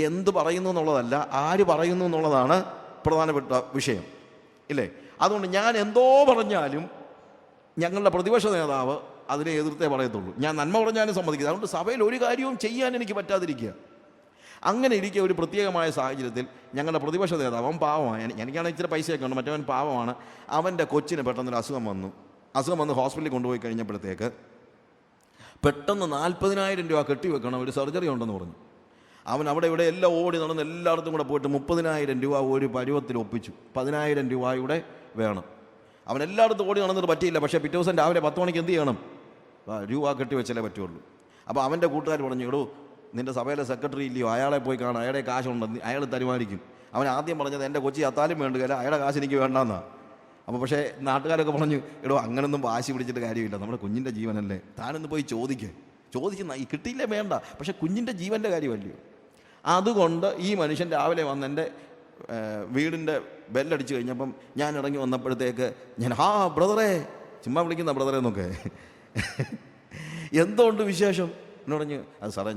എന്ത് പറയുന്നു എന്നുള്ളതല്ല, ആര് പറയുന്നു എന്നുള്ളതാണ് പ്രധാനപ്പെട്ട വിഷയം, ഇല്ലേ? അതുകൊണ്ട് ഞാൻ എന്തോ പറഞ്ഞാലും ഞങ്ങളുടെ പ്രതിപക്ഷ നേതാവ് അതിനെ എതിർത്തേ പറയത്തുള്ളൂ. ഞാൻ നന്മ പറഞ്ഞാലും സമ്മതിക്കില്ല. അതുകൊണ്ട് സഭയിൽ ഒരു കാര്യവും ചെയ്യാൻ എനിക്ക് പറ്റാതിരിക്കുക. അങ്ങനെ ഇരിക്കുക ഒരു പ്രത്യേകമായ സാഹചര്യത്തിൽ ഞങ്ങളുടെ പ്രതിപക്ഷ നേതാവ്, അവൻ പാവമാണ്, എനിക്കാണെങ്കിൽ ഇച്ചിരി പൈസയൊക്കെ ഉണ്ട്, മറ്റവൻ പാവമാണ്. അവൻ്റെ കൊച്ചിന് പെട്ടെന്നൊരു അസുഖം വന്ന് ഹോസ്പിറ്റലിൽ കൊണ്ടുപോയി കഴിഞ്ഞപ്പോഴത്തേക്ക് പെട്ടെന്ന് 40,000 രൂപ കെട്ടിവെക്കണം, ഒരു സർജറി ഉണ്ടെന്ന് പറഞ്ഞു. അവൻ അവിടെ ഇവിടെ എല്ലാം ഓടി നടന്ന് എല്ലായിടത്തും കൂടെ പോയിട്ട് 30,000 രൂപ ഒരു പരുവത്തിൽ ഒപ്പിച്ചു. 10,000 രൂപയുടെ വേണം. അവൻ എല്ലായിടത്തും ഓടി നടന്നിട്ട് പറ്റിയില്ല. പക്ഷേ പിറ്റേ ദിവസം രാവിലെ 10 മണിക്ക് എന്ത് ചെയ്യണം? രൂപ കെട്ടിവെച്ചാലേ പറ്റുള്ളൂ. അപ്പോൾ അവൻ്റെ കൂട്ടുകാർ പറഞ്ഞു, എടോ നിൻ്റെ സഭയിലെ സെക്രട്ടറി ഇല്ലയോ, അയാളെ പോയി കാണാം, അയാളുടെ കാശുണ്ട്, അയാൾ തരുമായിരിക്കും. അവൻ ആദ്യം പറഞ്ഞത് എൻ്റെ കൊച്ചി അത്താലും വേണ്ടുകയില്ല, അയാളുടെ കാശ് എനിക്ക് വേണ്ടെന്നാണ്. അപ്പോൾ പക്ഷേ നാട്ടുകാരൊക്കെ പറഞ്ഞു, എടോ അങ്ങനൊന്നും വാശി പിടിച്ചിട്ട് കാര്യമില്ല, നമ്മുടെ കുഞ്ഞിൻ്റെ ജീവനല്ലേ, താനൊന്ന് പോയി ചോദിച്ച് കിട്ടിയില്ലേ വേണ്ട, പക്ഷേ കുഞ്ഞിൻ്റെ ജീവൻ്റെ കാര്യമല്ലയോ. അതുകൊണ്ട് ഈ മനുഷ്യൻ രാവിലെ വന്ന് എൻ്റെ വീടിൻ്റെ ബെല്ലടിച്ച് കഴിഞ്ഞപ്പം ഞാൻ ഇറങ്ങി വന്നപ്പോഴത്തേക്ക് ഞാൻ ബ്രദറേ, ചുമ്മാ വിളിക്കുന്ന ബ്രദറേ എന്നൊക്കെ, എന്തുകൊണ്ട് വിശേഷം എന്ന് പറഞ്ഞു. അത് സാറേ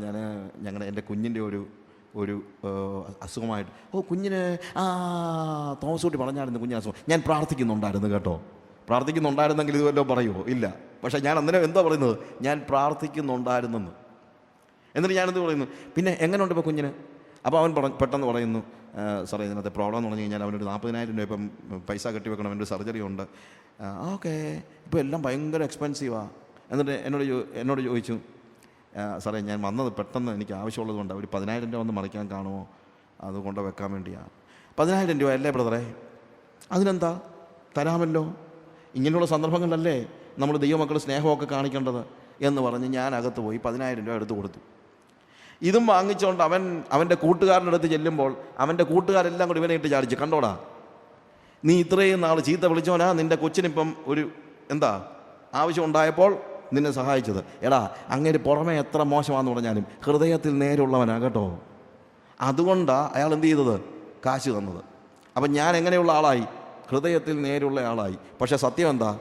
എൻ്റെ കുഞ്ഞിൻ്റെ ഒരു അസുഖമായിട്ട്. കുഞ്ഞിന് തോമസ് കുട്ടി പറഞ്ഞായിരുന്നു കുഞ്ഞിന് അസുഖം. ഞാൻ പ്രാർത്ഥിക്കുന്നുണ്ടായിരുന്നു കേട്ടോ. പ്രാർത്ഥിക്കുന്നുണ്ടായിരുന്നെങ്കിൽ ഇത് വല്ലതും പറയുമോ? ഇല്ല. പക്ഷേ ഞാൻ അന്നേരം എന്താ പറയുന്നത്, ഞാൻ പ്രാർത്ഥിക്കുന്നുണ്ടായിരുന്നെന്ന്. എന്നിട്ട് ഞാനെന്ത് പറയുന്നു, പിന്നെ എങ്ങനെയുണ്ട് ഇപ്പോൾ കുഞ്ഞിന്? അപ്പോൾ അവൻ പെട്ടെന്ന് പറയുന്നു, സാറേ ഇതിനകത്ത് പ്രോബ്ലം എന്ന് പറഞ്ഞു കഴിഞ്ഞാൽ അവനൊരു 40,000 രൂപ ഇപ്പം പൈസ കെട്ടിവെക്കണം, അവൻ്റെ സർജറി ഉണ്ട്. ഓക്കെ, ഇപ്പോൾ എല്ലാം ഭയങ്കര എക്സ്പെൻസീവാണ്. എന്നിട്ട് എന്നോട് ചോദിച്ചു, സാറേ ഞാൻ വന്നത് പെട്ടെന്ന് എനിക്ക് ആവശ്യമുള്ളത് കൊണ്ട് ഒരു 10,000 രൂപ ഒന്ന് മറിക്കാൻ കാണുമോ, അതുകൊണ്ട് വെക്കാൻ വേണ്ടിയാണ്. 10,000 രൂപ അല്ലേ ബ്രദറേ? അതിനെന്താ, തരാമല്ലോ. ഇങ്ങനെയുള്ള സന്ദർഭങ്ങളിലല്ലേ നമ്മൾ ദൈവമക്കൾ സ്നേഹമൊക്കെ കാണിക്കേണ്ടത് എന്ന് പറഞ്ഞ് ഞാൻ അകത്ത് പോയി 10,000 രൂപ എടുത്ത് കൊടുത്തു. ഇതും വാങ്ങിച്ചുകൊണ്ട് അവൻ്റെ കൂട്ടുകാരൻ്റെ അടുത്ത് ചെല്ലുമ്പോൾ അവൻ്റെ കൂട്ടുകാരെല്ലാം കൂടി ഇവനെ ഇട്ട് ചാടിച്ചു, കണ്ടോടാ നീ ഇത്രയും നാൾ ചീത്ത വിളിച്ചോനാ നിൻ്റെ കൊച്ചിനിപ്പം ഒരു ആവശ്യം ഉണ്ടായപ്പോൾ നിന്നെ സഹായിച്ചത്. എടാ അങ്ങേര് പുറമേ എത്ര മോശമാണെന്ന് പറഞ്ഞാലും ഹൃദയത്തിൽ നേരുള്ളവനാ കേട്ടോ. അതുകൊണ്ടാണ് അയാൾ എന്ത് ചെയ്തത്, കാശ് തന്നത്. അപ്പം ഞാൻ എങ്ങനെയുള്ള ആളായി, ഹൃദയത്തിൽ നേരുള്ള ആളായി. പക്ഷേ സത്യം എന്താ,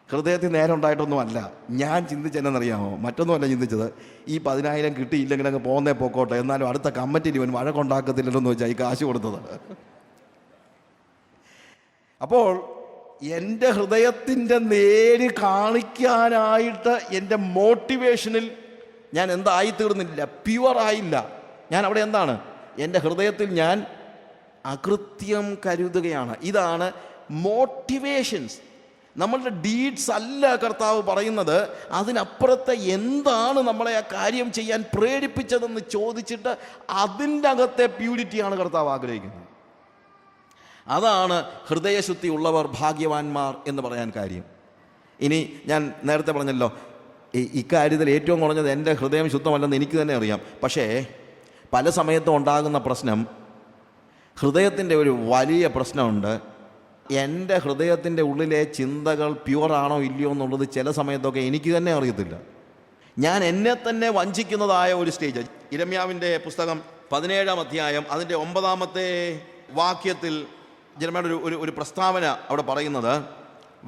ഹൃദയത്തിൽ നേരമുണ്ടായിട്ടൊന്നുമല്ല ഞാൻ ചിന്തിച്ചെന്നറിയാമോ, മറ്റൊന്നുമല്ല ചിന്തിച്ചത്, ഈ 10,000 കിട്ടിയില്ലെങ്കിൽ അങ്ങ് പോകുന്നേ പോക്കോട്ടെ, എന്നാലും അടുത്ത കമ്മിറ്റിയിൽ ഇവൻ വഴക്കുണ്ടാക്കത്തില്ലല്ലോ എന്ന് വെച്ചാൽ ഈ കാശ് കൊടുത്തത്. അപ്പോൾ എൻ്റെ ഹൃദയത്തിൻ്റെ നേര് കാണിക്കാനായിട്ട് എൻ്റെ മോട്ടിവേഷനിൽ ഞാൻ എന്തായിത്തീർന്നില്ല, പ്യുവറായില്ല. ഞാൻ അവിടെ എന്താണ്, എൻ്റെ ഹൃദയത്തിൽ ഞാൻ അകൃത്യം കരുതുകയാണ്. ഇതാണ് മോട്ടിവേഷൻസ്. നമ്മളുടെ ഡീഡ്സ് അല്ല കർത്താവ് പറയുന്നത്, അതിനപ്പുറത്തെ എന്താണ് നമ്മളെ ആ കാര്യം ചെയ്യാൻ പ്രേരിപ്പിച്ചതെന്ന് ചോദിച്ചിട്ട് അതിൻ്റെ അകത്തെ പ്യൂരിറ്റിയാണ് കർത്താവ് ആഗ്രഹിക്കുന്നത്. അതാണ് ഹൃദയശുദ്ധി ഉള്ളവർ ഭാഗ്യവാന്മാർ എന്ന് പറയാൻ കാര്യം. ഇനി ഞാൻ നേരത്തെ പറഞ്ഞല്ലോ, ഇക്കാര്യത്തിൽ ഏറ്റവും കുറഞ്ഞത് എൻ്റെ ഹൃദയം ശുദ്ധമല്ലെന്ന് എനിക്ക് തന്നെ അറിയാം. പക്ഷേ പല സമയത്തും ഉണ്ടാകുന്ന പ്രശ്നം, ഹൃദയത്തിൻ്റെ ഒരു വലിയ പ്രശ്നമുണ്ട്. എൻ്റെ ഹൃദയത്തിൻ്റെ ഉള്ളിലെ ചിന്തകൾ പ്യുവറാണോ ഇല്ലയോ എന്നുള്ളത് ചില സമയത്തൊക്കെ എനിക്ക് തന്നെ അറിയത്തില്ല. ഞാൻ എന്നെ തന്നെ വഞ്ചിക്കുന്നതായ ഒരു സ്റ്റേജ്. ഇരമ്യാവിൻ്റെ പുസ്തകം 17-ാം അധ്യായം അതിൻ്റെ 9-ാമത്തെ വാക്യത്തിൽ ജെരമ്യായുടെ ഒരു പ്രസ്താവന അവിടെ പറയുന്നത്,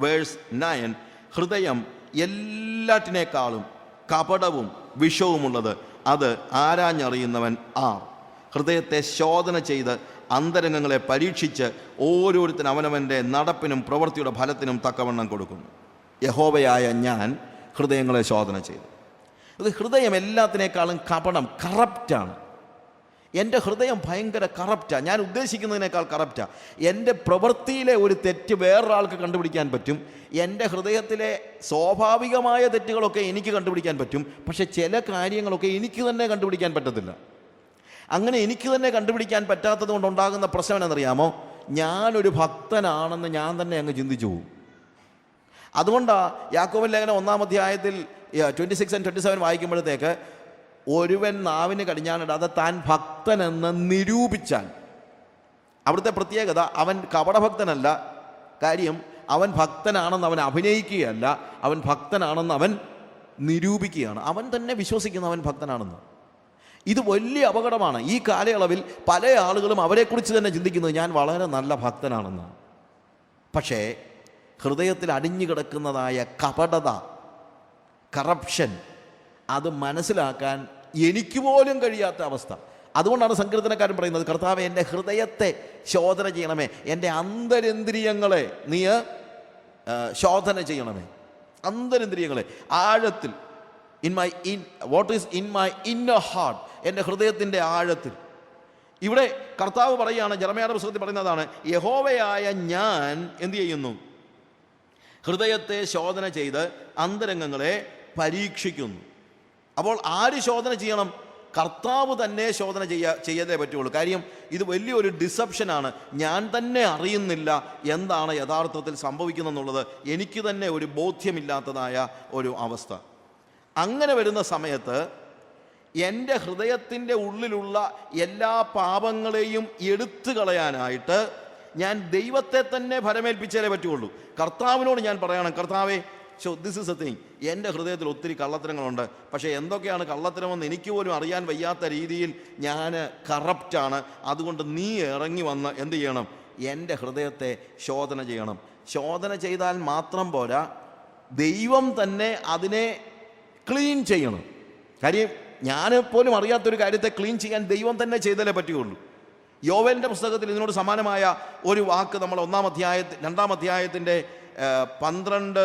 വേഴ്സ് 9, ഹൃദയം എല്ലാറ്റിനേക്കാളും കപടവും വിഷവുമുള്ളത്, അത് ആരാഞ്ഞറിയുന്നവൻ ആർ? ഹൃദയത്തെ ശോധന ചെയ്ത് അന്തരംഗങ്ങളെ പരീക്ഷിച്ച് ഓരോരുത്തരും അവനവൻ്റെ നടപ്പിനും പ്രവൃത്തിയുടെ ഫലത്തിനും തക്കവണ്ണം കൊടുക്കുന്നു. യഹോവയായ ഞാൻ ഹൃദയങ്ങളെ ശോധന ചെയ്തു. അത് ഹൃദയം എല്ലാത്തിനേക്കാളും കപടം, കറപ്റ്റാണ്. എൻ്റെ ഹൃദയം ഭയങ്കര കറപ്റ്റാണ്. ഞാൻ ഉദ്ദേശിക്കുന്നതിനേക്കാൾ കറപ്റ്റാണ്. എൻ്റെ പ്രവൃത്തിയിലെ ഒരു തെറ്റ് വേറൊരാൾക്ക് കണ്ടുപിടിക്കാൻ പറ്റും. എൻ്റെ ഹൃദയത്തിലെ സ്വാഭാവികമായ തെറ്റുകളൊക്കെ എനിക്ക് കണ്ടുപിടിക്കാൻ പറ്റും. പക്ഷേ ചില കാര്യങ്ങളൊക്കെ എനിക്ക് തന്നെ കണ്ടുപിടിക്കാൻ പറ്റത്തില്ല. അങ്ങനെ എനിക്ക് തന്നെ കണ്ടുപിടിക്കാൻ പറ്റാത്തത് കൊണ്ടുണ്ടാകുന്ന പ്രശ്നം എന്നറിയാമോ, ഞാനൊരു ഭക്തനാണെന്ന് ഞാൻ തന്നെ അങ്ങ് ചിന്തിച്ചു പോകും. അതുകൊണ്ടാണ് യാക്കോബിൻ ലേഖനം 1-ാം അധ്യായത്തിൽ 26 and 27 വായിക്കുമ്പോഴത്തേക്ക്, ഒരുവൻ നാവിന് കടിഞ്ഞാണിടാതെ താൻ ഭക്തനെന്ന് നിരൂപിച്ചാൽ, അവിടുത്തെ പ്രത്യേകത അവൻ കപടഭക്തനല്ല. കാര്യം അവൻ ഭക്തനാണെന്ന് അവൻ അഭിനയിക്കുകയല്ല, അവൻ ഭക്തനാണെന്ന് അവൻ നിരൂപിക്കുകയാണ്. അവൻ തന്നെ വിശ്വസിക്കുന്നു അവൻ ഭക്തനാണെന്ന്. ഇത് വലിയ അപകടമാണ്. ഈ കാലയളവിൽ പല ആളുകളും അവരെക്കുറിച്ച് തന്നെ ചിന്തിക്കുന്നത് ഞാൻ വളരെ നല്ല ഭക്തനാണെന്നാണ്. പക്ഷേ ഹൃദയത്തിൽ അടിഞ്ഞു കിടക്കുന്നതായ കപടത, കറപ്ഷൻ, അത് മനസ്സിലാക്കാൻ എനിക്ക് പോലും കഴിയാത്ത അവസ്ഥ. അതുകൊണ്ടാണ് സങ്കീർത്തനക്കാരൻ പറയുന്നത്, കർത്താവേ എൻ്റെ ഹൃദയത്തെ ശോധന ചെയ്യണമേ, എൻ്റെ അന്തരിന്ദ്രിയങ്ങളെ നീ ശോധന ചെയ്യണമേ. അന്തരിന്ദ്രിയങ്ങളെ ആഴത്തിൽ, what is in my inner heart, എൻ്റെ ഹൃദയത്തിൻ്റെ ആഴത്തിൽ. ഇവിടെ കർത്താവ് പറയുകയാണ്, ജെരമ്യായുടെ പുസ്തകത്തിൽ പറയുന്നതാണ്, യഹോവയായ ഞാൻ എന്ത് ചെയ്യുന്നു, ഹൃദയത്തെ ശോധന ചെയ്ത് അന്തരംഗങ്ങളെ പരീക്ഷിക്കുന്നു. അപ്പോൾ ആര് ശോധന ചെയ്യണം? കർത്താവ് തന്നെ ശോധന ചെയ്യതേ പറ്റുള്ളൂ. കാര്യം ഇത് വലിയൊരു ഡിസപ്ഷനാണ്. ഞാൻ തന്നെ അറിയുന്നില്ല എന്താണ് യഥാർത്ഥത്തിൽ സംഭവിക്കുന്നതെന്നുള്ളത്. എനിക്ക് തന്നെ ഒരു ബോധ്യമില്ലാത്തതായ ഒരു അവസ്ഥ. അങ്ങനെ വരുന്ന സമയത്ത് എൻ്റെ ഹൃദയത്തിൻ്റെ ഉള്ളിലുള്ള എല്ലാ പാപങ്ങളെയും എടുത്തു കളയാനായിട്ട് ഞാൻ ദൈവത്തെ തന്നെ ഫലമേൽപ്പിച്ചാലേ പറ്റുള്ളൂ. കർത്താവിനോട് ഞാൻ പറയണം, കർത്താവേ, ദിസ് ഇസ് എ തിങ്, എൻ്റെ ഹൃദയത്തിൽ ഒത്തിരി കള്ളത്തരങ്ങളുണ്ട്, പക്ഷേ എന്തൊക്കെയാണ് കള്ളത്തരമെന്ന് എനിക്ക് പോലും അറിയാൻ വയ്യാത്ത രീതിയിൽ ഞാൻ കറപ്റ്റാണ്. അതുകൊണ്ട് നീ ഇറങ്ങി വന്ന് എന്ത് ചെയ്യണം? എൻ്റെ ഹൃദയത്തെ ശോധന ചെയ്യണം. ശോധന ചെയ്താൽ മാത്രം പോരാ, ദൈവം തന്നെ അതിനെ ക്ലീൻ ചെയ്യണം. കാര്യം ഞാൻ പോലും അറിയാത്തൊരു കാര്യത്തെ ക്ലീൻ ചെയ്യാൻ ദൈവം തന്നെ ചെയ്താലേ പറ്റുകയുള്ളൂ. യോവേലിൻ്റെ പുസ്തകത്തിൽ ഇതിനോട് സമാനമായ ഒരു വാക്ക് നമ്മൾ 2-ാം അധ്യായത്തിൻ്റെ 12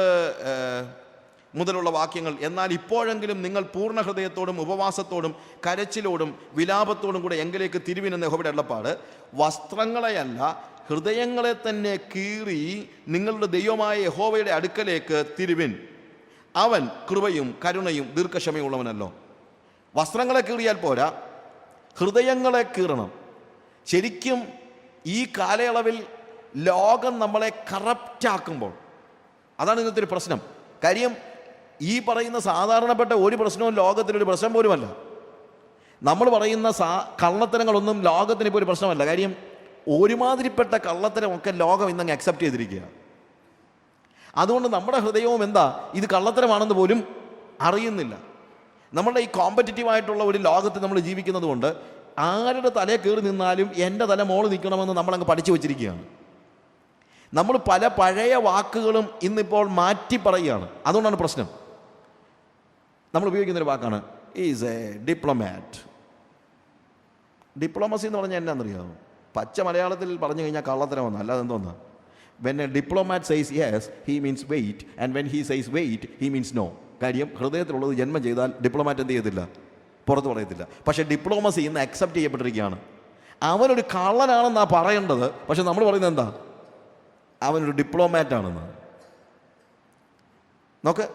മുതലുള്ള വാക്യങ്ങൾ, എന്നാൽ ഇപ്പോഴെങ്കിലും നിങ്ങൾ പൂർണ്ണ ഹൃദയത്തോടും ഉപവാസത്തോടും കരച്ചിലോടും വിലാപത്തോടും കൂടെ എങ്കിലേക്ക് തിരുവിനെന്ന് യഹോവയുടെ അരുളപ്പാട്. വസ്ത്രങ്ങളെയല്ല, ഹൃദയങ്ങളെ തന്നെ കീറി നിങ്ങളുടെ ദൈവമായ യഹോവയുടെ അടുക്കലേക്ക് തിരുവിൻ. അവൻ കൃപയും കരുണയും ദീർഘക്ഷമയുള്ളവനല്ലോ. വസ്ത്രങ്ങളെ കീറിയാൽ പോരാ, ഹൃദയങ്ങളെ കീറണം. ശരിക്കും ഈ കാലയളവിൽ ലോകം നമ്മളെ കറപ്റ്റാക്കുമ്പോൾ അതാണ് ഇന്നത്തെ ഒരു പ്രശ്നം. കാര്യം ഈ പറയുന്ന സാധാരണപ്പെട്ട ഒരു പ്രശ്നവും ലോകത്തിലൊരു പ്രശ്നം പോലുമല്ല. നമ്മൾ പറയുന്ന കള്ളത്തരങ്ങളൊന്നും ലോകത്തിന് ഇപ്പോൾ ഒരു പ്രശ്നമല്ല. കാര്യം ഒരുമാതിരിപ്പെട്ട കള്ളത്തരമൊക്കെ ലോകം ഇന്നങ്ങ് അക്സെപ്റ്റ് ചെയ്തിരിക്കുക. അതുകൊണ്ട് നമ്മുടെ ഹൃദയവും എന്താ, ഇത് കള്ളത്തരമാണെന്ന് പോലും അറിയുന്നില്ല. നമ്മളുടെ ഈ കോമ്പറ്റിറ്റീവായിട്ടുള്ള ഒരു ലോകത്ത് നമ്മൾ ജീവിക്കുന്നത് കൊണ്ട് ആരുടെ തലയെ കയറി നിന്നാലും എൻ്റെ തല മോള് നിൽക്കണമെന്ന് നമ്മളങ്ങ് പഠിച്ചു വച്ചിരിക്കുകയാണ്. നമ്മൾ പല പഴയ വാക്കുകളും ഇന്നിപ്പോൾ മാറ്റി പറയുകയാണ്. അതുകൊണ്ടാണ് പ്രശ്നം. നമ്മൾ ഉപയോഗിക്കുന്നൊരു വാക്കാണ് ഈസ് എ ഡിപ്ലോമാറ്റ്. ഡിപ്ലോമസി എന്ന് പറഞ്ഞാൽ എന്നാണെന്നറിയാമോ? പച്ച മലയാളത്തിൽ പറഞ്ഞു കഴിഞ്ഞാൽ കള്ളത്തരമെന്ന്, അല്ലാതെ എന്തോന്നാ. When a diplomat says yes he means wait, and when he says wait he means no. കാര്യം ഹൃദയത്തിലുള്ളത് ജന്മം ചെയ്താൽ ഡിപ്ലോമാറ്റ് എന്ത് ചെയ്യത്തില്ല, പുറത്ത് പറയത്തില്ല. പക്ഷേ ഡിപ്ലോമസി ഇന്ന് അക്സെപ്റ്റ് ചെയ്യപ്പെട്ടിരിക്കുകയാണ്. അവനൊരു കള്ളനാണെന്നാണ് പറയേണ്ടത്, പക്ഷെ നമ്മൾ പറയുന്നത് എന്താ, അവനൊരു ഡിപ്ലോമാറ്റാണെന്ന്. നോക്ക്,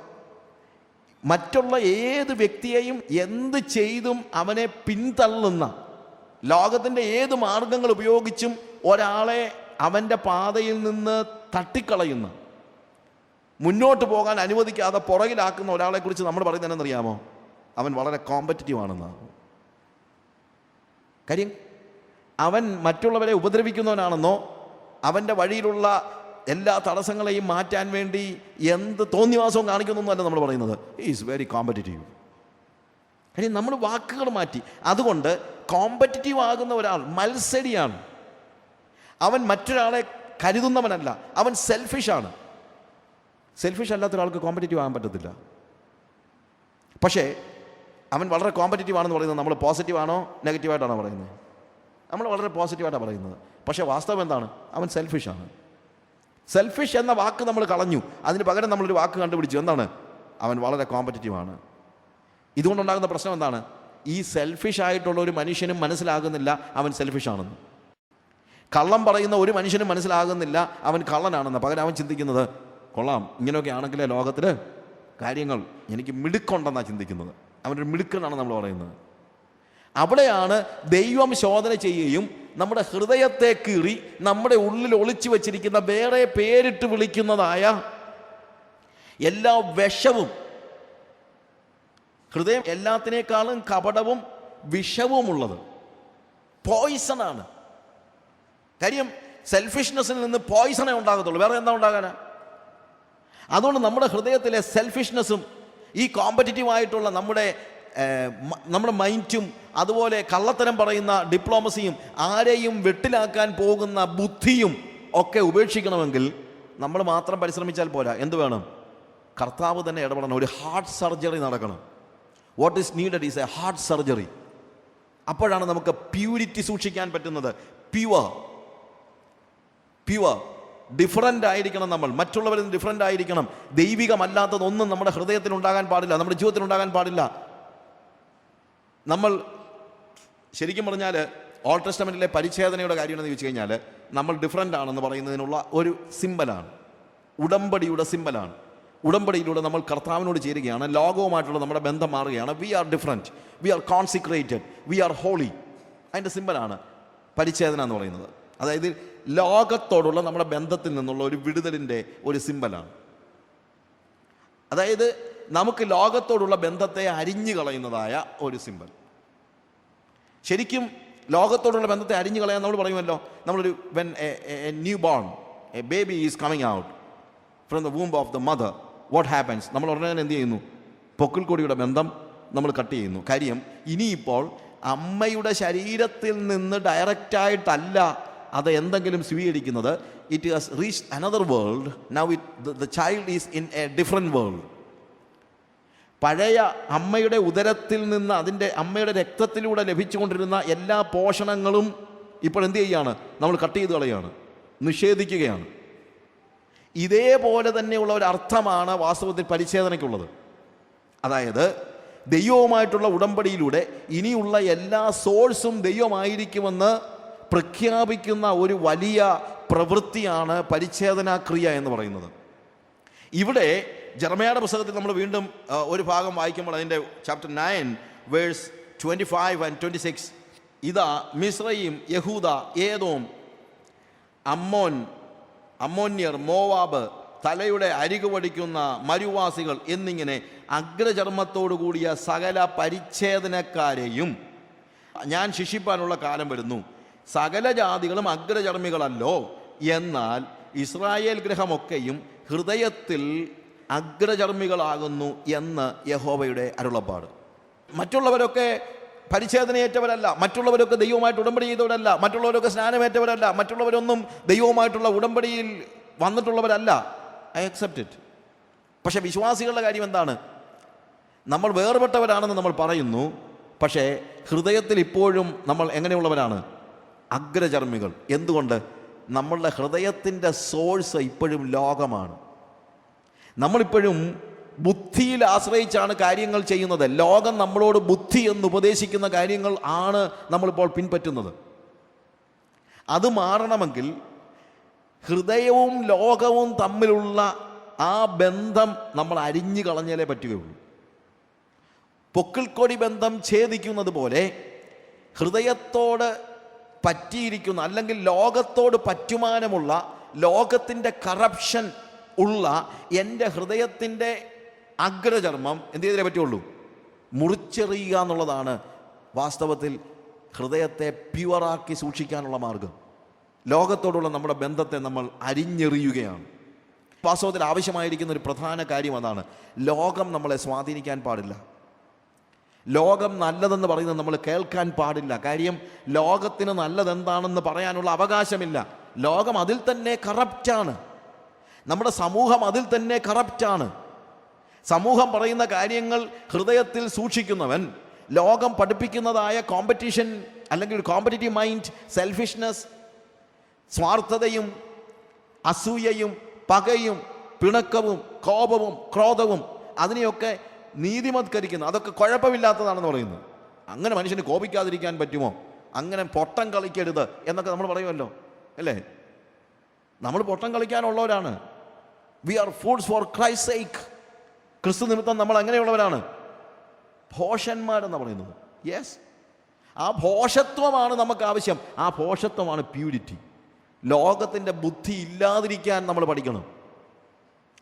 മറ്റുള്ള ഏത് വ്യക്തിയെയും എന്ത് ചെയ്തും അവനെ പിന്തള്ളുന്ന, ലോകത്തിൻ്റെ ഏത് മാർഗങ്ങൾ ഉപയോഗിച്ചും ഒരാളെ അവൻ്റെ പാതയിൽ നിന്ന് തട്ടിക്കളയുന്ന, മുന്നോട്ട് പോകാൻ അനുവദിക്കാതെ പുറകിലാക്കുന്ന ഒരാളെക്കുറിച്ച് നമ്മൾ പറയുന്നത് എന്നറിയാമോ? അവൻ വളരെ കോമ്പറ്റിറ്റീവ് ആണെന്നാണ്. കാര്യം അവൻ മറ്റുള്ളവരെ ഉപദ്രവിക്കുന്നവനാണെന്നോ അവൻ്റെ വഴിയിലുള്ള എല്ലാ തടസ്സങ്ങളെയും മാറ്റാൻ വേണ്ടി എന്ത് തോന്നിവാസവും കാണിക്കുന്നൊന്നുമല്ല നമ്മൾ പറയുന്നത്. Is very competitive. കാര്യം നമ്മൾ വാക്കുകൾ മാറ്റി. അതുകൊണ്ട് കോമ്പറ്റിറ്റീവ് ആകുന്ന ഒരാൾ മത്സരിയാണ്. അവൻ മറ്റൊരാളെ കരുതുന്നവനല്ല, അവൻ സെൽഫിഷാണ്. സെൽഫിഷ് അല്ലാത്ത ഒരാൾക്ക് കോമ്പറ്റിറ്റീവ് ആകാൻ പറ്റത്തില്ല. പക്ഷേ അവൻ വളരെ കോമ്പറ്റിറ്റീവ് ആണെന്ന് പറയുന്നത് നമ്മൾ പോസിറ്റീവാണോ നെഗറ്റീവായിട്ടാണോ പറയുന്നത്? നമ്മൾ വളരെ പോസിറ്റീവായിട്ടാണ് പറയുന്നത്. പക്ഷേ വാസ്തവം എന്താണ്? അവൻ സെൽഫിഷാണ്. സെൽഫിഷ് എന്ന വാക്ക് നമ്മൾ കളഞ്ഞു, അതിന് പകരം നമ്മളൊരു വാക്ക് കണ്ടുപിടിച്ചു. എന്താണ്? അവൻ വളരെ കോമ്പറ്റിറ്റീവാണ്. ഇതുകൊണ്ടുണ്ടാകുന്ന പ്രശ്നം എന്താണ്? ഈ സെൽഫിഷ് ആയിട്ടുള്ള ഒരു മനുഷ്യനും മനസ്സിലാകുന്നില്ല അവൻ സെൽഫിഷാണെന്ന്. കള്ളം പറയുന്ന ഒരു മനുഷ്യനും മനസ്സിലാകുന്നില്ല അവൻ കള്ളനാണെന്ന്. പകരം അവൻ ചിന്തിക്കുന്നത്, കൊള്ളാം, ഇങ്ങനെയൊക്കെ ആണെങ്കിലേ ലോകത്തിൽ കാര്യങ്ങൾ, എനിക്ക് മിടുക്കുണ്ടെന്നാണ് ചിന്തിക്കുന്നത്. അവനൊരു മിടുക്കനാണ് നമ്മൾ പറയുന്നത്. അവിടെയാണ് ദൈവം ശോധന ചെയ്യുകയും നമ്മുടെ ഹൃദയത്തെ കീറി നമ്മുടെ ഉള്ളിൽ ഒളിച്ചു വച്ചിരിക്കുന്ന വേറെ പേരിട്ട് വിളിക്കുന്നതായ എല്ലാ വിഷവും, ഹൃദയം എല്ലാത്തിനേക്കാളും കപടവും വിഷവുമുള്ളത്, പോയിസണാണ്. കാര്യം സെൽഫിഷ്നെസ്സിൽ നിന്ന് പോയിസണേ ഉണ്ടാകത്തുള്ളൂ, വേറെ എന്താ ഉണ്ടാകാനാ? അതുകൊണ്ട് നമ്മുടെ ഹൃദയത്തിലെ സെൽഫിഷ്നെസ്സും ഈ കോമ്പറ്റിറ്റീവായിട്ടുള്ള നമ്മുടെ മൈൻഡും അതുപോലെ കള്ളത്തരം പറയുന്ന ഡിപ്ലോമസിയും ആരെയും വെട്ടിലാക്കാൻ പോകുന്ന ബുദ്ധിയും ഒക്കെ ഉപേക്ഷിക്കണമെങ്കിൽ നമ്മൾ മാത്രം പരിശ്രമിച്ചാൽ പോരാ. എന്ത് വേണം? കർത്താവ് തന്നെ ഇടപെടണം. ഒരു ഹാർട്ട് സർജറി നടക്കണം. What is needed is A heart surgery. അപ്പോഴാണ് നമുക്ക് പ്യൂരിറ്റി സൂക്ഷിക്കാൻ പറ്റുന്നത്. പ്യുവർ ഡിഫറൻ്റ് ആയിരിക്കണം. നമ്മൾ മറ്റുള്ളവരിൽ നിന്ന് ഡിഫറൻ്റ് ആയിരിക്കണം. ദൈവികമല്ലാത്തതൊന്നും നമ്മുടെ ഹൃദയത്തിൽ ഉണ്ടാകാൻ പാടില്ല, നമ്മുടെ ജീവിതത്തിൽ ഉണ്ടാകാൻ പാടില്ല. നമ്മൾ ശരിക്കും പറഞ്ഞാൽ ഓൾഡ് ടെസ്റ്റമെൻറ്റിലെ പരിച്ഛേദനയുടെ കാര്യം എന്ന് ചോദിച്ചു കഴിഞ്ഞാൽ നമ്മൾ ഡിഫറൻ്റ് ആണെന്ന് പറയുന്നതിനുള്ള ഒരു സിമ്പലാണ്, ഉടമ്പടിയുടെ സിമ്പലാണ്. ഉടമ്പടിയിലൂടെ നമ്മൾ കർത്താവിനോട് ചേരുകയാണ്, ലോകവുമായിട്ടുള്ള നമ്മുടെ ബന്ധം മാറുകയാണ്. We are different, we are consecrated, we are holy. അതിൻ്റെ സിമ്പലാണ് പരിച്ഛേദന എന്ന് പറയുന്നത്. അതായത് ലോകത്തോടുള്ള നമ്മുടെ ബന്ധത്തിൽ നിന്നുള്ള ഒരു വിടുതലിൻ്റെ ഒരു സിമ്പലാണ്. അതായത് നമുക്ക് ലോകത്തോടുള്ള ബന്ധത്തെ അരിഞ്ഞു കളയുന്നതായ ഒരു സിമ്പൽ. ശരിക്കും ലോകത്തോടുള്ള ബന്ധത്തെ അരിഞ്ഞു കളയാൻ നമ്മൾ പറയുമല്ലോ. നമ്മളൊരു when A new born A baby is coming out from the womb of the mother, what happens? നമ്മൾ ഉടനെ തന്നെ എന്ത് ചെയ്യുന്നു? പൊക്കിൾ കൊടിയുടെ ബന്ധം നമ്മൾ കട്ട് ചെയ്യുന്നു. കാര്യം ഇനിയിപ്പോൾ അമ്മയുടെ ശരീരത്തിൽ നിന്ന് ഡയറക്റ്റായിട്ടല്ല അത് എന്തെങ്കിലും സ്വീകരിക്കുന്നത്. It has reached another world. Now the child is in A different world. പഴയ അമ്മയുടെ ഉദരത്തിൽ നിന്ന് അതിൻ്റെ അമ്മയുടെ രക്തത്തിലൂടെ ലഭിച്ചുകൊണ്ടിരുന്ന എല്ലാ പോഷണങ്ങളും ഇപ്പോൾ എന്ത് ചെയ്യുകയാണ്? നമ്മൾ കട്ട് ചെയ്ത് കളയുകയാണ്, നിഷേധിക്കുകയാണ്. ഇതേപോലെ തന്നെയുള്ള ഒരു അർത്ഥമാണ് വാസ്തവത്തിൽ പരിച്ഛേദനയ്ക്കുള്ളത്. അതായത് ദൈവവുമായിട്ടുള്ള ഉടമ്പടിയിലൂടെ ഇനിയുള്ള എല്ലാ സോഴ്സും ദൈവമായിരിക്കുമെന്ന് പ്രഖ്യാപിക്കുന്ന ഒരു വലിയ പ്രവൃത്തിയാണ് പരിച്ഛേദനാക്രിയ എന്ന് പറയുന്നത്. ഇവിടെ ജെറമ്യായുടെ പുസ്തകത്തിൽ നമ്മൾ വീണ്ടും ഒരു ഭാഗം വായിക്കുമ്പോൾ അതിൻ്റെ ചാപ്റ്റർ 9 വേഴ്സ് 25 and 26, ഇതാ മിസ്രയീം, യഹൂദ, ഏദോം, അമ്മോന്യർ, മോവാബ്, തലയുടെ അരികു വടിക്കുന്ന മരുവാസികൾ എന്നിങ്ങനെ അഗ്രചർമ്മത്തോടു കൂടിയ സകല പരിച്ഛേദനക്കാരെയും ഞാൻ ശിക്ഷിപ്പാനുള്ള കാലം വരുന്നു. സകല ജാതികളും അഗ്രചർമ്മികളല്ലോ, എന്നാൽ ഇസ്രായേൽ ഗൃഹമൊക്കെയും ഹൃദയത്തിൽ അഗ്രചർമ്മികളാകുന്നു എന്ന് യഹോവയുടെ അരുളപ്പാട്. മറ്റുള്ളവരൊക്കെ പരിച്ഛേദനയേറ്റവരല്ല, മറ്റുള്ളവരൊക്കെ ദൈവമായിട്ട് ഉടമ്പടി ചെയ്തവരല്ല, മറ്റുള്ളവരൊക്കെ സ്നാനമേറ്റവരല്ല, മറ്റുള്ളവരൊന്നും ദൈവവുമായിട്ടുള്ള ഉടമ്പടിയിൽ വന്നിട്ടുള്ളവരല്ല. I accept it. പക്ഷെ വിശ്വാസികളുടെ കാര്യം എന്താണ്? നമ്മൾ വേർപെട്ടവരാണെന്ന് നമ്മൾ പറയുന്നു, പക്ഷേ ഹൃദയത്തിൽ ഇപ്പോഴും നമ്മൾ എങ്ങനെയുള്ളവരാണ്? അഗ്രചർമ്മികൾ. എന്തുകൊണ്ട്? നമ്മളുടെ ഹൃദയത്തിൻ്റെ സോഴ്സ് ഇപ്പോഴും ലോകമാണ്. നമ്മളിപ്പോഴും ബുദ്ധിയിൽ ആശ്രയിച്ചാണ് കാര്യങ്ങൾ ചെയ്യുന്നത്. ലോകം നമ്മളോട് ബുദ്ധി എന്ന് ഉപദേശിക്കുന്ന കാര്യങ്ങൾ ആണ് നമ്മളിപ്പോൾ പിൻപറ്റുന്നത്. അത് മാറണമെങ്കിൽ ഹൃദയവും ലോകവും തമ്മിലുള്ള ആ ബന്ധം നമ്മൾ അരിഞ്ഞു കളഞ്ഞാലേ പറ്റുകയുള്ളൂ. പൊക്കിൾക്കൊടി ബന്ധം ഛേദിക്കുന്നത് പോലെ ഹൃദയത്തോട് പറ്റിയിരിക്കുന്ന, അല്ലെങ്കിൽ ലോകത്തോട് പറ്റുമാനമുള്ള, ലോകത്തിൻ്റെ കറപ്ഷൻ ഉള്ള എൻ്റെ ഹൃദയത്തിൻ്റെ അഗ്രചർമ്മം എന്ത് ചെയ്തേ പറ്റുള്ളൂ? മുറിച്ചെറിയുക എന്നുള്ളതാണ് വാസ്തവത്തിൽ ഹൃദയത്തെ പ്യുവറാക്കി സൂക്ഷിക്കാനുള്ള മാർഗം. ലോകത്തോടുള്ള നമ്മുടെ ബന്ധത്തെ നമ്മൾ അരിഞ്ഞെറിയുകയാണ്. വാസ്തവത്തിൽ ആവശ്യമായിരിക്കുന്ന ഒരു പ്രധാന കാര്യം അതാണ്. ലോകം നമ്മളെ സ്വാധീനിക്കാൻ പാടില്ല. ലോകം നല്ലതെന്ന് പറയുന്നത് നമ്മൾ കേൾക്കാൻ പാടില്ല. കാര്യം ലോകത്തിന് നല്ലതെന്താണെന്ന് പറയാനുള്ള അവകാശമില്ല. ലോകം അതിൽ തന്നെ കറപ്റ്റാണ്. നമ്മുടെ സമൂഹം അതിൽ തന്നെ കറപ്റ്റാണ്. സമൂഹം പറയുന്ന കാര്യങ്ങൾ ഹൃദയത്തിൽ സൂക്ഷിക്കുന്നവൻ ലോകം പഠിപ്പിക്കുന്നതായ കോമ്പറ്റീഷൻ, അല്ലെങ്കിൽ ഒരു കോമ്പറ്റീറ്റീവ് മൈൻഡ്, സെൽഫിഷ്നെസ്, സ്വാർത്ഥതയും അസൂയയും പകയും പിണക്കവും കോപവും ക്രോധവും അതിനെയൊക്കെ നീതിമത്കരിക്കുന്നു. അതൊക്കെ കുഴപ്പമില്ലാത്തതാണെന്ന് പറയുന്നു. അങ്ങനെ മനുഷ്യന് കോപിക്കാതിരിക്കാൻ പറ്റുമോ? അങ്ങനെ പൊട്ടം കളിക്കരുത് എന്നൊക്കെ നമ്മൾ പറയുമല്ലോ, അല്ലേ? നമ്മൾ പൊട്ടം കളിക്കാനുള്ളവരാണ്. We are fools for Christ sake. ക്രിസ്തു നിമിത്തം നമ്മൾ എങ്ങനെയുള്ളവരാണ്? ഭോഷന്മാരെന്ന് പറയുന്നത്. യെസ്, ആ ഭോഷത്വമാണ് നമുക്ക് ആവശ്യം. ആ ഭോഷത്വമാണ് പ്യൂരിറ്റി. ലോകത്തിൻ്റെ ബുദ്ധി ഇല്ലാതിരിക്കാൻ നമ്മൾ പഠിക്കണം.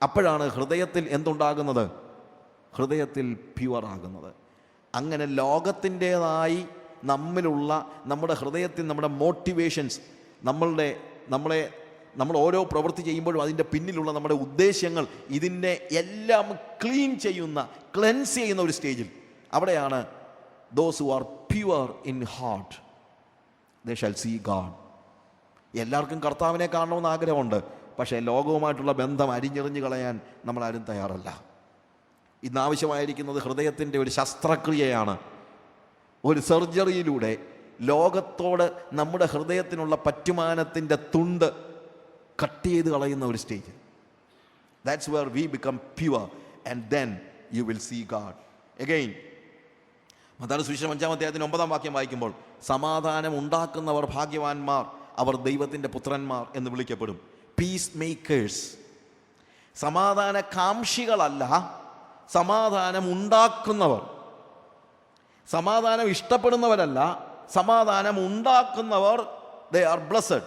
അപ്പോഴാണ് ഹൃദയത്തിൽ എന്തുണ്ടാകുന്നത്? ഹൃദയത്തിൽ പ്യുവറാകുന്നത്. അങ്ങനെ ലോകത്തിൻ്റേതായി നമ്മിലുള്ള, നമ്മുടെ ഹൃദയത്തിൽ നമ്മുടെ മോട്ടിവേഷൻസ്, നമ്മൾ ഓരോ പ്രവൃത്തി ചെയ്യുമ്പോഴും അതിൻ്റെ പിന്നിലുള്ള നമ്മുടെ ഉദ്ദേശ്യങ്ങൾ, ഇതിനെ എല്ലാം ക്ലെൻസ് ചെയ്യുന്ന ഒരു സ്റ്റേജിൽ, അവിടെയാണ് those who are pure in heart they shall see God. എല്ലാവർക്കും കർത്താവിനെ കാണണമെന്ന് ആഗ്രഹമുണ്ട്. പക്ഷേ ലോകവുമായിട്ടുള്ള ബന്ധം അരിഞ്ഞെറിഞ്ഞു കളയാൻ നമ്മളാരും തയ്യാറല്ല. ഇന്നാവശ്യമായിരിക്കുന്നത് ഹൃദയത്തിൻ്റെ ഒരു ശസ്ത്രക്രിയയാണ്. ഒരു സർജറിയിലൂടെ ലോകത്തോട് നമ്മുടെ ഹൃദയത്തിനുള്ള പറ്റുമാനത്തിൻ്റെ തുണ്ട് കട്ട് ചെയ്ത് കളയുന്ന ഒരു stage. That's where we become pure and then you will see God. Again മത്തായിയുടെ സുവിശേഷം 5-ാം അധ്യായത്തിന് 9-ാം വാക്യം വായിക്കുമ്പോൾ, സമാധാനം ഉണ്ടാക്കുന്നവർ ഭാഗ്യവാന്മാർ, അവർ ദൈവത്തിൻ്റെ പുത്രന്മാർ എന്ന് വിളിക്കപ്പെടും. Piece makers. സമാധാന കാംക്ഷികളല്ല, സമാധാനം ഉണ്ടാക്കുന്നവർ. സമാധാനം ഇഷ്ടപ്പെടുന്നവരല്ല, സമാധാനം ഉണ്ടാക്കുന്നവർ. they are blessed.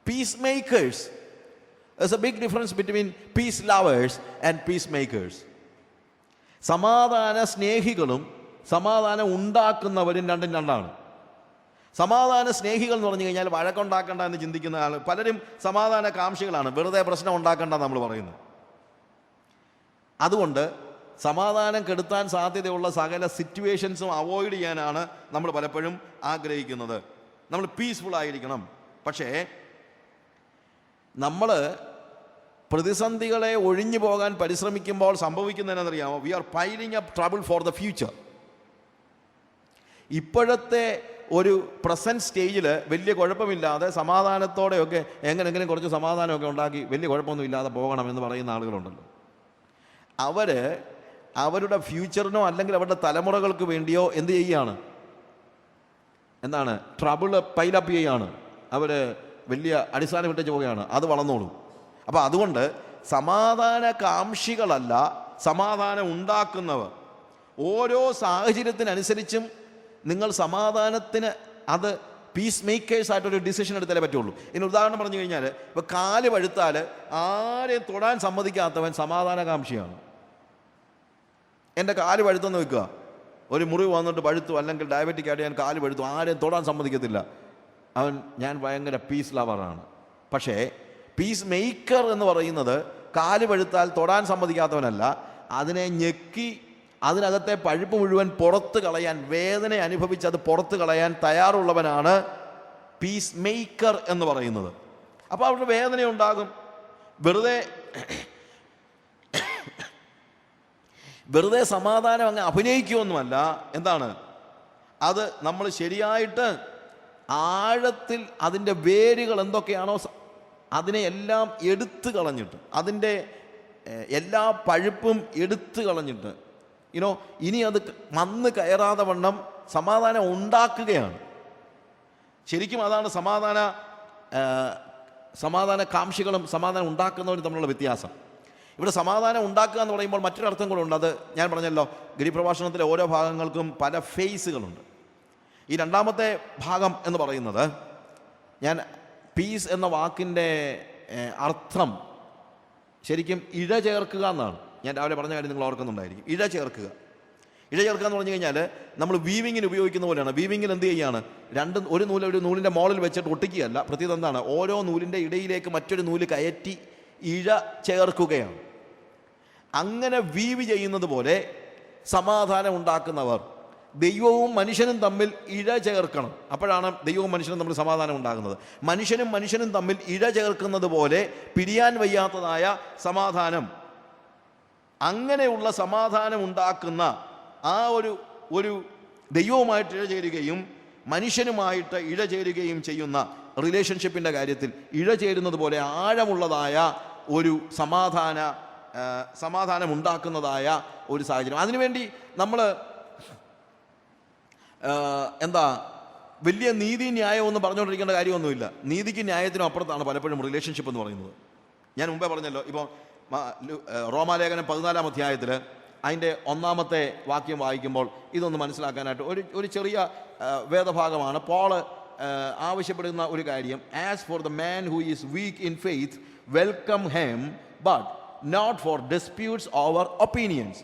Peacemakers. There's a big difference between peace lovers and peacemakers. സമാധാന സ്നേഹികളും സമാധാനം ഉണ്ടാക്കുന്നവരും രണ്ടും രണ്ടാണ്. സമാധാന സ്നേഹികൾ എന്ന് പറഞ്ഞു കഴിഞ്ഞാൽ വഴക്കുണ്ടാക്കണ്ട എന്ന് ചിന്തിക്കുന്ന ആൾ. പലരും സമാധാന കാംക്ഷികളാണ്, വെറുതെ പ്രശ്നം ഉണ്ടാക്കണ്ട നമ്മൾ പറയുന്നത്. അതുകൊണ്ട് സമാധാനം കെടുത്താൻ സാധ്യതയുള്ള സകല സിറ്റുവേഷൻസും അവോയ്ഡ് ചെയ്യാനാണ് നമ്മൾ പലപ്പോഴും ആഗ്രഹിക്കുന്നത്. നമ്മൾ പീസ്ഫുൾ ആയിരിക്കണം. പക്ഷേ നമ്മൾ പ്രതിസന്ധികളെ ഒഴിഞ്ഞു പോകാൻ പരിശ്രമിക്കുമ്പോൾ സംഭവിക്കുന്നതെന്നറിയാമോ? We are piling up trouble for the future. ഇപ്പോഴത്തെ ഒരു പ്രസൻറ്റ് സ്റ്റേജിൽ വലിയ കുഴപ്പമില്ലാതെ സമാധാനത്തോടെയൊക്കെ എങ്ങനെങ്കിലും കുറച്ച് സമാധാനമൊക്കെ ഉണ്ടാക്കി വലിയ കുഴപ്പമൊന്നും ഇല്ലാതെ പോകണമെന്ന് പറയുന്ന ആളുകളുണ്ടല്ലോ. അവരുടെ ഫ്യൂച്ചറിനോ അല്ലെങ്കിൽ അവരുടെ തലമുറകൾക്ക് വേണ്ടിയോ എന്ത് ചെയ്യുകയാണ്? എന്താണ്? ട്രബിള് പൈലപ്പ് ചെയ്യുകയാണ്. അവർ വലിയ അടിസ്ഥാനം വിട്ടു പോവുകയാണ്. അത് വളർന്നോളും. അപ്പോൾ അതുകൊണ്ട് സമാധാന കാംക്ഷികളല്ല, സമാധാനം ഉണ്ടാക്കുന്നവർ. ഓരോ സാഹചര്യത്തിനനുസരിച്ചും നിങ്ങൾ സമാധാനത്തിന് അത് പീസ് മേക്കേഴ്സായിട്ടൊരു ഡിസിഷൻ എടുത്താലേ പറ്റുള്ളൂ. ഇനി ഉദാഹരണം പറഞ്ഞു കഴിഞ്ഞാൽ, ഇപ്പോൾ കാല് പഴുത്താൽ ആരെയും തൊടാൻ സമ്മതിക്കാത്തവൻ സമാധാനകാംക്ഷിയാണ്. എൻ്റെ കാല് പഴുത്തെന്ന് വെക്കുക, ഒരു മുറിവ് വന്നിട്ട് പഴുത്തു, അല്ലെങ്കിൽ ഡയബറ്റിക് ആയിട്ട് ഞാൻ കാല് പഴുത്തു, ആരെയും തൊടാൻ സമ്മതിക്കത്തില്ല, ഞാൻ ഭയങ്കര പീസ് ലവറാണ്. പക്ഷേ പീസ് മേക്കർ എന്ന് പറയുന്നത് കാല് പഴുത്താൽ തൊടാൻ സമ്മതിക്കാത്തവനല്ല, അതിനെ ഞെക്കി അതിനകത്തെ പഴുപ്പ് മുഴുവൻ പുറത്ത് കളയാൻ, വേദന അനുഭവിച്ച് അത് പുറത്ത് കളയാൻ തയ്യാറുള്ളവനാണ് പീസ് മേക്കർ എന്ന് പറയുന്നത്. അപ്പോൾ അവരുടെ വേദനയുണ്ടാകും. വെറുതെ സമാധാനം അങ്ങ് അഭിനയിക്കുമൊന്നുമല്ല. എന്താണ് അത്? നമ്മൾ ശരിയായിട്ട് ആഴത്തിൽ അതിൻ്റെ വേരുകൾ എന്തൊക്കെയാണോ അതിനെ എല്ലാം എടുത്തു കളഞ്ഞിട്ട്, അതിൻ്റെ എല്ലാ പഴുപ്പും എടുത്തു കളഞ്ഞിട്ട് ഇനി അത് വന്ന് കയറാതെ വണ്ണം സമാധാനം ഉണ്ടാക്കുകയാണ്. ശരിക്കും അതാണ് സമാധാന കാംക്ഷികളും സമാധാനം ഉണ്ടാക്കുന്നവരും തമ്മിലുള്ള വ്യത്യാസം. ഇവിടെ സമാധാനം ഉണ്ടാക്കുക എന്ന് പറയുമ്പോൾ മറ്റൊരർത്ഥം കൂടെ ഉണ്ട്. അത് ഞാൻ പറഞ്ഞല്ലോ, ഗിരിപ്രഭാഷണത്തിലെ ഓരോ ഭാഗങ്ങൾക്കും പല ഫേസുകളുണ്ട്. ഈ രണ്ടാമത്തെ ഭാഗം എന്ന് പറയുന്നത്, ഞാൻ പീസ് എന്ന വാക്കിൻ്റെ അർത്ഥം ശരിക്കും ഇഴ ചേർക്കുക എന്നാണ്. ഞാൻ രാവിലെ പറഞ്ഞ കാര്യം നിങ്ങൾ ഓർക്കുന്നുണ്ടായിരിക്കും. ഇഴ ചേർക്കുക എന്ന് പറഞ്ഞു കഴിഞ്ഞാൽ നമ്മൾ വീവിങ്ങിന് ഉപയോഗിക്കുന്ന പോലെയാണ്. വീവിങ്ങിൽ എന്ത് ചെയ്യുകയാണ്? ഒരു നൂലിൻ്റെ മോളിൽ വെച്ചിട്ട് ഒട്ടിക്കുകയല്ല. പ്രത്യേകത എന്താണ്? ഓരോ നൂലിൻ്റെ ഇടയിലേക്ക് മറ്റൊരു നൂല് കയറ്റി ഇഴ ചേർക്കുകയാണ്. അങ്ങനെ വീവ് ചെയ്യുന്നത് പോലെ സമാധാനം ഉണ്ടാക്കുന്നവർ ദൈവവും മനുഷ്യനും തമ്മിൽ ഇഴ ചേർക്കണം. അപ്പോഴാണ് ദൈവവും മനുഷ്യനും തമ്മിൽ സമാധാനം ഉണ്ടാകുന്നത്. മനുഷ്യനും തമ്മിൽ ഇഴ ചേർക്കുന്നത് പോലെ പിരിയാൻ വയ്യാത്തതായ സമാധാനം, അങ്ങനെയുള്ള സമാധാനം ഉണ്ടാക്കുന്ന ആ ഒരു ദൈവവുമായിട്ട് ഇഴചേരുകയും മനുഷ്യനുമായിട്ട് ഇഴചേരുകയും ചെയ്യുന്ന റിലേഷൻഷിപ്പിൻ്റെ കാര്യത്തിൽ ഇഴചേരുന്നത് പോലെ ആഴമുള്ളതായ ഒരു സമാധാനം ഉണ്ടാക്കുന്നതായ ഒരു സാഹചര്യം. അതിനുവേണ്ടി നമ്മൾ വലിയ നീതി ന്യായം എന്ന് പറഞ്ഞുകൊണ്ടിരിക്കേണ്ട കാര്യമൊന്നുമില്ല. നീതിക്ക് ന്യായത്തിനും അപ്പുറത്താണ് പലപ്പോഴും റിലേഷൻഷിപ്പ് എന്ന് പറയുന്നത്. ഞാൻ മുമ്പേ പറഞ്ഞല്ലോ, ഇപ്പോൾ റോമാലേഖനം 14-ാം അധ്യായത്തിൽ അതിൻ്റെ 1-ാമത്തെ വാക്യം വായിക്കുമ്പോൾ ഇതൊന്ന് മനസ്സിലാക്കാനായിട്ട് ഒരു ചെറിയ വേദഭാഗമാണ്. പോള് ആവശ്യപ്പെടുന്ന ഒരു കാര്യം, as for the man who is weak in faith welcome him but not for disputes over opinions.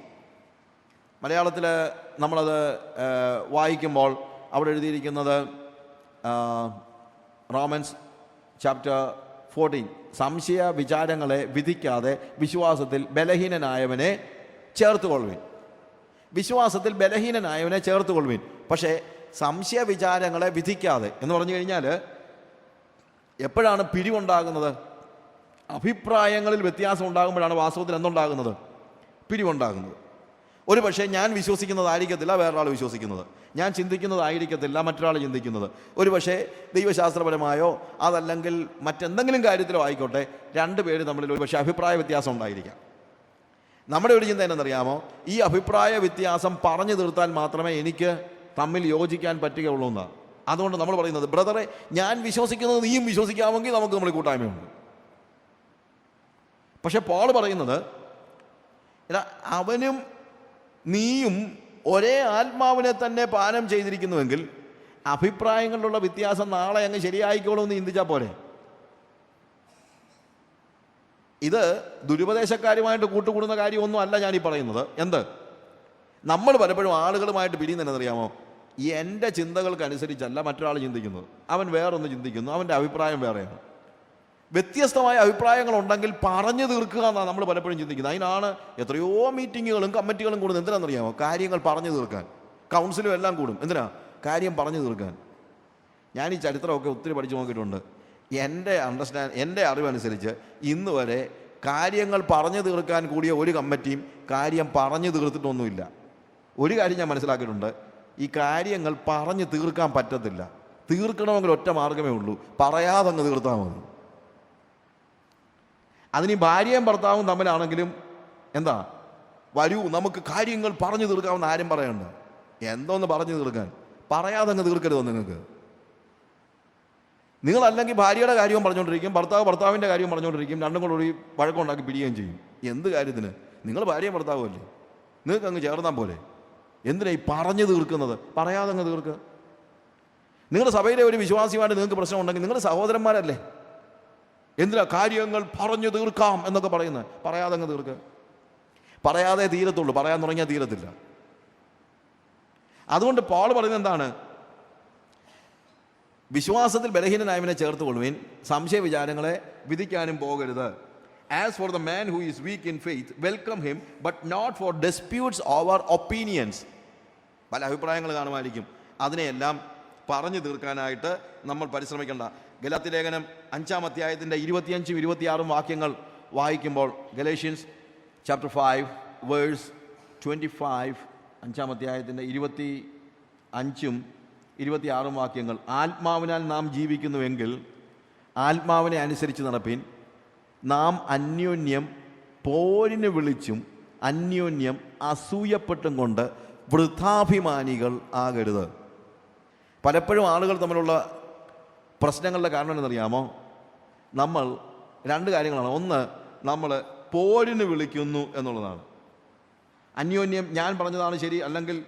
മലയാളത്തിൽ നമ്മളത് വായിക്കുമ്പോൾ അവിടെ എഴുതിയിരിക്കുന്നത് റോമൻസ് ചാപ്റ്റർ 14, സംശയ വിചാരങ്ങളെ വിധിക്കാതെ വിശ്വാസത്തിൽ ബലഹീനനായവനെ ചേർത്തുകൊള്ളുവിൻ. വിശ്വാസത്തിൽ ബലഹീനനായവനെ ചേർത്തുകൊള്ളുവിൻ. പക്ഷേ സംശയ വിചാരങ്ങളെ വിധിക്കാതെ എന്ന് പറഞ്ഞു കഴിഞ്ഞാൽ എപ്പോഴാണ് പിരിവുണ്ടാകുന്നത്? അഭിപ്രായങ്ങളിൽ വ്യത്യാസം ഉണ്ടാകുമ്പോഴാണ് വാസ്തവത്തിൽ എന്തുണ്ടാകുന്നത്? പിരിവുണ്ടാകുന്നത്. ഒരു പക്ഷേ ഞാൻ വിശ്വസിക്കുന്നതായിരിക്കത്തില്ല വേറൊരാൾ വിശ്വസിക്കുന്നത്, ഞാൻ ചിന്തിക്കുന്നതായിരിക്കത്തില്ല മറ്റൊരാൾ ചിന്തിക്കുന്നത്. ഒരു പക്ഷേ ദൈവശാസ്ത്രപരമായോ അതല്ലെങ്കിൽ മറ്റെന്തെങ്കിലും കാര്യത്തിലോ ആയിക്കോട്ടെ, രണ്ടുപേര് തമ്മിൽ ഒരു പക്ഷേ അഭിപ്രായ വ്യത്യാസം ഉണ്ടായിരിക്കാം. നമ്മുടെ ഒരു ചിന്ത എന്നറിയാമോ? ഈ അഭിപ്രായ വ്യത്യാസം പറഞ്ഞു തീർത്താൽ മാത്രമേ എനിക്ക് തമ്മിൽ യോജിക്കാൻ പറ്റുകയുള്ളൂ എന്നാണ്. അതുകൊണ്ട് നമ്മൾ പറയുന്നത്, ബ്രദറെ ഞാൻ വിശ്വസിക്കുന്നത് നീയും വിശ്വസിക്കാമെങ്കിൽ നമുക്ക് നമ്മൾ കൂട്ടായ്മയുണ്ട്. പക്ഷെ പോൾ പറയുന്നത്, അവനും നീയും ഒരേ ആത്മാവിനെ തന്നെ പാനം ചെയ്തിരിക്കുന്നുവെങ്കിൽ അഭിപ്രായങ്ങളിലുള്ള വ്യത്യാസം നാളെ അങ്ങ് ശരിയായിക്കോളൂ എന്ന് ചിന്തിച്ചാൽ പോരെ. ഇത് ദുരുപദേശക്കാരുമായിട്ട് കൂട്ടുകൂടുന്ന കാര്യമൊന്നും അല്ല ഞാനീ പറയുന്നത്. നമ്മൾ പലപ്പോഴും ആളുകളുമായിട്ട് പിരിയുന്നതെന്നറിയാമോ? എൻ്റെ ചിന്തകൾക്കനുസരിച്ചല്ല മറ്റൊരാൾ ചിന്തിക്കുന്നത്. അവൻ വേറൊന്ന് ചിന്തിക്കുന്നു, അവൻ്റെ അഭിപ്രായം വേറെയാണ്. വ്യത്യസ്തമായ അഭിപ്രായങ്ങളുണ്ടെങ്കിൽ പറഞ്ഞു തീർക്കുക എന്നാണ് നമ്മൾ പലപ്പോഴും ചിന്തിക്കുന്നത്. അതിനാണ് എത്രയോ മീറ്റിങ്ങുകളും കമ്മിറ്റികളും കൂടുന്നത്. എന്തിനാണെന്നറിയാമോ? കാര്യങ്ങൾ പറഞ്ഞു തീർക്കാൻ. കൗൺസിലും എല്ലാം കൂടും. എന്തിനാ? കാര്യം പറഞ്ഞു തീർക്കാൻ. ഞാൻ ഈ ചരിത്രമൊക്കെ ഒത്തിരി പഠിച്ചു നോക്കിയിട്ടുണ്ട്. എൻ്റെ അറിവനുസരിച്ച് ഇന്ന് വരെ കാര്യങ്ങൾ പറഞ്ഞു തീർക്കാൻ കൂടിയ ഒരു കമ്മിറ്റിയും കാര്യം പറഞ്ഞു തീർത്തിട്ടൊന്നുമില്ല. ഒരു കാര്യം ഞാൻ മനസ്സിലാക്കിയിട്ടുണ്ട്, ഈ കാര്യങ്ങൾ പറഞ്ഞു തീർക്കാൻ പറ്റത്തില്ല. തീർക്കണമെങ്കിൽ ഒറ്റ മാർഗമേ ഉള്ളൂ, പറയാതെ അങ്ങ് തീർത്താൽ മതി. അതിന് ഭാര്യയും ഭർത്താവും തമ്മിലാണെങ്കിലും എന്താ, വരൂ നമുക്ക് കാര്യങ്ങൾ പറഞ്ഞു തീർക്കാമെന്ന് ആരും പറയണ്ട. എന്തോന്ന് പറഞ്ഞു തീർക്കാൻ? പറയാതെ അങ്ങ് തീർക്കരുതോ നിങ്ങൾക്ക്? നിങ്ങളല്ലെങ്കിൽ ഭാര്യയുടെ കാര്യവും പറഞ്ഞുകൊണ്ടിരിക്കും, ഭർത്താവിൻ്റെ കാര്യം പറഞ്ഞുകൊണ്ടിരിക്കും, രണ്ടും കൂടെ ഒരു വഴക്കമുണ്ടാക്കി പിടിയുകയും ചെയ്യും. എന്ത് കാര്യത്തിന്? നിങ്ങൾ ഭാര്യയും ഭർത്താവും അല്ലേ, നിങ്ങൾക്ക് അങ്ങ് ചേർന്നാൽ പോലെ. എന്തിനാ ഈ പറഞ്ഞു തീർക്കുന്നത്? പറയാതെ അങ്ങ് തീർക്കുക. നിങ്ങളുടെ സഭയിലെ ഒരു വിശ്വാസിയുമായിട്ട് നിങ്ങൾക്ക് പ്രശ്നമുണ്ടെങ്കിൽ നിങ്ങൾ സഹോദരന്മാരല്ലേ, എന്തിനാ കാര്യങ്ങൾ പറഞ്ഞു തീർക്കാം എന്നൊക്കെ പറയുന്നത്? പറയാതെ അങ്ങ് തീർക്കുക. പറയാതെ തീരത്തുള്ളൂ, പറയാൻ തുടങ്ങിയാൽ തീരത്തില്ല. അതുകൊണ്ട് പോൾ പറയുന്നത് എന്താണ്? വിശ്വാസത്തിൽ ബലഹീനനായവനെ ചേർത്ത് കൊള്ളുവിൻ, സംശയ വിചാരങ്ങളെ വിധിക്കാനും പോകരുത്. As for the man who is weak in faith, welcome him, but not for disputes over opinions. പല അഭിപ്രായങ്ങൾ കാണുമായിരിക്കും, അതിനെയെല്ലാം പറഞ്ഞു തീർക്കാനായിട്ട് നമ്മൾ പരിശ്രമിക്കേണ്ട. ഗലാത്യ ലേഖനം 5-ാം അധ്യായത്തിൻ്റെ 25-ഉം 26-ഉം വാക്യങ്ങൾ വായിക്കുമ്പോൾ, ഗലേഷ്യൻസ് ചാപ്റ്റർ 5 വേഴ്സ് 25, 5-ാം അധ്യായത്തിൻ്റെ 25-ഉം 26-ഉം വാക്യങ്ങൾ, ആത്മാവിനാൽ നാം ജീവിക്കുന്നുവെങ്കിൽ ആത്മാവിനെ അനുസരിച്ച് നടപ്പിൻ. നാം അന്യോന്യം പോരിന് വിളിച്ചും അന്യോന്യം അസൂയപ്പെട്ടും കൊണ്ട് വൃഥാഭിമാനികൾ ആകരുത്. പലപ്പോഴും ആളുകൾ തമ്മിലുള്ള പ്രശ്നങ്ങളുടെ കാരണം എന്നറിയാമോ? നമ്മൾ രണ്ട് കാര്യങ്ങളാണ്. ഒന്ന്, നമ്മൾ പോരിന് വിളിക്കുന്നു എന്നുള്ളതാണ്. അന്യോന്യം ഞാൻ പറഞ്ഞതാണ് ശരി, അല്ലെങ്കിൽ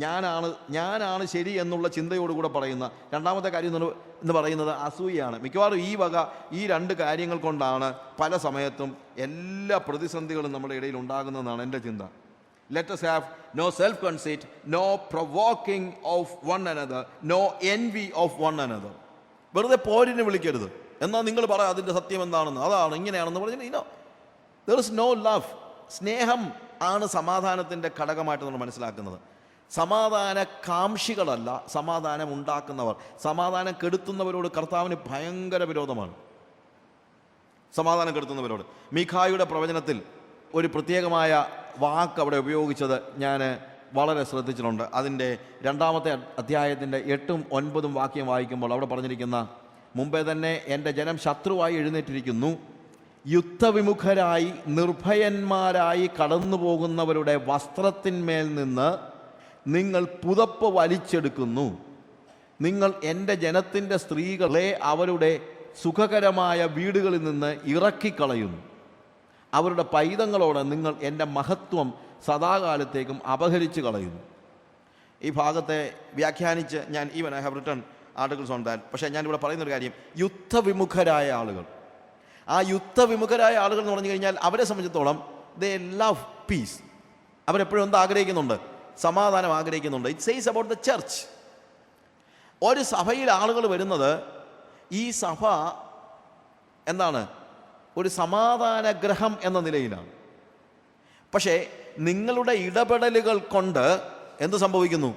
ഞാനാണ് ശരി എന്നുള്ള ചിന്തയോടുകൂടെ പറയുന്ന. രണ്ടാമത്തെ കാര്യം എന്ന് പറയുന്നത് അസൂയയാണ്. മിക്കവാറും ഈ രണ്ട് കാര്യങ്ങൾ കൊണ്ടാണ് പല സമയത്തും എല്ലാ പ്രതിസന്ധികളും നമ്മുടെ ഇടയിൽ ഉണ്ടാകുന്നതെന്നാണ് എൻ്റെ ചിന്ത. Let us have no self-conceit, no provoking of one another, no envy of one another. വെറുതെ പോരിന് വിളിക്കരുത്. എന്നാൽ നിങ്ങൾ പറയാം അതിൻ്റെ സത്യം എന്താണെന്ന്, അതാണ് ഇങ്ങനെയാണെന്ന് പറഞ്ഞാൽ there is no love. സ്നേഹം ആണ് സമാധാനത്തിൻ്റെ ഘടകമായിട്ട് നമ്മൾ മനസ്സിലാക്കുന്നത്. സമാധാന കാംക്ഷികളല്ല സമാധാനം ഉണ്ടാക്കുന്നവർ. സമാധാനം കെടുത്തുന്നവരോട് കർത്താവിന് ഭയങ്കര വിരോധമാണ്. സമാധാനം കെടുത്തുന്നവരോട്. മീഖായുടെ പ്രവചനത്തിൽ ഒരു പ്രത്യേകമായ വാക്ക് അവിടെ ഉപയോഗിച്ചത് ഞാൻ വളരെ ശ്രദ്ധിച്ചിട്ടുണ്ട്. അതിൻ്റെ 2-ാമത്തെ അധ്യായത്തിൻ്റെ 8-ഉം 9-ഉം വാക്യം വായിക്കുമ്പോൾ അവിടെ പറഞ്ഞിരിക്കുന്ന, മുമ്പേ തന്നെ എൻ്റെ ജനം ശത്രുവായി എഴുന്നേറ്റിരിക്കുന്നു, യുദ്ധവിമുഖരായി നിർഭയന്മാരായി കടന്നു പോകുന്നവരുടെ വസ്ത്രത്തിന്മേൽ നിന്ന് നിങ്ങൾ പുതപ്പ് വലിച്ചെടുക്കുന്നു. നിങ്ങൾ എൻ്റെ ജനത്തിൻ്റെ സ്ത്രീകളെ അവരുടെ സുഖകരമായ വീടുകളിൽ നിന്ന് ഇറക്കിക്കളയുന്നു. അവരുടെ പൈതങ്ങളോട് നിങ്ങൾ എൻ്റെ മഹത്വം സദാകാലത്തേക്കും അപഹരിച്ചു കളയുന്നു. ഈ ഭാഗത്തെ വ്യാഖ്യാനിച്ച് ഞാൻ I have written articles on that. പക്ഷേ ഞാനിവിടെ പറയുന്നൊരു കാര്യം, യുദ്ധവിമുഖരായ ആളുകൾ. ആ യുദ്ധവിമുഖരായ ആളുകൾ എന്ന് പറഞ്ഞു കഴിഞ്ഞാൽ അവരെ സംബന്ധിച്ചിടത്തോളം ദേ ലവ് പീസ്. അവരെപ്പോഴും എന്ത് ആഗ്രഹിക്കുന്നുണ്ട്? സമാധാനം ആഗ്രഹിക്കുന്നുണ്ട്. It says about the church. ഒരു സഭയിൽ ആളുകൾ വരുന്നത്, ഈ സഭ എന്താണ്? ഒരു സമാധാന ഗ്രഹം എന്ന നിലയിലാണ്. പക്ഷേ നിങ്ങളുടെ ഇടപെടലുകൾ കൊണ്ട് എന്ത് സംഭവിക്കുന്നു?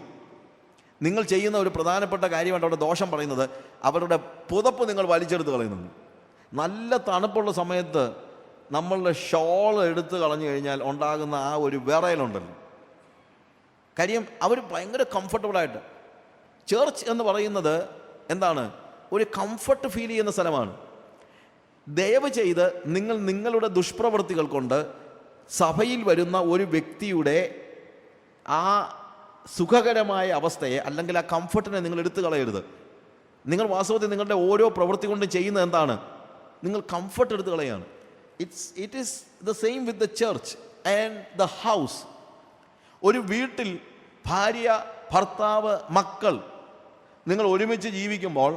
നിങ്ങൾ ചെയ്യുന്ന ഒരു പ്രധാനപ്പെട്ട കാര്യമായിട്ട് അവിടെ ദോഷം പറയുന്നത്, അവരുടെ പുതപ്പ് നിങ്ങൾ വലിച്ചെടുത്ത് കളയുന്നുണ്ട്. നല്ല തണുപ്പുള്ള സമയത്ത് നമ്മളുടെ ഷോൾ എടുത്ത് കളഞ്ഞു കഴിഞ്ഞാൽ ഉണ്ടാകുന്ന ആ ഒരു വിറയലുണ്ടല്ലോ. കാര്യം അവർ ഭയങ്കര കംഫർട്ടബിളായിട്ട്. ചേർച്ച് എന്ന് പറയുന്നത് എന്താണ്? ഒരു കംഫർട്ട് ഫീൽ ചെയ്യുന്ന സ്ഥലമാണ്. ദയവ് ചെയ്ത് നിങ്ങൾ നിങ്ങളുടെ ദുഷ്പ്രവൃത്തികൾ കൊണ്ട് സഭയിൽ വരുന്ന ഒരു വ്യക്തിയുടെ ആ സുഖകരമായ അവസ്ഥയെ അല്ലെങ്കിൽ ആ കംഫർട്ടിനെ നിങ്ങൾ എടുത്തു കളയരുത്. നിങ്ങൾ വാസ്തവത്തിൽ നിങ്ങളുടെ ഓരോ പ്രവൃത്തി കൊണ്ടും ചെയ്യുന്നത് എന്താണ്? നിങ്ങൾ കംഫർട്ട് എടുത്ത് കളയാണ്. It is the same with the church and the house. ഒരു വീട്ടിൽ ഭാര്യ, ഭർത്താവ്, മക്കൾ നിങ്ങൾ ഒരുമിച്ച് ജീവിക്കുമ്പോൾ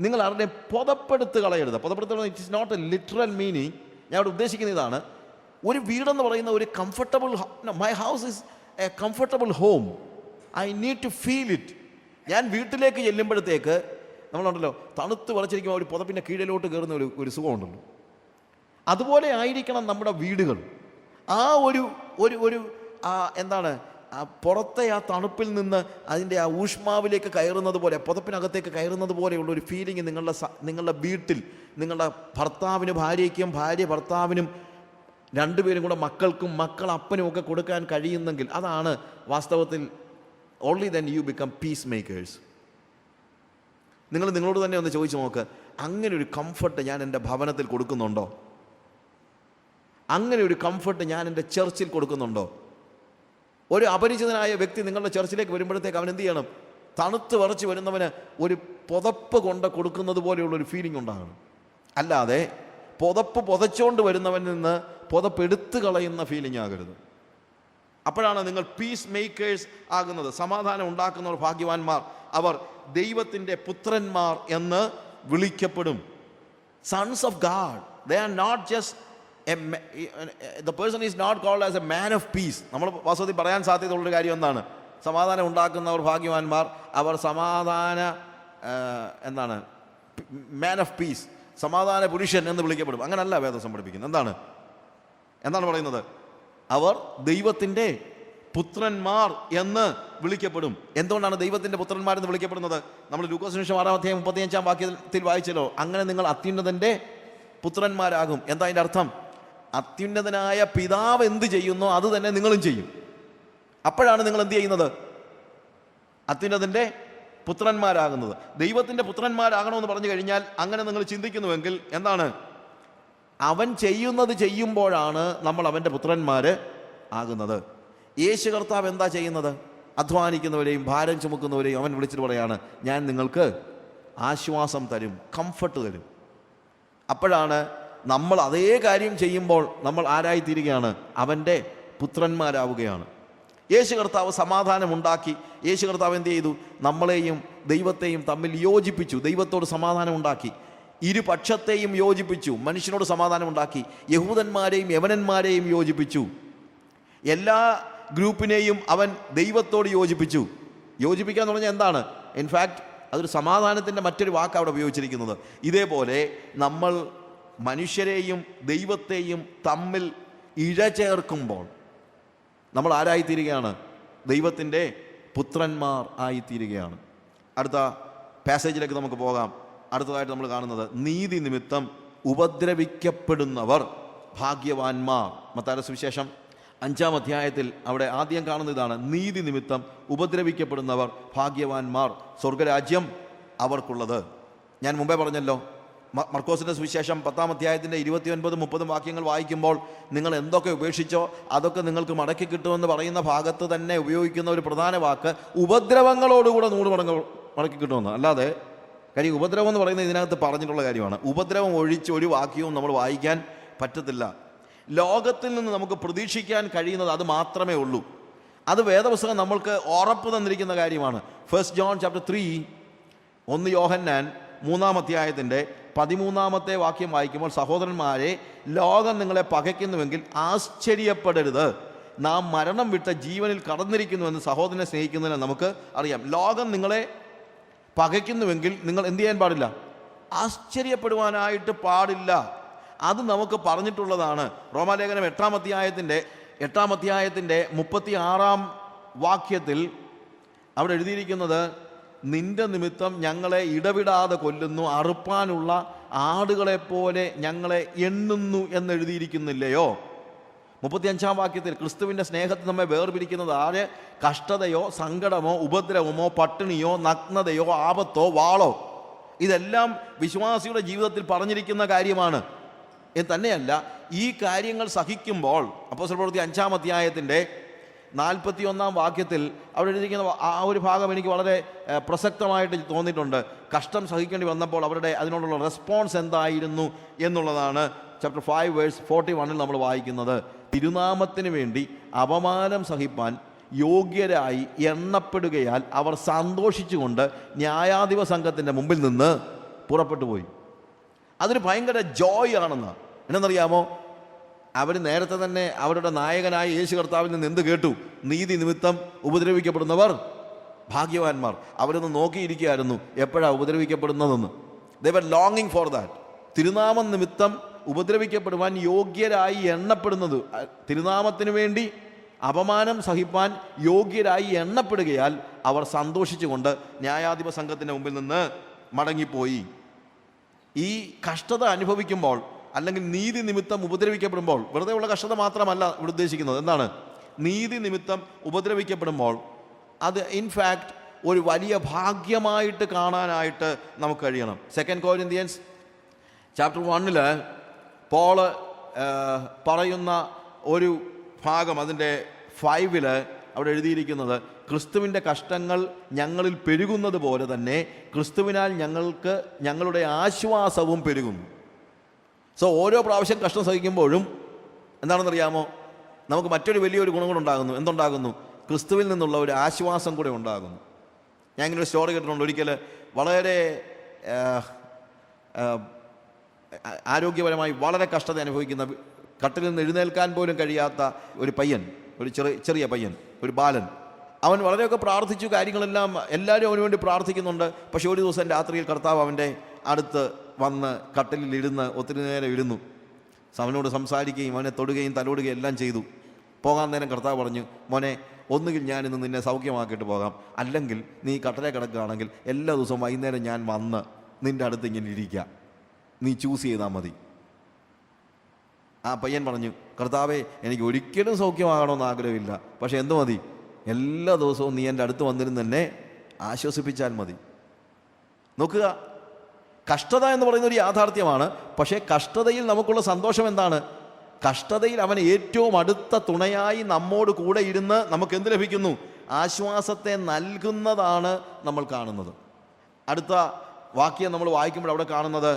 നിങ്ങൾ ആരുടെ പുതപ്പെടുത്ത് കളയരുത്. പുതപ്പെടുത്തുന്നത് it is not a literal meaning. ഞാൻ ഇവിടെ ഉദ്ദേശിക്കുന്ന ഇതാണ്, ഒരു വീടെന്ന് പറയുന്ന ഒരു comfortable, my house is a comfortable home. I need to feel it. ഞാൻ വീട്ടിലേക്ക് ചെല്ലുമ്പോഴത്തേക്ക് നമ്മളുണ്ടല്ലോ തണുത്ത് വിളച്ചിരിക്കുമ്പോൾ ഒരു പുതപ്പിൻ്റെ കീഴിലോട്ട് കയറുന്ന ഒരു സുഖമുണ്ടല്ലോ. അതുപോലെ ആയിരിക്കണം നമ്മുടെ വീടുകൾ. ആ ഒരു ഒരു ഒരു എന്താണ് പുറത്തെ ആ തണുപ്പിൽ നിന്ന് അതിൻ്റെ ആ ഊഷ്മാവിലേക്ക് കയറുന്നത് പോലെ, പുതപ്പിനകത്തേക്ക് കയറുന്നത് പോലെയുള്ള ഒരു ഫീലിംഗ് നിങ്ങളുടെ വീട്ടിൽ, നിങ്ങളുടെ ഭർത്താവിനും ഭാര്യയ്ക്കും, ഭാര്യ ഭർത്താവിനും, രണ്ടുപേരും കൂടെ മക്കൾക്കും, മക്കൾ അപ്പനും ഒക്കെ കൊടുക്കാൻ കഴിയുന്നെങ്കിൽ അതാണ് വാസ്തവത്തിൽ only then you become piece makers. നിങ്ങളോട് തന്നെ ഒന്ന് ചോദിച്ചു നോക്ക്, അങ്ങനെ ഒരു കംഫർട്ട് ഞാൻ എൻ്റെ ഭവനത്തിൽ കൊടുക്കുന്നുണ്ടോ? അങ്ങനെ ഒരു കംഫർട്ട് ഞാൻ എൻ്റെ ചർച്ചിൽ കൊടുക്കുന്നുണ്ടോ? ഒരു അപരിചിതനായ വ്യക്തി നിങ്ങളുടെ ചർച്ചിലേക്ക് വരുമ്പോഴത്തേക്ക് അവൻ എന്ത് ചെയ്യണം? തണുത്ത് വിറച്ച് വരുന്നവന് ഒരു പുതപ്പ് കൊണ്ട് കൊടുക്കുന്നത് പോലെയുള്ളൊരു ഫീലിംഗ് ഉണ്ടാകണം. അല്ലാതെ പുതപ്പ് പുതച്ചുകൊണ്ട് വരുന്നവനിൽ നിന്ന് പുതപ്പ് എടുത്തു കളയുന്ന ഫീലിംഗ് ആകരുത്. അപ്പോഴാണ് നിങ്ങൾ പീസ് മേക്കേഴ്സ് ആകുന്നത്. സമാധാനം ഉണ്ടാക്കുന്നവർ ഭാഗ്യവാന്മാർ, അവർ ദൈവത്തിൻ്റെ പുത്രന്മാർ എന്ന് വിളിക്കപ്പെടും. Sons of God. They are not just the person is not called as a man of peace. നമ്മൾ വാസ്തവത്തിൽ പറയാൻ സാധ്യതയുള്ളൊരു കാര്യം എന്താണ്? സമാധാനം ഉണ്ടാക്കുന്നവർ ഭാഗ്യവാന്മാർ, അവർ സമാധാന എന്താണ് മാൻ ഓഫ് പീസ്, സമാധാന പുരുഷൻ എന്ന് വിളിക്കപ്പെടും. അങ്ങനല്ല വേദം പഠിപ്പിക്കുന്നത്. എന്താണ് പറയുന്നത്? അവർ ദൈവത്തിൻ്റെ പുത്രന്മാർ എന്ന് വിളിക്കപ്പെടും. എന്തുകൊണ്ടാണ് ദൈവത്തിൻ്റെ പുത്രന്മാർ എന്ന് വിളിക്കപ്പെടുന്നത്? നമ്മൾ ലൂക്കോസ് സുവിശേഷം 6:35 വാക്യത്തിൽ വായിച്ചല്ലോ, അങ്ങനെ നിങ്ങൾ അത്യുന്നതൻ്റെ പുത്രന്മാരാകും. എന്താ അതിൻ്റെ അർത്ഥം? അത്യുന്നതനായ പിതാവ് എന്ത് ചെയ്യുന്നോ അത് തന്നെ നിങ്ങളും ചെയ്യും. അപ്പോഴാണ് നിങ്ങൾ എന്ത് ചെയ്യുന്നത്? അത്യുന്നതൻ്റെ പുത്രന്മാരാകുന്നത്. ദൈവത്തിൻ്റെ പുത്രന്മാരാകണമെന്ന് പറഞ്ഞു കഴിഞ്ഞാൽ അങ്ങനെ നിങ്ങൾ ചിന്തിക്കുന്നുവെങ്കിൽ എന്താണ്? അവൻ ചെയ്യുന്നത് ചെയ്യുമ്പോഴാണ് നമ്മൾ അവൻ്റെ പുത്രന്മാർ ആകുന്നത്. യേശു കർത്താവ് എന്താ ചെയ്യുന്നത്? അധ്വാനിക്കുന്നവരെയും ഭാരം ചുമക്കുന്നവരെയും അവൻ വിളിച്ചിട്ട് പറയാണ്, ഞാൻ നിങ്ങൾക്ക് ആശ്വാസം തരും, കംഫർട്ട് തരും. അപ്പോഴാണ് നമ്മൾ അതേ കാര്യം ചെയ്യുമ്പോൾ നമ്മൾ ആരായിത്തീരുകയാണ്? അവൻ്റെ പുത്രന്മാരാവുകയാണ്. യേശു കർത്താവ് സമാധാനമുണ്ടാക്കി. യേശു കർത്താവ് എന്ത് ചെയ്തു? നമ്മളെയും ദൈവത്തെയും തമ്മിൽ യോജിപ്പിച്ചു. ദൈവത്തോട് സമാധാനം ഉണ്ടാക്കി. ഇരുപക്ഷത്തെയും യോജിപ്പിച്ചു. മനുഷ്യനോട് സമാധാനം ഉണ്ടാക്കി. യഹൂദന്മാരെയും യവനന്മാരെയും യോജിപ്പിച്ചു. എല്ലാ ഗ്രൂപ്പിനെയും അവൻ ദൈവത്തോട് യോജിപ്പിച്ചു. യോജിപ്പിക്കുക എന്ന് പറഞ്ഞാൽ എന്താണ്? ഇൻഫാക്റ്റ് അതൊരു സമാധാനത്തിൻ്റെ മറ്റൊരു വാക്ക് അവിടെ ഉപയോഗിച്ചിരിക്കുന്നത്. ഇതേപോലെ നമ്മൾ മനുഷ്യരെയും ദൈവത്തെയും തമ്മിൽ ഇഴചേർക്കുമ്പോൾ നമ്മൾ ആരായിത്തീരുകയാണ്? ദൈവത്തിൻ്റെ പുത്രന്മാർ ആയിത്തീരുകയാണ്. അടുത്ത പാസേജിലേക്ക് നമുക്ക് പോകാം. അടുത്തതായിട്ട് നമ്മൾ കാണുന്നത്, നീതി നിമിത്തം ഉപദ്രവിക്കപ്പെടുന്നവർ ഭാഗ്യവാന്മാർ. മത്തായിയുടെ സുവിശേഷം 5-ാം അധ്യായത്തിൽ അവിടെ ആദ്യം കാണുന്ന ഇതാണ്, നീതി നിമിത്തം ഉപദ്രവിക്കപ്പെടുന്നവർ ഭാഗ്യവാന്മാർ, സ്വർഗരാജ്യം അവർക്കുള്ളത്. ഞാൻ മുമ്പേ പറഞ്ഞല്ലോ, മർക്കോസിൻ്റെ സുവിശേഷം 10-ാം അധ്യായത്തിൻ്റെ 29-30 വാക്യങ്ങൾ വായിക്കുമ്പോൾ നിങ്ങൾ എന്തൊക്കെ ഉപേക്ഷിച്ചോ അതൊക്കെ നിങ്ങൾക്ക് മടക്കി കിട്ടുമെന്ന് പറയുന്ന ഭാഗത്ത് തന്നെ ഉപയോഗിക്കുന്ന ഒരു പ്രധാന വാക്ക് ഉപദ്രവങ്ങളോടുകൂടെ 100 മടങ്ങ് മടക്കി കിട്ടുമെന്ന്. അല്ലാതെ കാര്യം ഉപദ്രവം എന്ന് പറയുന്നത് ഇതിനകത്ത് പറഞ്ഞിട്ടുള്ള കാര്യമാണ്. ഉപദ്രവം ഒഴിച്ച് ഒരു വാക്യവും നമ്മൾ വായിക്കാൻ പറ്റത്തില്ല. ലോകത്തിൽ നിന്ന് നമുക്ക് പ്രതീക്ഷിക്കാൻ കഴിയുന്നത് അത് മാത്രമേ ഉള്ളൂ. അത് വേദപുസ്തകം നമ്മൾക്ക് ഉറപ്പ് തന്നിരിക്കുന്ന കാര്യമാണ്. 1 John chapter 3, 1 യോഹന്നാൻ 3-ാം അധ്യായത്തിൻ്റെ 13-ാമത്തെ വാക്യം വായിക്കുമ്പോൾ, സഹോദരന്മാരെ, ലോകം നിങ്ങളെ പകയ്ക്കുന്നുവെങ്കിൽ ആശ്ചര്യപ്പെടരുത്, നാം മരണം വിട്ട ജീവനിൽ കടന്നിരിക്കുന്നുവെന്ന് സഹോദരനെ സ്നേഹിക്കുന്നതിന് നമുക്ക് അറിയാം. ലോകം നിങ്ങളെ പകയ്ക്കുന്നുവെങ്കിൽ നിങ്ങൾ എന്ത് ചെയ്യാൻ പാടില്ല? ആശ്ചര്യപ്പെടുവാനായിട്ട് പാടില്ല. അത് നമുക്ക് പറഞ്ഞിട്ടുള്ളതാണ്. റോമാലേഖനം 8-ാം അധ്യായത്തിൻ്റെ 36-ാം വാക്യത്തിൽ അവിടെ എഴുതിയിരിക്കുന്നത്, നിന്റെ നിമിത്തം ഞങ്ങളെ ഇടവിടാതെ കൊല്ലുന്നു, അറുപ്പാനുള്ള ആടുകളെപ്പോലെ ഞങ്ങളെ എണ്ണുന്നു എന്നെഴുതിയിരിക്കുന്നില്ലയോ? 35-ാം വാക്യത്തിൽ, ക്രിസ്തുവിൻ്റെ സ്നേഹത്തിൽ നമ്മെ വേർപിരിക്കുന്നത് ആര്? കഷ്ടതയോ സങ്കടമോ ഉപദ്രവമോ പട്ടിണിയോ നഗ്നതയോ ആപത്തോ വാളോ. ഇതെല്ലാം വിശ്വാസിയുടെ ജീവിതത്തിൽ പറഞ്ഞിരിക്കുന്ന കാര്യമാണ്. എന്ന് തന്നെയല്ല, ഈ കാര്യങ്ങൾ സഹിക്കുമ്പോൾ അപ്പോസ്തല പ്രവൃത്തി 5-ാം അധ്യായത്തിൻ്റെ 41-ാം വാക്യത്തിൽ അവിടെ എഴുതിയിരിക്കുന്ന ആ ഒരു ഭാഗം എനിക്ക് വളരെ പ്രസക്തമായിട്ട് തോന്നിയിട്ടുണ്ട്. കഷ്ടം സഹിക്കേണ്ടി വന്നപ്പോൾ അവരുടെ അതിനോടുള്ള റെസ്പോൺസ് എന്തായിരുന്നു എന്നുള്ളതാണ്. ചാപ്റ്റർ 5 വേഴ്സ് 41 നമ്മൾ വായിക്കുന്നത്, തിരുനാമത്തിന് വേണ്ടി അപമാനം സഹിപ്പാൻ യോഗ്യരായി എണ്ണപ്പെടുകയാൽ അവർ സന്തോഷിച്ചുകൊണ്ട് ന്യായാധിപ സംഘത്തിൻ്റെ മുമ്പിൽ നിന്ന് പുറപ്പെട്ടു പോയി. അതൊരു ഭയങ്കര ജോയ് ആണെന്ന്. എന്നറിയാമോ? അവർ നേരത്തെ തന്നെ അവരുടെ നായകനായ യേശു കർത്താവിൽ നിന്ന് എന്ത് കേട്ടു? നീതി നിമിത്തം ഉപദ്രവിക്കപ്പെടുന്നവർ ഭാഗ്യവാന്മാർ. അവരൊന്ന് നോക്കിയിരിക്കുകയായിരുന്നു എപ്പോഴാണ് ഉപദ്രവിക്കപ്പെടുന്നതെന്ന്. ദേ വർ ലോങ്ങിങ് ഫോർ ദാറ്റ്. തിരുനാമം നിമിത്തം ഉപദ്രവിക്കപ്പെടുവാൻ യോഗ്യരായി എണ്ണപ്പെടുന്നത്, തിരുനാമത്തിന് വേണ്ടി അപമാനം സഹിപ്പാൻ യോഗ്യരായി എണ്ണപ്പെടുകയാൽ അവർ സന്തോഷിച്ചുകൊണ്ട് ന്യായാധിപ സംഘത്തിൻ്റെ മുമ്പിൽ നിന്ന് മടങ്ങിപ്പോയി. ഈ കഷ്ടത അനുഭവിക്കുമ്പോൾ, അല്ലെങ്കിൽ നീതി നിമിത്തം ഉപദ്രവിക്കപ്പെടുമ്പോൾ, വെറുതെ ഉള്ള കഷ്ടത മാത്രമല്ല ഇവിടെ ഉദ്ദേശിക്കുന്നത്. എന്താണ്? നീതി നിമിത്തം ഉപദ്രവിക്കപ്പെടുമ്പോൾ അത് ഇൻഫാക്റ്റ് ഒരു വലിയ ഭാഗ്യമായിട്ട് കാണാനായിട്ട് നമുക്ക് കഴിയണം. 2 Corinthians chapter 1 പോള് പറയുന്ന ഒരു ഭാഗം, അതിൻ്റെ 5 അവിടെ എഴുതിയിരിക്കുന്നത്, ക്രിസ്തുവിൻ്റെ കഷ്ടങ്ങൾ ഞങ്ങളിൽ പെരുകുന്നത് പോലെ തന്നെ ക്രിസ്തുവിനാൽ ഞങ്ങൾക്ക് ഞങ്ങളുടെ ആശ്വാസവും പെരുകുന്നു. സോ ഓരോ പ്രാവശ്യം കഷ്ടം സഹിക്കുമ്പോഴും എന്താണെന്നറിയാമോ, നമുക്ക് മറ്റൊരു വലിയൊരു ഗുണം കൂടെ ഉണ്ടാകുന്നു. എന്തുണ്ടാകുന്നു? ക്രിസ്തുവിൽ നിന്നുള്ള ഒരു ആശ്വാസം കൂടെ ഉണ്ടാകുന്നു. ഞാൻ ഇങ്ങനെ ഒരു സ്റ്റോറി കേട്ടിട്ടുണ്ട്. ഒരിക്കൽ വളരെ ആരോഗ്യപരമായി വളരെ കഷ്ടത അനുഭവിക്കുന്ന, കട്ടിൽ നിന്ന് എഴുന്നേൽക്കാൻ പോലും കഴിയാത്ത ഒരു പയ്യൻ, ഒരു ചെറിയ പയ്യൻ, ഒരു ബാലൻ. അവൻ വളരെയൊക്കെ പ്രാർത്ഥിച്ചു, കാര്യങ്ങളെല്ലാം എല്ലാവരും അവന് വേണ്ടി പ്രാർത്ഥിക്കുന്നുണ്ട്. പക്ഷേ ഒരു ദിവസം രാത്രിയിൽ കർത്താവ് അവൻ്റെ അടുത്ത് വന്ന് കട്ടിലിൽ ഇരുന്ന് ഒത്തിരി നേരം ഇരുന്നു. അവനോട് സംസാരിക്കുകയും അവനെ തൊടുകയും തലോടുകയും എല്ലാം ചെയ്തു. പോകാൻ നേരം കർത്താവ് പറഞ്ഞു, മോനെ, ഒന്നുകിൽ ഞാനിന്ന് നിന്നെ സൗഖ്യമാക്കിയിട്ട് പോകാം, അല്ലെങ്കിൽ നീ കട്ടലെ കിടക്കുകയാണെങ്കിൽ എല്ലാ ദിവസവും വൈകുന്നേരം ഞാൻ വന്ന് നിൻ്റെ അടുത്ത് ഇങ്ങനെ ഇരിക്കാം, നീ ചൂസ് ചെയ്താൽ മതി. ആ പയ്യൻ പറഞ്ഞു, കർത്താവേ, എനിക്ക് ഒരിക്കലും സൗഖ്യമാകണമെന്ന് ആഗ്രഹമില്ല, പക്ഷെ എന്ത് മതി? എല്ലാ ദിവസവും നീ എൻ്റെ അടുത്ത് വന്നിരുന്ന് എന്നെ ആശ്വസിപ്പിച്ചാൽ മതി. നോക്കുക, കഷ്ടത എന്ന് പറയുന്ന ഒരു യാഥാർത്ഥ്യമാണ്. പക്ഷേ കഷ്ടതയിൽ നമുക്കുള്ള സന്തോഷം എന്താണ്? കഷ്ടതയിൽ അവൻ ഏറ്റവും അടുത്ത തുണയായി നമ്മോട് കൂടെ ഇരുന്ന് നമുക്ക് എന്ത് ലഭിക്കുന്നു? ആശ്വാസത്തെ നൽകുന്നതാണ് നമ്മൾ കാണുന്നത്. അടുത്ത വാക്യം നമ്മൾ വായിക്കുമ്പോൾ അവിടെ കാണുന്നത്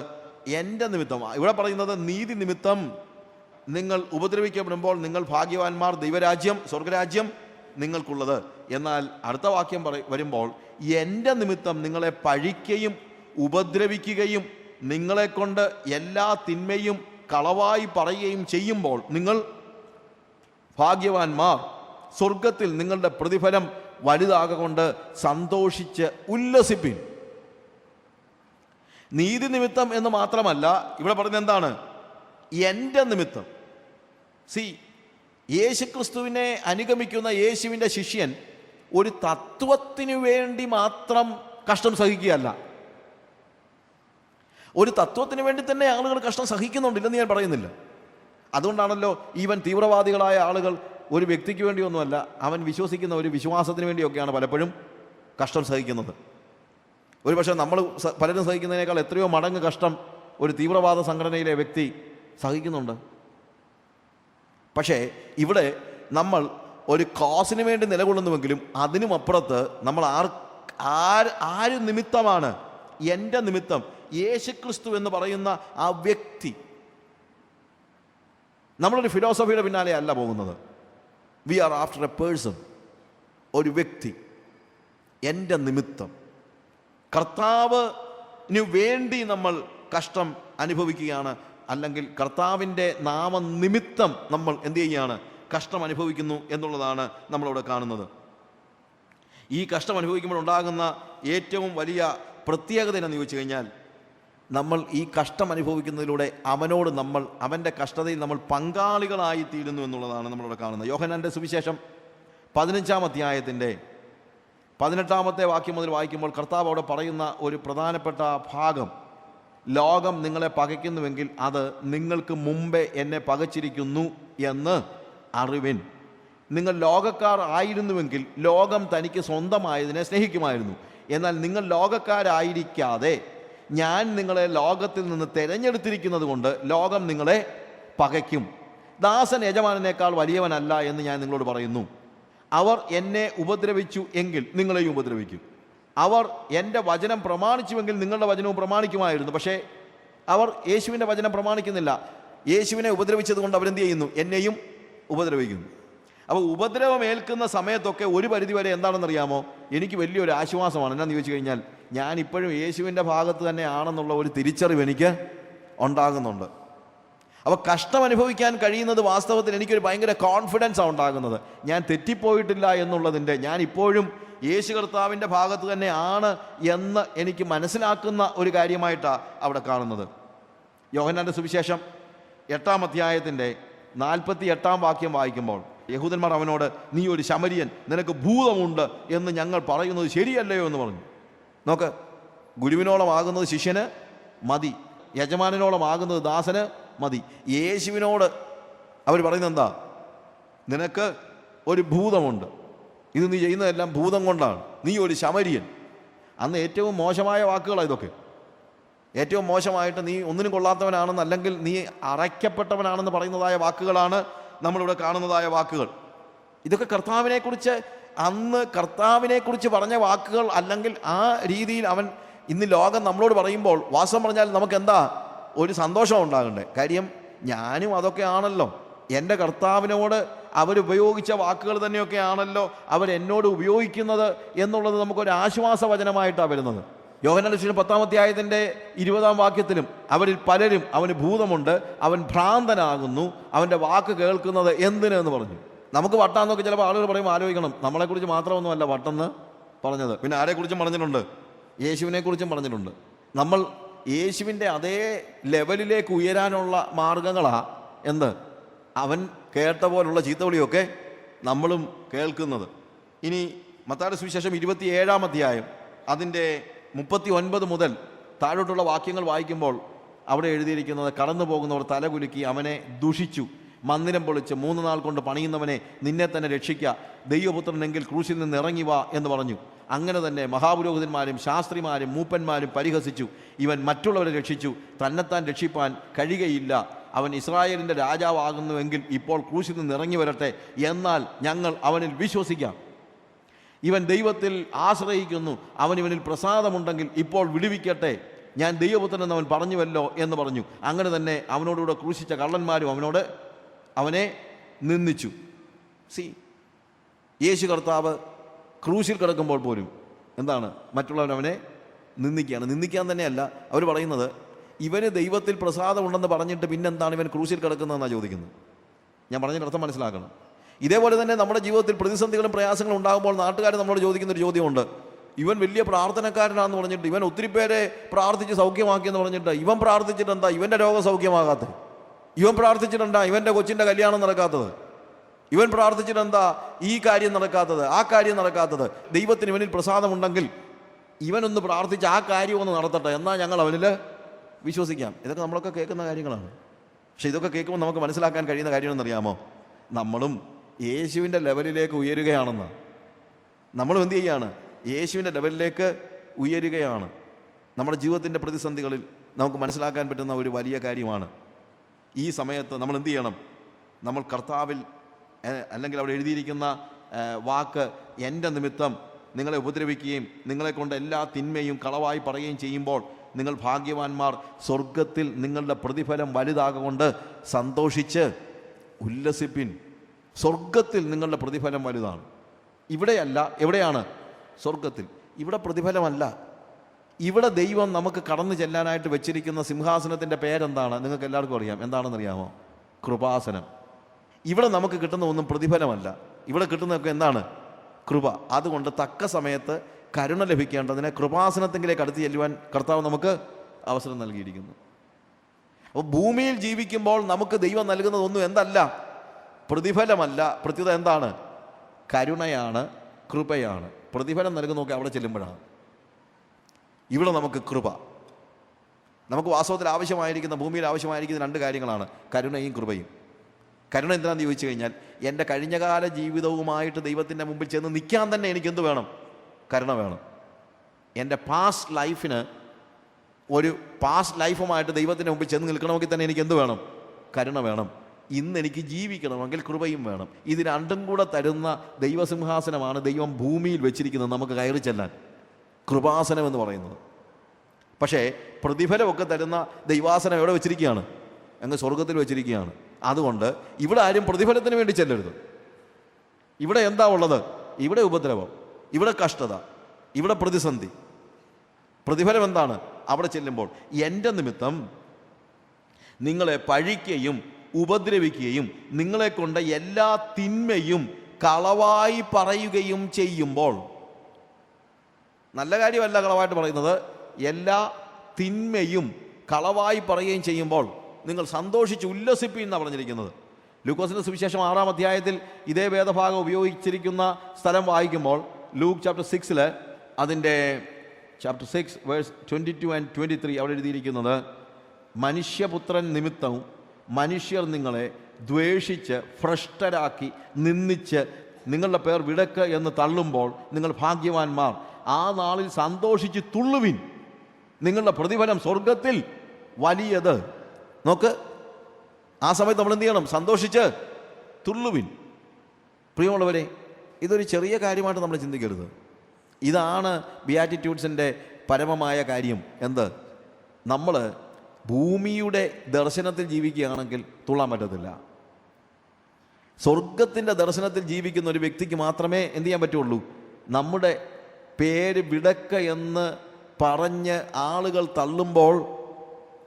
എൻ്റെ നിമിത്തം, ഇവിടെ പറയുന്നത് നീതി നിമിത്തം നിങ്ങൾ ഉപദ്രവിക്കപ്പെടുമ്പോൾ നിങ്ങൾ ഭാഗ്യവാന്മാർ, ദൈവരാജ്യം, സ്വർഗരാജ്യം നിങ്ങൾക്കുള്ളത്. എന്നാൽ അടുത്ത വാക്യം വരുമ്പോൾ എൻ്റെ നിമിത്തം നിങ്ങളെ പഴിക്കുകയും ഉപദ്രവിക്കുകയും നിങ്ങളെക്കൊണ്ട് എല്ലാ തിന്മയും കളവായി പറയുകയും ചെയ്യുമ്പോൾ നിങ്ങൾ ഭാഗ്യവാന്മാർ, സ്വർഗത്തിൽ നിങ്ങളുടെ പ്രതിഫലം വലുതാകൊണ്ട് സന്തോഷിച്ച് ഉല്ലസിപ്പിൻ. നീതി നിമിത്തം എന്ന് മാത്രമല്ല ഇവിടെ പറയുന്നത് എന്താണ്? എൻ്റെ നിമിത്തം. യേശുക്രിസ്തുവിനെ അനുഗമിക്കുന്ന യേശുവിൻ്റെ ശിഷ്യൻ ഒരു തത്വത്തിനു വേണ്ടി മാത്രം കഷ്ടം സഹിക്കുകയല്ല. ഒരു തത്വത്തിന് വേണ്ടി തന്നെ ആളുകൾ കഷ്ടം സഹിക്കുന്നുണ്ടില്ലെന്ന് ഞാൻ പറയുന്നില്ല. അതുകൊണ്ടാണല്ലോ ഈവൻ തീവ്രവാദികളായ ആളുകൾ ഒരു വ്യക്തിക്ക് വേണ്ടിയൊന്നുമല്ല, അവൻ വിശ്വസിക്കുന്ന ഒരു വിശ്വാസത്തിന് വേണ്ടിയൊക്കെയാണ് പലപ്പോഴും കഷ്ടം സഹിക്കുന്നത്. ഒരു പക്ഷേ നമ്മൾ പലരും സഹിക്കുന്നതിനേക്കാൾ എത്രയോ മടങ്ങ് കഷ്ടം ഒരു തീവ്രവാദ സംഘടനയിലെ വ്യക്തി സഹിക്കുന്നുണ്ട്. പക്ഷേ ഇവിടെ നമ്മൾ ഒരു കോസിന് വേണ്ടി നിലകൊള്ളുന്നുവെങ്കിലും അതിനുമപ്പുറത്ത് നമ്മൾ ആര് നിമിത്തമാണ്? എൻ്റെ നിമിത്തം. യേശുക്രിസ്തു എന്ന് പറയുന്ന ആ വ്യക്തി. നമ്മളൊരു ഫിലോസഫിയുടെ പിന്നാലെ അല്ല പോകുന്നത്. We are after a person, ഒരു വ്യക്തി. എൻ്റെ നിമിത്തം കർത്താവിന് വേണ്ടി നമ്മൾ കഷ്ടം അനുഭവിക്കുകയാണ്, അല്ലെങ്കിൽ കർത്താവിൻ്റെ നാമനിമിത്തം നമ്മൾ എന്ത് ചെയ്യുകയാണ്? കഷ്ടം അനുഭവിക്കുന്നു എന്നുള്ളതാണ് നമ്മളിവിടെ കാണുന്നത്. ഈ കഷ്ടം അനുഭവിക്കുമ്പോൾ ഉണ്ടാകുന്ന ഏറ്റവും വലിയ പ്രത്യേകത എന്ന് ചോദിച്ചു കഴിഞ്ഞാൽ, നമ്മൾ ഈ കഷ്ടം അനുഭവിക്കുന്നതിലൂടെ അവൻ്റെ കഷ്ടതയിൽ നമ്മൾ പങ്കാളികളായി തീരുന്നു എന്നുള്ളതാണ് നമ്മളിവിടെ കാണുന്നത്. യോഹന്നാന്റെ സുവിശേഷം 15-ാം അധ്യായത്തിൻ്റെ 18-ാമത്തെ വാക്യം മുതൽ വായിക്കുമ്പോൾ കർത്താവ് അവിടെ പറയുന്ന ഒരു പ്രധാനപ്പെട്ട ഭാഗം, ലോകം നിങ്ങളെ പകയ്ക്കുന്നുവെങ്കിൽ അത് നിങ്ങൾക്ക് മുമ്പേ എന്നെ പകച്ചിരിക്കുന്നു എന്ന് അറിവിൻ. നിങ്ങൾ ലോകക്കാർ ആയിരുന്നുവെങ്കിൽ ലോകം തനിക്ക് സ്വന്തമായതിനെ സ്നേഹിക്കുമായിരുന്നു. എന്നാൽ നിങ്ങൾ ലോകക്കാരായിരിക്കാതെ ഞാൻ നിങ്ങളെ ലോകത്തിൽ നിന്ന് തിരഞ്ഞെടുത്തിരിക്കുന്നത് കൊണ്ട് ലോകം നിങ്ങളെ പകയ്ക്കും. ദാസൻ യജമാനനേക്കാൾ വലിയവനല്ല എന്ന് ഞാൻ നിങ്ങളോട് പറയുന്നു. അവർ എന്നെ ഉപദ്രവിച്ചു എങ്കിൽ നിങ്ങളെയും ഉപദ്രവിക്കും. അവർ എൻ്റെ വചനം പ്രമാണിച്ചുവെങ്കിൽ നിങ്ങളുടെ വചനവും പ്രമാണിക്കുമായിരുന്നു. പക്ഷേ അവർ യേശുവിൻ്റെ വചനം പ്രമാണിക്കുന്നില്ല. യേശുവിനെ ഉപദ്രവിച്ചത് കൊണ്ട് അവരെന്ത് ചെയ്യുന്നു? എന്നെയും ഉപദ്രവിക്കുന്നു. അപ്പോൾ ഉപദ്രവം ഏൽക്കുന്ന സമയത്തൊക്കെ ഒരു പരിധിവരെ എന്താണെന്നറിയാമോ, എനിക്ക് വലിയൊരു ആശ്വാസമാണ്. എന്നാന്ന് ചോദിച്ചു കഴിഞ്ഞാൽ, ഞാനിപ്പോഴും യേശുവിൻ്റെ ഭാഗത്ത് തന്നെ ആണെന്നുള്ള ഒരു തിരിച്ചറിവ് എനിക്ക് ഉണ്ടാകുന്നുണ്ട്. അപ്പോൾ കഷ്ടം അനുഭവിക്കാൻ കഴിയുന്നത് വാസ്തവത്തിൽ എനിക്കൊരു ഭയങ്കര കോൺഫിഡൻസാണ് ഉണ്ടാകുന്നത്. ഞാൻ തെറ്റിപ്പോയിട്ടില്ല എന്നുള്ളതിൻ്റെ, ഞാൻ ഇപ്പോഴും യേശു കർത്താവിൻ്റെ ഭാഗത്ത് തന്നെ ആണ് എന്ന് എനിക്ക് മനസ്സിലാക്കുന്ന ഒരു കാര്യമായിട്ടാണ് അവിടെ കാണുന്നത്. യോഹന്നാൻ്റെ സുവിശേഷം 8-ാം അധ്യായത്തിൻ്റെ 48-ാം വാക്യം വായിക്കുമ്പോൾ യഹൂദന്മാർ അവനോട്, നീ ഒരു ശമരിയൻ, നിനക്ക് ഭൂതമുണ്ട് എന്ന് ഞങ്ങൾ പറയുന്നത് ശരിയല്ലയോ എന്ന് പറഞ്ഞു. നോക്ക്, ഗുരുവിനോളമാകുന്നത് ശിഷ്യന് മതി, യജമാനോളമാകുന്നത് ദാസന് മതി. യേശുവിനോട് അവർ പറയുന്നത് എന്താ? നിനക്ക് ഒരു ഭൂതമുണ്ട്, ഇത് നീ ചെയ്യുന്നതെല്ലാം ഭൂതം കൊണ്ടാണ്, നീ ഒരു ശമരിയൻ. അന്ന് ഏറ്റവും മോശമായ വാക്കുകളാണ് ഇതൊക്കെ. ഏറ്റവും മോശമായിട്ട് നീ ഒന്നിനും കൊള്ളാത്തവനാണെന്ന്, അല്ലെങ്കിൽ നീ അറയ്ക്കപ്പെട്ടവനാണെന്ന് പറയുന്നതായ വാക്കുകളാണ് നമ്മളിവിടെ കാണുന്നതായ വാക്കുകൾ. ഇതൊക്കെ കർത്താവിനെക്കുറിച്ച്, അന്ന് കർത്താവിനെക്കുറിച്ച് പറഞ്ഞ വാക്കുകൾ. അല്ലെങ്കിൽ ആ രീതിയിൽ അവൻ ഇന്ന് ലോകം നമ്മളോട് പറയുമ്പോൾ വാസ്തവം പറഞ്ഞാൽ നമുക്ക് എന്താ ഒരു സന്തോഷം ഉണ്ടാകണ്ടേ? കാര്യം ഞാനും അതൊക്കെ ആണല്ലോ. എൻ്റെ കർത്താവിനോട് അവരുപയോഗിച്ച വാക്കുകൾ തന്നെയൊക്കെ ആണല്ലോ അവരെന്നോട് ഉപയോഗിക്കുന്നത് എന്നുള്ളത് നമുക്കൊരു ആശ്വാസവചനമായിട്ടാണ് വരുന്നത്. യോഹന്നാന്റെ സുവിശേഷം 10-ാം അധ്യായത്തിൻ്റെ 20-ാം വാക്യത്തിലും അവരിൽ പലരും അവന് ഭൂതമുണ്ട്, അവൻ ഭ്രാന്തനാകുന്നു, അവൻ്റെ വാക്ക് കേൾക്കുന്നത് എന്തിനെന്ന് പറഞ്ഞു. നമുക്ക് വട്ടാന്നൊക്കെ ചിലപ്പോൾ ആളുകൾ പറയുമ്പോൾ ആലോചിക്കണം, നമ്മളെക്കുറിച്ച് മാത്രമൊന്നുമല്ല വട്ടെന്ന് പറഞ്ഞത്. പിന്നെ ആരെക്കുറിച്ചും പറഞ്ഞിട്ടുണ്ട്? യേശുവിനെക്കുറിച്ചും പറഞ്ഞിട്ടുണ്ട്. നമ്മൾ യേശുവിൻ്റെ അതേ ലെവലിലേക്ക് ഉയരാനുള്ള മാർഗങ്ങളാണ് എന്ത്? അവൻ കേട്ട പോലുള്ള ചീത്തവിളിയൊക്കെ നമ്മളും കേൾക്കുന്നത്. ഇനി മത്തായിയുടെ സുവിശേഷം 27-ാം അധ്യായം അതിൻ്റെ 39 മുതൽ താഴോട്ടുള്ള വാക്യങ്ങൾ വായിക്കുമ്പോൾ അവിടെ എഴുതിയിരിക്കുന്നത്, കടന്നു പോകുന്നവർ തലകുലുക്കി അവനെ ദുഷിച്ചു, മന്ദിരം പൊളിച്ച് 3 നാൾ കൊണ്ട് പണിയുന്നവനെ, നിന്നെ തന്നെ രക്ഷിക്കുക, ദൈവപുത്രനെങ്കിൽ ക്രൂശിൽ നിന്ന് ഇറങ്ങി വാ എന്ന് പറഞ്ഞു. അങ്ങനെ തന്നെ മഹാപുരോഹിതന്മാരും ശാസ്ത്രിമാരും മൂപ്പന്മാരും പരിഹസിച്ചു. ഇവൻ മറ്റുള്ളവരെ രക്ഷിച്ചു, തന്നെത്താൻ രക്ഷിപ്പാൻ കഴിയുകയില്ല. അവൻ ഇസ്രായേലിൻ്റെ രാജാവാകുന്നുവെങ്കിൽ ഇപ്പോൾ ക്രൂശിൽ നിന്ന് ഇറങ്ങി വരട്ടെ, എന്നാൽ ഞങ്ങൾ അവനിൽ വിശ്വസിക്കാം. ഇവൻ ദൈവത്തിൽ ആശ്രയിക്കുന്നു, അവൻ ഇവനിൽ പ്രസാദമുണ്ടെങ്കിൽ ഇപ്പോൾ വിടുവിക്കട്ടെ, ഞാൻ ദൈവപുത്രൻ എന്നവൻ പറഞ്ഞുവല്ലോ എന്ന് പറഞ്ഞു. അങ്ങനെ തന്നെ അവനോടുകൂടെ ക്രൂശിച്ച കള്ളന്മാരും അവനെ നിന്ദിച്ചു. യേശു കർത്താവ് ക്രൂശിൽ കിടക്കുമ്പോൾ പോലും എന്താണ്? മറ്റുള്ളവനവനെ നിന്ദിക്കുകയാണ്. നിന്ദിക്കാൻ തന്നെയല്ല, അവർ പറയുന്നത് ഇവന് ദൈവത്തിൽ പ്രസാദമുണ്ടെന്ന് പറഞ്ഞിട്ട് പിന്നെന്താണ് ഇവൻ ക്രൂശിൽ കിടക്കുന്നതെന്നാണ് ചോദിക്കുന്നത്. ഞാൻ പറഞ്ഞതിൻ്റെ അർത്ഥം മനസ്സിലാക്കണം. ഇതേപോലെ തന്നെ നമ്മുടെ ജീവിതത്തിൽ പ്രതിസന്ധികളും പ്രയാസങ്ങളും ഉണ്ടാകുമ്പോൾ നാട്ടുകാർ നമ്മളോട് ചോദിക്കുന്നൊരു ചോദ്യമുണ്ട്. ഇവൻ വലിയ പ്രാർത്ഥനക്കാരനാണെന്ന് പറഞ്ഞിട്ട്, ഇവൻ ഒത്തിരി പേരെ പ്രാർത്ഥിച്ച് സൗഖ്യമാക്കിയെന്ന് പറഞ്ഞിട്ട്, ഇവൻ പ്രാർത്ഥിച്ചിട്ട് എന്താ ഇവൻ്റെ രോഗം സൗഖ്യമാകാത്തത്? ഇവൻ പ്രാർത്ഥിച്ചിട്ടെന്താ ഇവൻ്റെ കൊച്ചിൻ്റെ കല്യാണം നടക്കാത്തത്? ഇവൻ പ്രാർത്ഥിച്ചിട്ടെന്താ ഈ കാര്യം നടക്കാത്തത്, ആ കാര്യം നടക്കാത്തത്? ദൈവത്തിന് ഇവനിൽ പ്രസാദമുണ്ടെങ്കിൽ ഇവനൊന്ന് പ്രാർത്ഥിച്ച് ആ കാര്യം ഒന്ന് നടത്തട്ടെ, എന്നാൽ ഞങ്ങൾ അവനിൽ വിശ്വസിക്കാം. ഇതൊക്കെ നമ്മളൊക്കെ കേൾക്കുന്ന കാര്യങ്ങളാണ്. പക്ഷെ ഇതൊക്കെ കേൾക്കുമ്പോൾ നമുക്ക് മനസ്സിലാക്കാൻ കഴിയുന്ന കാര്യമെന്നറിയാമോ? നമ്മളും യേശുവിൻ്റെ ലെവലിലേക്ക് ഉയരുകയാണെന്ന്. നമ്മളും എന്ത് ചെയ്യുകയാണ്? യേശുവിൻ്റെ ലെവലിലേക്ക് ഉയരുകയാണ്. നമ്മുടെ ജീവിതത്തിൻ്റെ പ്രതിസന്ധികളിൽ നമുക്ക് മനസ്സിലാക്കാൻ പറ്റുന്ന ഒരു വലിയ കാര്യമാണ്. ഈ സമയത്ത് നമ്മൾ എന്ത് ചെയ്യണം? നമ്മൾ കർത്താവിൽ, അല്ലെങ്കിൽ അവിടെ എഴുതിയിരിക്കുന്ന വാക്ക്, എൻ്റെ നിമിത്തം നിങ്ങളെ ഉപദ്രവിക്കുകയും നിങ്ങളെക്കൊണ്ട് എല്ലാ തിന്മയും കളവായി പറയുകയും ചെയ്യുമ്പോൾ നിങ്ങൾ ഭാഗ്യവാന്മാർ, സ്വർഗത്തിൽ നിങ്ങളുടെ പ്രതിഫലം വലുതാകൊണ്ട് സന്തോഷിച്ച് ഉല്ലസിപ്പിൻ. സ്വർഗത്തിൽ നിങ്ങളുടെ പ്രതിഫലം വലുതാണ്. ഇവിടെയല്ല. എവിടെയാണ്? സ്വർഗത്തിൽ. ഇവിടെ പ്രതിഫലമല്ല. ഇവിടെ ദൈവം നമുക്ക് കടന്നു ചെല്ലാനായിട്ട് വെച്ചിരിക്കുന്ന സിംഹാസനത്തിൻ്റെ പേരെന്താണ്? നിങ്ങൾക്ക് എല്ലാവർക്കും അറിയാം. എന്താണെന്നറിയാമോ? കൃപാസനം. ഇവിടെ നമുക്ക് കിട്ടുന്ന ഒന്നും പ്രതിഫലമല്ല. ഇവിടെ കിട്ടുന്നതൊക്കെ എന്താണ്? കൃപ. അതുകൊണ്ട് തക്ക സമയത്ത് കരുണ ലഭിക്കേണ്ടതിന് കൃപാസനത്തിലേക്ക് അടുത്ത് ചെല്ലുവാൻ കർത്താവ് നമുക്ക് അവസരം നൽകിയിരിക്കുന്നു. അപ്പോൾ ഭൂമിയിൽ ജീവിക്കുമ്പോൾ നമുക്ക് ദൈവം നൽകുന്നതൊന്നും എന്തല്ല? പ്രതിഫലമല്ല. പ്രത്യുത എന്താണ്? കരുണയാണ്, കൃപയാണ്. പ്രതിഫലം നൽകുന്നതൊക്കെ അവിടെ ചെല്ലുമ്പോഴാണ്. ഇവിടെ നമുക്ക് കൃപ. നമുക്ക് വാസ്തവത്തിൽ ആവശ്യമായിരിക്കുന്ന, ഭൂമിയിൽ ആവശ്യമായിരിക്കുന്ന 2 കാര്യങ്ങളാണ്: കരുണയും കൃപയും. കരുണ എന്താണെന്ന് ചോദിച്ചു കഴിഞ്ഞാൽ, എൻ്റെ കഴിഞ്ഞകാല ജീവിതവുമായിട്ട് ദൈവത്തിൻ്റെ മുമ്പിൽ ചെന്ന് നിൽക്കാൻ തന്നെ എനിക്കെന്ത് വേണം? കരുണ വേണം. എൻ്റെ പാസ്റ്റ് ലൈഫിന് ഒരു പാസ്റ്റ് ലൈഫുമായിട്ട് ദൈവത്തിൻ്റെ മുമ്പിൽ ചെന്ന് നിൽക്കണമെങ്കിൽ തന്നെ എനിക്ക് എന്ത് വേണം? കരുണ വേണം. ഇന്ന് എനിക്ക് ജീവിക്കണമെങ്കിൽ കൃപയും വേണം. ഇത് 2ഉം കൂടെ തരുന്ന ദൈവസിംഹാസനമാണ് ദൈവം ഭൂമിയിൽ വെച്ചിരിക്കുന്നത് നമുക്ക് കയറി ചെല്ലാൻ, കൃപാസനം എന്ന് പറയുന്നത്. പക്ഷേ പ്രതിഫലമൊക്കെ തരുന്ന ദൈവാസനം എവിടെ വെച്ചിരിക്കുകയാണ്? അങ്ങ് സ്വർഗത്തിൽ വെച്ചിരിക്കുകയാണ്. അതുകൊണ്ട് ഇവിടെ ആരും പ്രതിഫലത്തിന് വേണ്ടി ചെല്ലരുത്. ഇവിടെ എന്താ ഉള്ളത്? ഇവിടെ ഉപദ്രവം, ഇവിടെ കഷ്ടത, ഇവിടെ പ്രതിസന്ധി. പ്രതിഫലം എന്താണ്? അവിടെ ചെല്ലുമ്പോൾ എൻ്റെ നിമിത്തം നിങ്ങളെ പഴിക്കുകയും ഉപദ്രവിക്കുകയും നിങ്ങളെക്കൊണ്ട് എല്ലാ തിന്മയും കളവായി പറയുകയും ചെയ്യുമ്പോൾ, നല്ല കാര്യമല്ല കളവായിട്ട് പറയുന്നത്, എല്ലാ തിന്മയും കളവായി പറയുകയും ചെയ്യുമ്പോൾ നിങ്ങൾ സന്തോഷിച്ച് ഉല്ലസിപ്പീൻ എന്നാണ് പറഞ്ഞിരിക്കുന്നത്. ലൂക്കോസിൻ്റെ സുവിശേഷം 6-ാം അധ്യായത്തിൽ ഇതേ വേദഭാഗം ഉപയോഗിച്ചിരിക്കുന്ന സ്ഥലം വായിക്കുമ്പോൾ ലൂക്ക് ചാപ്റ്റർ 6 അതിൻ്റെ ചാപ്റ്റർ 6 വേഴ്സ് 22 and 23 അവിടെ എഴുതിയിരിക്കുന്നത്, മനുഷ്യപുത്രൻ നിമിത്തവും മനുഷ്യർ നിങ്ങളെ ദ്വേഷിച്ച് ഭ്രഷ്ടരാക്കി നിന്ദിച്ച് നിങ്ങളുടെ പേർ വിടക്ക് എന്ന് തള്ളുമ്പോൾ നിങ്ങൾ ഭാഗ്യവാന്മാർ. ആ നാളിൽ സന്തോഷിച്ച് തുള്ളുവിൻ, നിങ്ങളുടെ പ്രതിഫലം സ്വർഗത്തിൽ വലിയത്. നോക്ക്, ആ സമയത്ത് നമ്മൾ എന്ത് ചെയ്യണം? സന്തോഷിച്ച് തുള്ളുവിൻ. പ്രിയമുള്ളവരെ, ഇതൊരു ചെറിയ കാര്യമായിട്ട് നമ്മൾ ചിന്തിക്കരുത്. ഇതാണ് ബിയാറ്റിറ്റ്യൂഡ്സിൻ്റെ പരമമായ കാര്യം. എന്ത്? നമ്മൾ ഭൂമിയുടെ ദർശനത്തിൽ ജീവിക്കുകയാണെങ്കിൽ തുള്ളാൻ പറ്റത്തില്ല. സ്വർഗത്തിൻ്റെ ദർശനത്തിൽ ജീവിക്കുന്ന ഒരു വ്യക്തിക്ക് മാത്രമേ എന്ത് ചെയ്യാൻ പറ്റുള്ളൂ? നമ്മുടെ പേര് വിടക്ക എന്ന് പറഞ്ഞ് ആളുകൾ തള്ളുമ്പോൾ,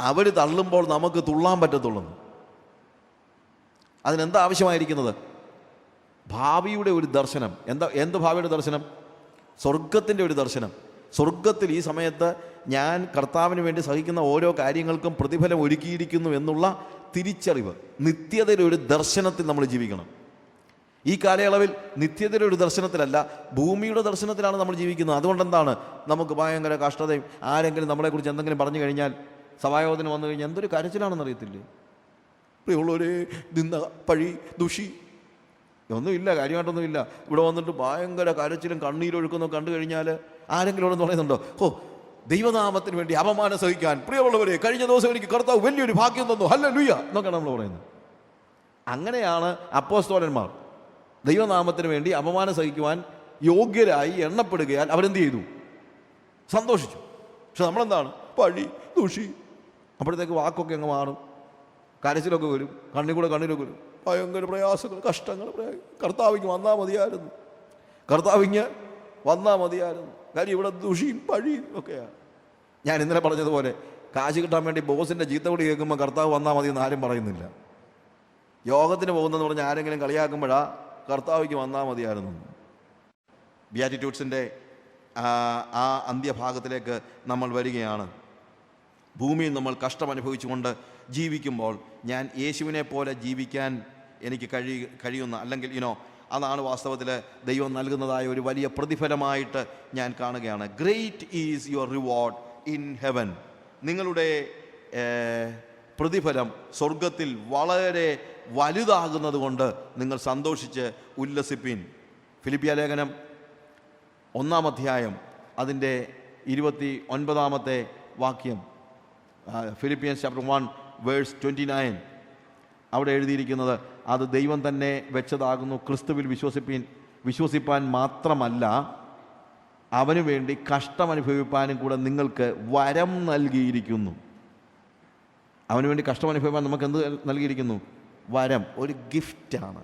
അവർ തള്ളുമ്പോൾ നമുക്ക് തുള്ളാൻ പറ്റത്തുള്ളൂ. അതിനെന്താ ആവശ്യമായിരിക്കുന്നത്? ഭാവിയുടെ ഒരു ദർശനം. എന്ത് ഭാവിയുടെ ദർശനം? സ്വർഗത്തിൻ്റെ ഒരു ദർശനം. സ്വർഗത്തിൽ ഈ സമയത്ത് ഞാൻ കർത്താവിന് വേണ്ടി സഹിക്കുന്ന ഓരോ കാര്യങ്ങൾക്കും പ്രതിഫലം ഒരുക്കിയിരിക്കുന്നു എന്നുള്ള തിരിച്ചറിവ്, നിത്യതയുടെ ഒരു ദർശനത്തിൽ നമ്മൾ ജീവിക്കണം. ഈ കാലയളവിൽ നിത്യതയുടെ ഒരു ദർശനത്തിലല്ല, ഭൂമിയുടെ ദർശനത്തിലാണ് നമ്മൾ ജീവിക്കുന്നത്. അതുകൊണ്ടെന്താണ് നമുക്ക് ഭയങ്കര കഷ്ടതയും? ആരെങ്കിലും നമ്മളെക്കുറിച്ച് എന്തെങ്കിലും പറഞ്ഞു കഴിഞ്ഞാൽ, സഭായോധന വന്നു കഴിഞ്ഞാൽ എന്തൊരു കരച്ചിലാണെന്ന് അറിയത്തില്ലേ? പ്രിയമുള്ളവരെ, നിന്ന പഴി ദുഷി ഒന്നുമില്ല, കാര്യമായിട്ടൊന്നുമില്ല. ഇവിടെ വന്നിട്ട് ഭയങ്കര കരച്ചിലും കണ്ണീരൊഴുക്കുന്നു കണ്ടു കഴിഞ്ഞാൽ ആരെങ്കിലും ഇവിടെ പറയുന്നുണ്ടോ? ഓ, ദൈവനാമത്തിന് വേണ്ടി അപമാനം സഹിക്കാൻ പ്രിയമുള്ളവരെ കഴിഞ്ഞ ദിവസം എനിക്ക് കർത്താവ് വലിയൊരു ഭാഗ്യം തന്നു, ഹല്ലേലൂയ എന്നൊക്കെയാണ് നമ്മൾ പറയുന്നത്. അങ്ങനെയാണ് അപ്പോസ്തലന്മാർ ദൈവനാമത്തിന് വേണ്ടി അപമാനം സഹിക്കുവാൻ യോഗ്യരായി എണ്ണപ്പെടുകയാൽ അവരെന്ത് ചെയ്തു? സന്തോഷിച്ചു. പക്ഷെ നമ്മളെന്താണ്? പഴി ദുഷി. അപ്പോഴത്തേക്ക് വാക്കൊക്കെ അങ്ങ് മാറും, കരച്ചിലൊക്കെ വരും, കണ്ണിൽ കണ്ണീരൊക്കെ വരും, ഭയങ്കര പ്രയാസങ്ങൾ, കഷ്ടങ്ങൾ. കർത്താവിങ് വന്നാൽ മതിയായിരുന്നു, കർത്താവിങ് വന്നാൽ മതിയായിരുന്നു. കാര്യം ഇവിടെ ദുഷിയും പഴിയും ഒക്കെയാണ്. ഞാൻ ഇന്നലെ പറഞ്ഞതുപോലെ കാശ് കിട്ടാൻ വേണ്ടി ബോസിൻ്റെ ചീത്ത കൂടി കേൾക്കുമ്പോൾ കർത്താവ് വന്നാൽ മതി എന്ന് ആരും പറയുന്നില്ല. യോഗത്തിന് പോകുന്നതെന്ന് പറഞ്ഞാൽ ആരെങ്കിലും കളിയാക്കുമ്പോഴാ കർത്താവിക്ക് വന്നാൽ മതിയായിരുന്നു. ബിയാറ്റിറ്റ്യൂഡ്സിൻ്റെ ആ അന്ത്യഭാഗത്തിലേക്ക് നമ്മൾ വരികയാണ്. ഭൂമിയിൽ നമ്മൾ കഷ്ടം അനുഭവിച്ചുകൊണ്ട് ജീവിക്കുമ്പോൾ ഞാൻ യേശുവിനെ പോലെ ജീവിക്കാൻ എനിക്ക് കഴിയുന്ന, അല്ലെങ്കിൽ അതാണ് വാസ്തവത്തിൽ ദൈവം നൽകുന്നതായ ഒരു വലിയ പ്രതിഫലമായിട്ട് ഞാൻ കാണുകയാണ്. Great is your reward in heaven. നിങ്ങളുടെ പ്രതിഫലം സ്വർഗത്തിൽ വളരെ വലുതാകുന്നത് കൊണ്ട് നിങ്ങൾ സന്തോഷിച്ച് ഉല്ലസിപ്പിൻ. ഫിലിപ്പിയ ലേഖനം 1-ാം അധ്യായം അതിൻ്റെ 29-ാമത്തെ വാക്യം, ഫിലിപ്പിയൻസ് ചാപ്റ്റർ 1 വേഴ്സ് 29, അവിടെ എഴുതിയിരിക്കുന്നത്, അത് ദൈവം തന്നെ വെച്ചതാകുന്നു, ക്രിസ്തുവിൽ വിശ്വസിപ്പാൻ മാത്രമല്ല അവന് വേണ്ടി കഷ്ടമനുഭവിപ്പാനും കൂടെ നിങ്ങൾക്ക് വരം നൽകിയിരിക്കുന്നു. അവന് വേണ്ടി കഷ്ടമനുഭവിപ്പാൻ നമുക്ക് എന്ത് നൽകിയിരിക്കുന്നു? വരം, ഒരു ഗിഫ്റ്റാണ്.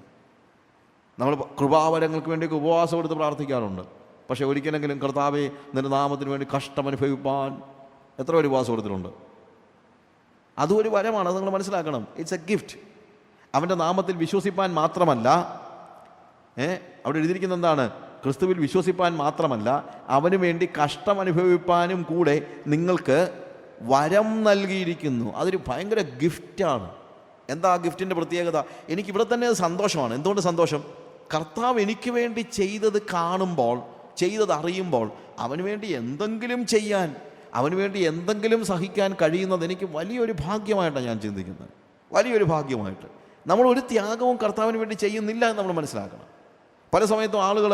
നമ്മൾ കൃപാവരങ്ങൾക്ക് വേണ്ടിയൊക്കെ ഉപവാസം എടുത്ത് പ്രാർത്ഥിക്കാറുണ്ട്. പക്ഷേ ഒരിക്കലെങ്കിലും കർത്താവേ നിന്റെ നാമത്തിന് വേണ്ടി കഷ്ടമനുഭവിപ്പാൻ എത്ര പേര് ഉപവാസം എടുത്തിട്ടുണ്ട്? അതും ഒരു വരമാണ്, അത് നിങ്ങൾ മനസ്സിലാക്കണം. It's A gift. അവൻ്റെ നാമത്തിൽ വിശ്വസിപ്പാൻ മാത്രമല്ല, അവിടെ എഴുതിയിരിക്കുന്ന എന്താണ്? ക്രിസ്തുവിൽ വിശ്വസിപ്പാൻ മാത്രമല്ല അവന് വേണ്ടി കഷ്ടം അനുഭവിപ്പാനും കൂടെ നിങ്ങൾക്ക് വരം നൽകിയിരിക്കുന്നു. അതൊരു ഭയങ്കര ഗിഫ്റ്റാണ്. എന്താ ആ ഗിഫ്റ്റിൻ്റെ പ്രത്യേകത? എനിക്കിവിടെ തന്നെ അത് സന്തോഷമാണ്. എന്തുകൊണ്ട് സന്തോഷം? കർത്താവ് എനിക്ക് വേണ്ടി ചെയ്തത് കാണുമ്പോൾ, ചെയ്തത് അറിയുമ്പോൾ, അവന് വേണ്ടി എന്തെങ്കിലും ചെയ്യാൻ, അവന് വേണ്ടി എന്തെങ്കിലും സഹിക്കാൻ കഴിയുന്നത് എനിക്ക് വലിയൊരു ഭാഗ്യമായിട്ടാണ് ഞാൻ ചിന്തിക്കുന്നത്. വലിയൊരു ഭാഗ്യമായിട്ട്. നമ്മൾ ഒരു ത്യാഗവും കർത്താവിന് വേണ്ടി ചെയ്യുന്നില്ല എന്ന് നമ്മൾ മനസ്സിലാക്കണം. പല സമയത്തും ആളുകൾ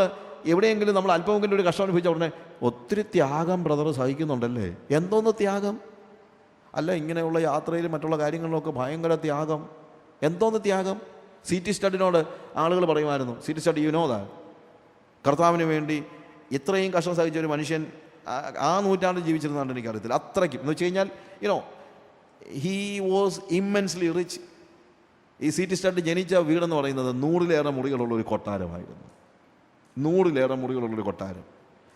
എവിടെയെങ്കിലും നമ്മൾ അല്പമെങ്കിലും ഒരു കഷ്ടം അനുഭവിച്ച ഉടനെ ഒത്തിരി ത്യാഗം ബ്രദർ സഹിക്കുന്നുണ്ടല്ലേ. എന്തോന്ന് ത്യാഗം? അല്ല, ഇങ്ങനെയുള്ള യാത്രയിലും മറ്റുള്ള കാര്യങ്ങളിലൊക്കെ ഭയങ്കര ത്യാഗം. എന്തോന്ന് ത്യാഗം? CT സ്റ്റഡിനോട് ആളുകൾ പറയുമായിരുന്നു, CT സ്റ്റഡി കർത്താവിന് വേണ്ടി ഇത്രയും കഷ്ടം സഹിച്ച ഒരു മനുഷ്യൻ ആ നൂറ്റാണ്ടിൽ ജീവിച്ചിരുന്നാണ്ട് എനിക്കറിയത്തില്ല. അത്രയ്ക്കും എന്ന് വെച്ച് കഴിഞ്ഞാൽ ഹീ വാസ് ഇമ്മൻസ്ലി റിച്ച്. ഈ CT സ്റ്റഡി ജനിച്ച വീടെന്ന് പറയുന്നത് 100-ലേറെ മുറികളുള്ളൊരു കൊട്ടാരമായിരുന്നു. 100-ലേറെ മുറികളുള്ളൊരു കൊട്ടാരം.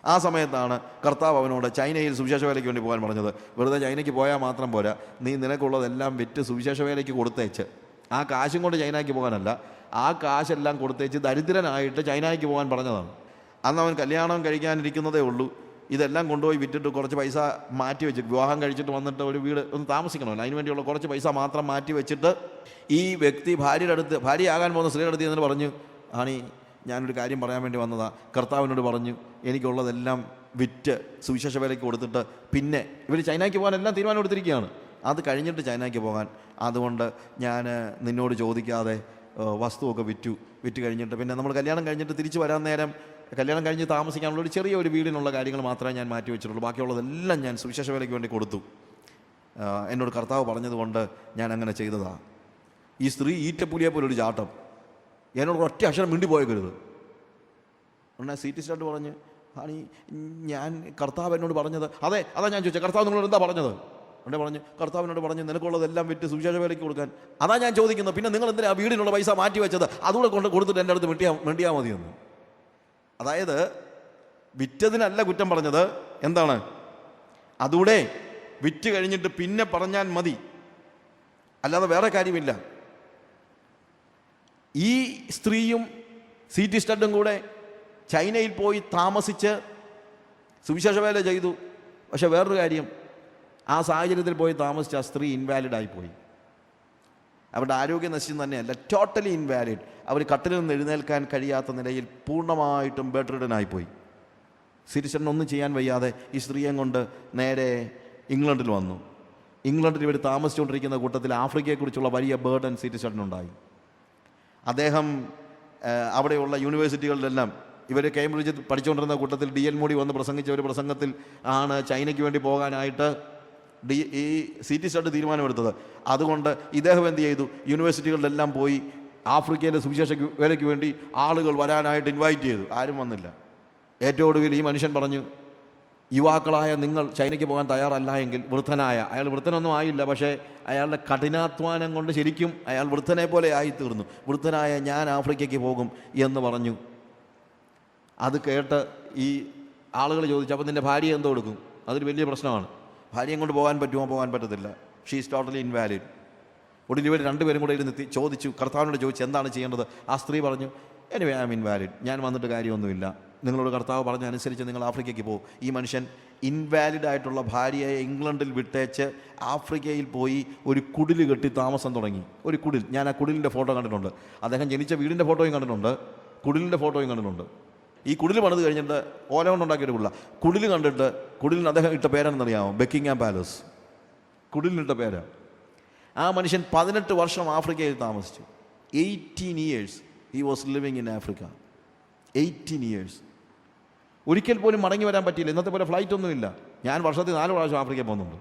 ആ സമയത്താണ് കർത്താവ് അവനോട് ചൈനയിൽ സുവിശേഷ വേലയ്ക്ക് വേണ്ടി പോകാൻ പറഞ്ഞത്. വെറുതെ ചൈനയ്ക്ക് പോയാൽ മാത്രം പോരാ, നീ നിനക്കുള്ളതെല്ലാം വിറ്റ് സുവിശേഷ വേലയ്ക്ക് കൊടുത്തേച്ച്, ആ കാശും കൊണ്ട് ചൈനയ്ക്ക് പോകാനല്ല, ആ കാശെല്ലാം കൊടുത്തേച്ച് ദരിദ്രനായിട്ട് ചൈനയ്ക്ക് പോകാൻ പറഞ്ഞതാണ്. അന്ന് അവൻ കല്യാണം കഴിക്കാനിരിക്കുന്നതേ ഉള്ളൂ. ഇതെല്ലാം കൊണ്ടുപോയി വിറ്റിട്ട് കുറച്ച് പൈസ മാറ്റി വെച്ച്, വിവാഹം കഴിച്ചിട്ട് വന്നിട്ട് ഒരു വീട് ഒന്ന് താമസിക്കണമല്ലോ, അതിന് വേണ്ടിയുള്ള കുറച്ച് പൈസ മാത്രം മാറ്റി വെച്ചിട്ട് ഈ വ്യക്തി ഭാര്യയാകാൻ പോകുന്ന സ്ത്രീയുടെ അടുത്ത് എന്നിട്ട് പറഞ്ഞു, ആണി ഞാനൊരു കാര്യം പറയാൻ വേണ്ടി വന്നതാ, കർത്താവിനോട് പറഞ്ഞു എനിക്കുള്ളതെല്ലാം വിറ്റ് സുവിശേഷ വേലയ്ക്ക് കൊടുത്തിട്ട് പിന്നെ ഇവർ ചൈനയ്ക്ക് പോകാൻ എല്ലാം തീരുമാനം എടുത്തിരിക്കുകയാണ്, അത് കഴിഞ്ഞിട്ട് ചൈനയ്ക്ക് പോകാൻ. അതുകൊണ്ട് ഞാൻ നിന്നോട് ചോദിക്കാതെ വസ്തുവൊക്കെ വിറ്റ് കഴിഞ്ഞിട്ട് പിന്നെ നമ്മൾ കല്യാണം കഴിഞ്ഞിട്ട് തിരിച്ച് വരാൻ നേരം കല്യാണം കഴിഞ്ഞ് താമസിക്കാനുള്ള ഒരു ചെറിയ ഒരു വീടിനുള്ള കാര്യങ്ങൾ മാത്രമേ ഞാൻ മാറ്റി വെച്ചിട്ടുള്ളൂ, ബാക്കിയുള്ളതെല്ലാം ഞാൻ സുവിശേഷ വേലയ്ക്ക് വേണ്ടി കൊടുത്തു. എന്നോട് കർത്താവ് പറഞ്ഞതുകൊണ്ട് ഞാൻ അങ്ങനെ ചെയ്തതാണ്. ഈ സ്ത്രീ ഈറ്റപ്പുലിയെ പോലൊരു ചാട്ടം, എന്നോട് ഒറ്റ അക്ഷരം മിണ്ടി പോയേക്കരുത്. ഉടനെ സീറ്റിസ്റ്റായിട്ട് പറഞ്ഞ്, ആണീ ഞാൻ കർത്താവ് എന്നോട് പറഞ്ഞത് അതാ ഞാൻ ചോദിച്ചത്, കർത്താവ് നിങ്ങളോട് എന്താ പറഞ്ഞത്? ഉടനെ പറഞ്ഞ്, കർത്താവിനോട് പറഞ്ഞ് നിനക്കുള്ളതെല്ലാം വിറ്റ് സുവിശേഷ വേലയ്ക്ക് കൊടുക്കാൻ. അതാ ഞാൻ ചോദിക്കുന്നത്, പിന്നെ നിങ്ങൾ എന്തിനാ വീടിനുള്ള പൈസ മാറ്റി വെച്ചത്? അതുകൂടെ കൊടുത്തിട്ട് എൻ്റെ അടുത്ത് മിണ്ടിയാൽ മതിയെന്ന്. അതായത് വിറ്റതിനല്ല കുറ്റം പറഞ്ഞത്, എന്താണ്, അതുകൂടെ വിറ്റ് കഴിഞ്ഞിട്ട് പിന്നെ പറഞ്ഞാൽ മതി, അല്ലാതെ വേറെ കാര്യമില്ല. ഈ സ്ത്രീയും സീറ്റി സ്റ്റഡും കൂടെ ചൈനയിൽ പോയി താമസിച്ച് സുവിശേഷ വേല ചെയ്തു. പക്ഷെ വേറൊരു കാര്യം, ആ സാഹചര്യത്തിൽ പോയി താമസിച്ച ആ സ്ത്രീ ഇൻവാലിഡായിപ്പോയി. അവരുടെ ആരോഗ്യം നശിച്ചു തന്നെയല്ല, ടോട്ടലി ഇൻവാലിഡ്. അവർ കട്ടിലിൽ നിന്ന് എഴുന്നേൽക്കാൻ കഴിയാത്ത നിലയിൽ പൂർണ്ണമായിട്ടും ബെഡ് റിഡനായിപ്പോയി. സിറ്റിസണിനൊന്നും ചെയ്യാൻ വയ്യാതെ ഈ സ്ത്രീയെ കൊണ്ട് നേരെ ഇംഗ്ലണ്ടിൽ വന്നു. ഇംഗ്ലണ്ടിൽ ഇവർ താമസിച്ചുകൊണ്ടിരിക്കുന്ന കൂട്ടത്തിൽ ആഫ്രിക്കയെക്കുറിച്ചുള്ള വലിയ ബേർഡൻ സിറ്റിസണിനുണ്ടായി. അദ്ദേഹം അവിടെയുള്ള യൂണിവേഴ്സിറ്റികളിലെല്ലാം, ഇവർ കേംബ്രിഡ്ജിൽ പഠിച്ചുകൊണ്ടിരുന്ന കൂട്ടത്തിൽ DL മോഡി വന്ന് പ്രസംഗിച്ച ഒരു പ്രസംഗത്തിൽ ആണ് ചൈനയ്ക്ക് വേണ്ടി പോകാനായിട്ട് ഈ സീറ്റി സ്റ്റഡ് തീരുമാനമെടുത്തത്. അതുകൊണ്ട് ഇദ്ദേഹം എന്ത് ചെയ്തു, യൂണിവേഴ്സിറ്റികളിലെല്ലാം പോയി ആഫ്രിക്കയിലെ സുവിശേഷ വേലയ്ക്ക് വേണ്ടി ആളുകൾ വരാനായിട്ട് ഇൻവൈറ്റ് ചെയ്തു. ആരും വന്നില്ല. ഏറ്റവും ഒടുവിൽ ഈ മനുഷ്യൻ പറഞ്ഞു, യുവാക്കളായ നിങ്ങൾ ചൈനയ്ക്ക് പോകാൻ തയ്യാറല്ല എങ്കിൽ, വൃദ്ധനായ അയാൾ, വൃദ്ധനൊന്നും ആയില്ല, പക്ഷേ അയാളുടെ കഠിനാധ്വാനം കൊണ്ട് ശരിക്കും അയാൾ വൃദ്ധനെ പോലെ ആയിത്തീർന്നു. വൃദ്ധനായ ഞാൻ ആഫ്രിക്കയ്ക്ക് പോകും എന്ന് പറഞ്ഞു. അത് കേട്ട് ഈ ആളുകൾ ചോദിച്ചു, അപ്പോൾ നിൻ്റെ ഭാര്യ എന്തോ കൊടുക്കും? അതൊരു വലിയ പ്രശ്നമാണ്. ഭാര്യയും കൊണ്ട് പോകാൻ പറ്റുമോ? പോകാൻ പറ്റത്തില്ല. She is totally invalid. ഒടുവിൽ ഇവർ രണ്ടുപേരും കൂടെ ഇരുന്ന് ചോദിച്ചു, കർത്താവിനോട് ചോദിച്ചു എന്താണ് ചെയ്യേണ്ടത്. ആ സ്ത്രീ പറഞ്ഞു, എനിവേ ഐ ആം ഇൻവാലിഡ്, ഞാൻ വന്നിട്ട് കാര്യമൊന്നുമില്ല, നിങ്ങളോട് കർത്താവ് പറഞ്ഞ അനുസരിച്ച് നിങ്ങൾ ആഫ്രിക്കയ്ക്ക് പോകും. ഈ മനുഷ്യൻ ഇൻവാലിഡായിട്ടുള്ള ഭാര്യയെ ഇംഗ്ലണ്ടിൽ വിട്ടേച്ച് ആഫ്രിക്കയിൽ പോയി ഒരു കുടിൽ കെട്ടി താമസം തുടങ്ങി. ഒരു കുടിൽ, ഞാൻ ആ കുടിലിൻ്റെ ഫോട്ടോ കണ്ടിട്ടുണ്ട്. അദ്ദേഹം ജനിച്ച വീടിൻ്റെ ഫോട്ടോയും കണ്ടിട്ടുണ്ട്, കുടിലിൻ്റെ ഫോട്ടോയും കണ്ടിട്ടുണ്ട്. ഈ കുടിൽ പണിത് കഴിഞ്ഞിട്ട് ഓല കൊണ്ടുണ്ടാക്കിയിട്ട് കുടിൽ കണ്ടിട്ട്, കുടിലിന് അദ്ദേഹം ഇട്ട പേരാണെന്നറിയാമോ? Buckingham palace. കുടിലിനിട്ട പേരാ. ആ മനുഷ്യൻ 18 വർഷം ആഫ്രിക്കയിൽ താമസിച്ചു. 18 years he was living in Africa. 18 years. ഒരിക്കൽ പോലും മടങ്ങി വരാൻ പറ്റിയില്ല. ഇന്നത്തെ പോലെ ഫ്ലൈറ്റ് ഒന്നുമില്ല. ഞാൻ വർഷത്തിൽ 4 പ്രാവശ്യം ആഫ്രിക്കയിൽ പോകുന്നുണ്ട്.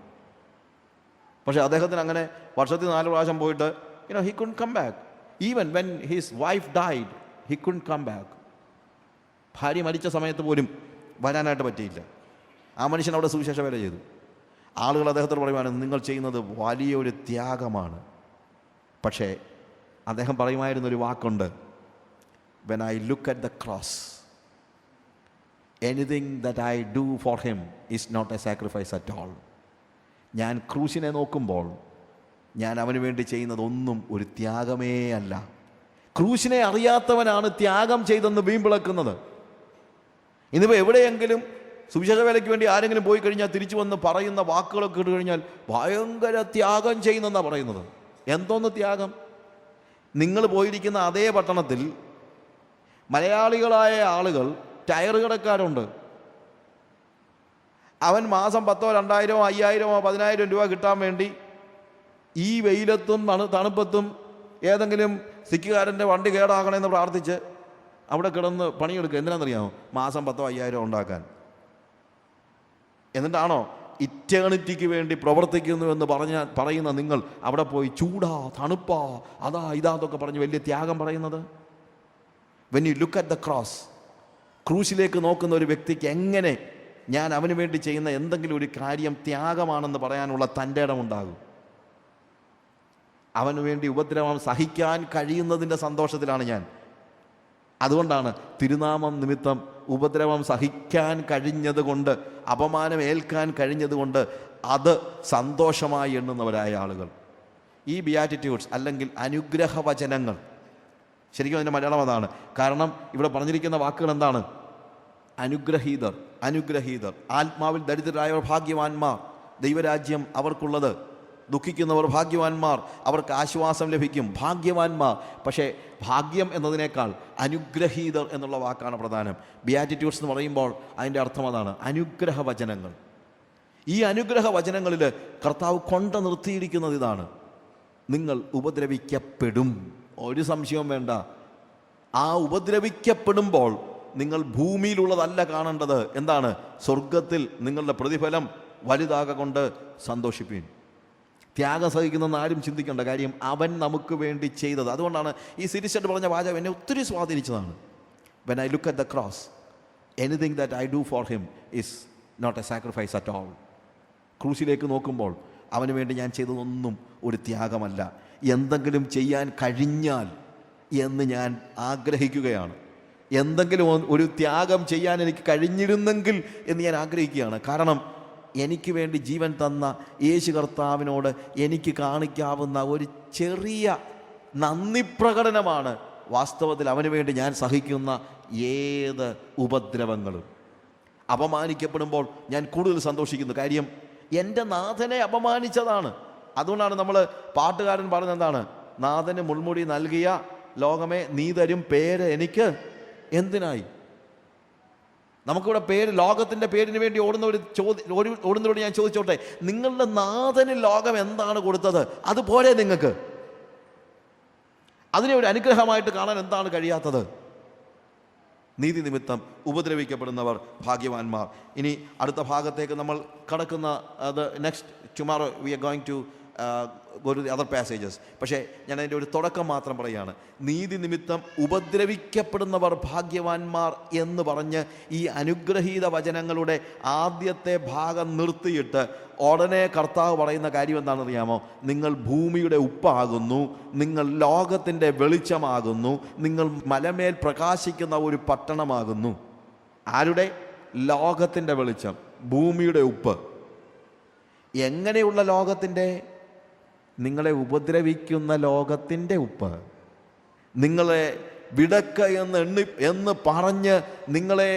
പക്ഷേ അദ്ദേഹത്തിന് അങ്ങനെ വർഷത്തിൽ 4 പ്രാവശ്യം പോയിട്ട് he couldn't come back. Even when his wife died, he couldn't come back. ഭാര്യ മരിച്ച സമയത്ത് പോലും വരാനായിട്ട് പറ്റിയില്ല. ആ മനുഷ്യൻ അവിടെ സുവിശേഷ വേല ചെയ്തു. ആളുകൾ അദ്ദേഹത്തോട് പറയുവാണ്, നിങ്ങൾ ചെയ്യുന്നത് വലിയൊരു ത്യാഗമാണ്. പക്ഷേ അദ്ദേഹം പറയുമായിരുന്നൊരു വാക്കുണ്ട്, when I look at the cross, anything that I do for him is not a sacrifice at all. ഞാൻ ക്രൂശിനെ നോക്കുമ്പോൾ ഞാൻ അവന് വേണ്ടി ചെയ്യുന്നതൊന്നും ഒരു ത്യാഗമേ അല്ല. ക്രൂശിനെ അറിയാത്തവനാണ് ത്യാഗം ചെയ്തെന്ന് വീമ്പിളക്കുന്നത്. ഇന്നിപ്പോൾ എവിടെയെങ്കിലും സുവിശേഷ വേലയ്ക്ക് വേണ്ടി ആരെങ്കിലും പോയി കഴിഞ്ഞാൽ തിരിച്ചു വന്ന് പറയുന്ന വാക്കുകളൊക്കെ ഇട്ട് കഴിഞ്ഞാൽ ഭയങ്കര ത്യാഗം ചെയ്യുന്നെന്നാണ് പറയുന്നത്. എന്തോന്ന് ത്യാഗം? നിങ്ങൾ പോയിരിക്കുന്ന അതേ പട്ടണത്തിൽ മലയാളികളായ ആളുകൾ ടയർ കടക്കാരുണ്ട്. അവൻ മാസം 10,000 2,000 5,000 10,000 രൂപ കിട്ടാൻ വേണ്ടി ഈ വെയിലത്തും തണുപ്പത്തും ഏതെങ്കിലും സിക്കുകാരൻ്റെ വണ്ടി കേടാകണമെന്ന് പ്രാർത്ഥിച്ച് അവിടെ കിടന്ന് പണിയെടുക്കുക. എന്തിനാണെന്നറിയാമോ? മാസം 10,000 5,000 ഉണ്ടാക്കാൻ. എന്നിട്ടാണോ ഇറ്റേണിറ്റിക്ക് വേണ്ടി പ്രവർത്തിക്കുന്നു എന്ന് പറയുന്ന നിങ്ങൾ അവിടെ പോയി ചൂടാ, തണുപ്പാ, അതാ ഇതാതൊക്കെ പറഞ്ഞ് വലിയ ത്യാഗം പറയുന്നത്? When you look at the cross, ക്രൂശിലേക്ക് നോക്കുന്ന ഒരു വ്യക്തിക്ക് എങ്ങനെ ഞാൻ അവന് വേണ്ടി ചെയ്യുന്ന എന്തെങ്കിലും ഒരു കാര്യം ത്യാഗമാണെന്ന് പറയാനുള്ള തൻ്റെ ഇടമുണ്ടാകും? അവന് വേണ്ടി ഉപദ്രവം സഹിക്കാൻ കഴിയുന്നതിൻ്റെ സന്തോഷത്തിലാണ് ഞാൻ. അതുകൊണ്ടാണ് തിരുനാമം നിമിത്തം ഉപദ്രവം സഹിക്കാൻ കഴിഞ്ഞതുകൊണ്ട്, അപമാനം ഏൽക്കാൻ കഴിഞ്ഞതുകൊണ്ട് അത് സന്തോഷമായി എണ്ണുന്നവരായ ആളുകൾ. ഈ ബിയാറ്റിറ്റ്യൂഡ്സ് അല്ലെങ്കിൽ അനുഗ്രഹവചനങ്ങൾ, ശരിക്കും അതിൻ്റെ മലയാളം അതാണ്. കാരണം ഇവിടെ പറഞ്ഞിരിക്കുന്ന വാക്കുകൾ എന്താണ്? അനുഗ്രഹീതർ, അനുഗ്രഹീതർ. ആത്മാവിൽ ദരിദ്രരായവർ ഭാഗ്യവാന്മാർ, ദൈവരാജ്യം അവർക്കുള്ളത്. ദുഃഖിക്കുന്നവർ ഭാഗ്യവാന്മാർ, അവർക്ക് ആശ്വാസം ലഭിക്കും. ഭാഗ്യവാന്മാർ. പക്ഷേ ഭാഗ്യം എന്നതിനേക്കാൾ അനുഗ്രഹീതർ എന്നുള്ള വാക്കാണ് പ്രധാനം. ബിയാറ്റിറ്റ്യൂഡ്സ് എന്ന് പറയുമ്പോൾ അതിൻ്റെ അർത്ഥം അതാണ്, അനുഗ്രഹവചനങ്ങൾ. ഈ അനുഗ്രഹവചനങ്ങളിൽ കർത്താവ് കൊണ്ട് നിർത്തിയിരിക്കുന്നത് ഇതാണ്: നിങ്ങൾ ഉപദ്രവിക്കപ്പെടും. ഒരു സംശയവും വേണ്ട. ആ ഉപദ്രവിക്കപ്പെടുമ്പോൾ നിങ്ങൾ ഭൂമിയിലുള്ളതല്ല കാണേണ്ടത്. എന്താണ്? സ്വർഗത്തിൽ നിങ്ങളുടെ പ്രതിഫലം വലുതാകൊണ്ട് സന്തോഷിപ്പീൻ. ത്യാഗം സഹിക്കുന്നെന്ന് ആരും ചിന്തിക്കേണ്ട. കാര്യം അവൻ നമുക്ക് വേണ്ടി ചെയ്തത്. അതുകൊണ്ടാണ് ഈ സിരിസ്റ്റഡ് പറഞ്ഞ വാചകം എന്നെ ഒത്തിരി സ്വാധീനിച്ചതാണ്. When I look at the cross, anything that I do for him is not a sacrifice at all. ക്രൂസിലേക്ക് നോക്കുമ്പോൾ അവന് വേണ്ടി ഞാൻ ചെയ്തതൊന്നും ഒരു ത്യാഗമല്ല. എന്തെങ്കിലും ചെയ്യാൻ കഴിഞ്ഞാൽ എന്ന് ഞാൻ ആഗ്രഹിക്കുകയാണ്. എന്തെങ്കിലും ഒരു ത്യാഗം ചെയ്യാൻ എനിക്ക് കഴിഞ്ഞിരുന്നെങ്കിൽ എന്ന് ഞാൻ ആഗ്രഹിക്കുകയാണ്. കാരണം എനിക്ക് വേണ്ടി ജീവൻ തന്ന യേശു കർത്താവിനോട് എനിക്ക് കാണിക്കാവുന്ന ഒരു ചെറിയ നന്ദി പ്രകടനമാണ് വാസ്തവത്തിൽ അവന് വേണ്ടി ഞാൻ സഹിക്കുന്ന ഏത് ഉപദ്രവങ്ങളും. അപമാനിക്കപ്പെടുമ്പോൾ ഞാൻ കൂടുതൽ സന്തോഷിക്കുന്നു. കാര്യം എൻ്റെ നാഥനെ അപമാനിച്ചതാണ്. അതുകൊണ്ടാണ് നമ്മൾ പാട്ടുകാരൻ പറഞ്ഞെന്താണ്? നാഥന് മുൾമുടി നൽകിയ ലോകമേ നീ തരും പേര് എനിക്ക് എന്തിനായി? നമുക്കിവിടെ പേര്, ലോകത്തിൻ്റെ പേരിന് വേണ്ടി ഓടുന്നവരോട് ഞാൻ ചോദിച്ചോട്ടെ, നിങ്ങളുടെ നാഥന് ലോകം എന്താണ് കൊടുത്തത്? അതുപോലെ നിങ്ങൾക്ക് അതിനെ ഒരു അനുഗ്രഹമായിട്ട് കാണാൻ എന്താണ് കഴിയാത്തത്? നീതി നിമിത്തം ഉപദ്രവിക്കപ്പെടുന്നവർ ഭാഗ്യവാന്മാർ. ഇനി അടുത്ത ഭാഗത്തേക്ക് നമ്മൾ കടക്കുന്ന next tomorrow we are going to go to the other passages. പക്ഷേ ഞാൻ അതിൻ്റെ ഒരു തുടക്കം മാത്രം പറയുകയാണ്. നീതി നിമിത്തം ഉപദ്രവിക്കപ്പെടുന്നവർ ഭാഗ്യവാന്മാർ എന്ന് പറഞ്ഞ് ഈ അനുഗ്രഹീത വചനങ്ങളുടെ ആദ്യത്തെ ഭാഗം നിർത്തിയിട്ട് ഉടനെ കർത്താവ് പറയുന്ന കാര്യം എന്താണെന്നറിയാമോ? നിങ്ങൾ ഭൂമിയുടെ ഉപ്പാകുന്നു, നിങ്ങൾ ലോകത്തിൻ്റെ വെളിച്ചമാകുന്നു, നിങ്ങൾ മലമേൽ പ്രകാശിക്കുന്ന ഒരു പട്ടണമാകുന്നു. ആരുടെ? ലോകത്തിൻ്റെ വെളിച്ചം, ഭൂമിയുടെ ഉപ്പ്. എങ്ങനെയുള്ള ലോകത്തിൻ്റെ? നിങ്ങളെ ഉപദ്രവിക്കുന്ന ലോകത്തിൻ്റെ ഉപ്പ്. നിങ്ങളെ വിടക്ക എന്ന് പറഞ്ഞ് നിങ്ങളെ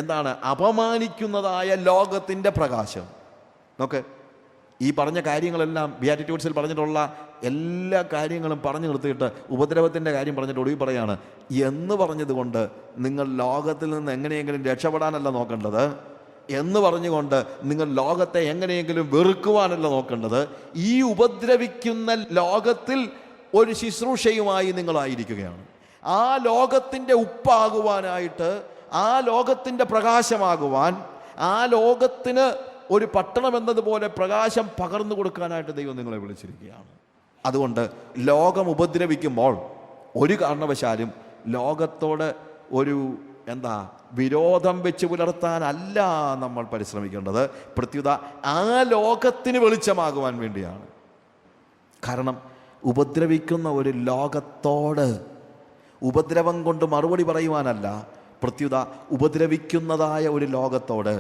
എന്താണ് അപമാനിക്കുന്നതായ ലോകത്തിൻ്റെ പ്രകാശം. നോക്ക്, ഈ പറഞ്ഞ കാര്യങ്ങളെല്ലാം ബിയാറ്റിറ്റ്യൂഡ്സിൽ പറഞ്ഞിട്ടുള്ള എല്ലാ കാര്യങ്ങളും പറഞ്ഞു നിർത്തിയിട്ട് ഉപദ്രവത്തിൻ്റെ കാര്യം പറഞ്ഞിട്ട് ഒടുവിൽ പറയാണ്, എന്ന് പറഞ്ഞതുകൊണ്ട് നിങ്ങൾ ലോകത്തിൽ നിന്ന് എങ്ങനെയെങ്കിലും രക്ഷപ്പെടാനല്ല നോക്കേണ്ടത്, എന്ന് പറഞ്ഞുകൊണ്ട് നിങ്ങൾ ലോകത്തെ എങ്ങനെയെങ്കിലും വെറുക്കുവാനല്ല നോക്കേണ്ടത്. ഈ ഉപദ്രവിക്കുന്ന ലോകത്തിൽ ഒരു ശുശ്രൂഷയുമായി നിങ്ങളായിരിക്കുകയാണ്. ആ ലോകത്തിൻ്റെ ഉപ്പാകുവാനായിട്ട്, ആ ലോകത്തിൻ്റെ പ്രകാശമാകുവാൻ, ആ ലോകത്തിന് ഒരു പട്ടണം എന്നതുപോലെ പ്രകാശം പകർന്നു കൊടുക്കാനായിട്ട് ദൈവം നിങ്ങളെ വിളിച്ചിരിക്കുകയാണ്. അതുകൊണ്ട് ലോകം ഉപദ്രവിക്കുമ്പോൾ ഒരു കാരണവശാലും ലോകത്തോട് ഒരു വിരോധം വെച്ച് പുലർത്താനല്ല നമ്മൾ പരിശ്രമിക്കേണ്ടത്. പ്രത്യുത ആ ലോകത്തിന് വെളിച്ചമാകുവാൻ വേണ്ടിയാണ്. കാരണം ഉപദ്രവിക്കുന്ന ഒരു ലോകത്തോട് ഉപദ്രവം കൊണ്ട് മറുപടി പറയുവാനല്ല, പ്രത്യുത ഉപദ്രവിക്കുന്നതായ ഒരു ലോകത്തോട്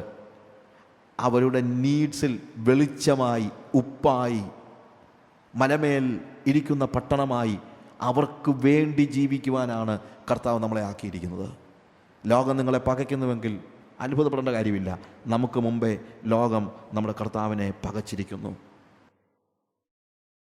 അവരുടെ നീഡ്സിൽ വെളിച്ചമായി, ഉപ്പായി, മലമേൽ ഇരിക്കുന്ന പട്ടണമായി അവർക്ക് വേണ്ടി ജീവിക്കുവാനാണ് കർത്താവ് നമ്മളെ ആക്കിയിരിക്കുന്നത്. ലോകം നിങ്ങളെ പകയ്ക്കുന്നുവെങ്കിൽ അത്ഭുതപ്പെടേണ്ട കാര്യമില്ല. നമുക്ക് മുമ്പേ ലോകം നമ്മുടെ കർത്താവിനെ പകച്ചിരിക്കുന്നു.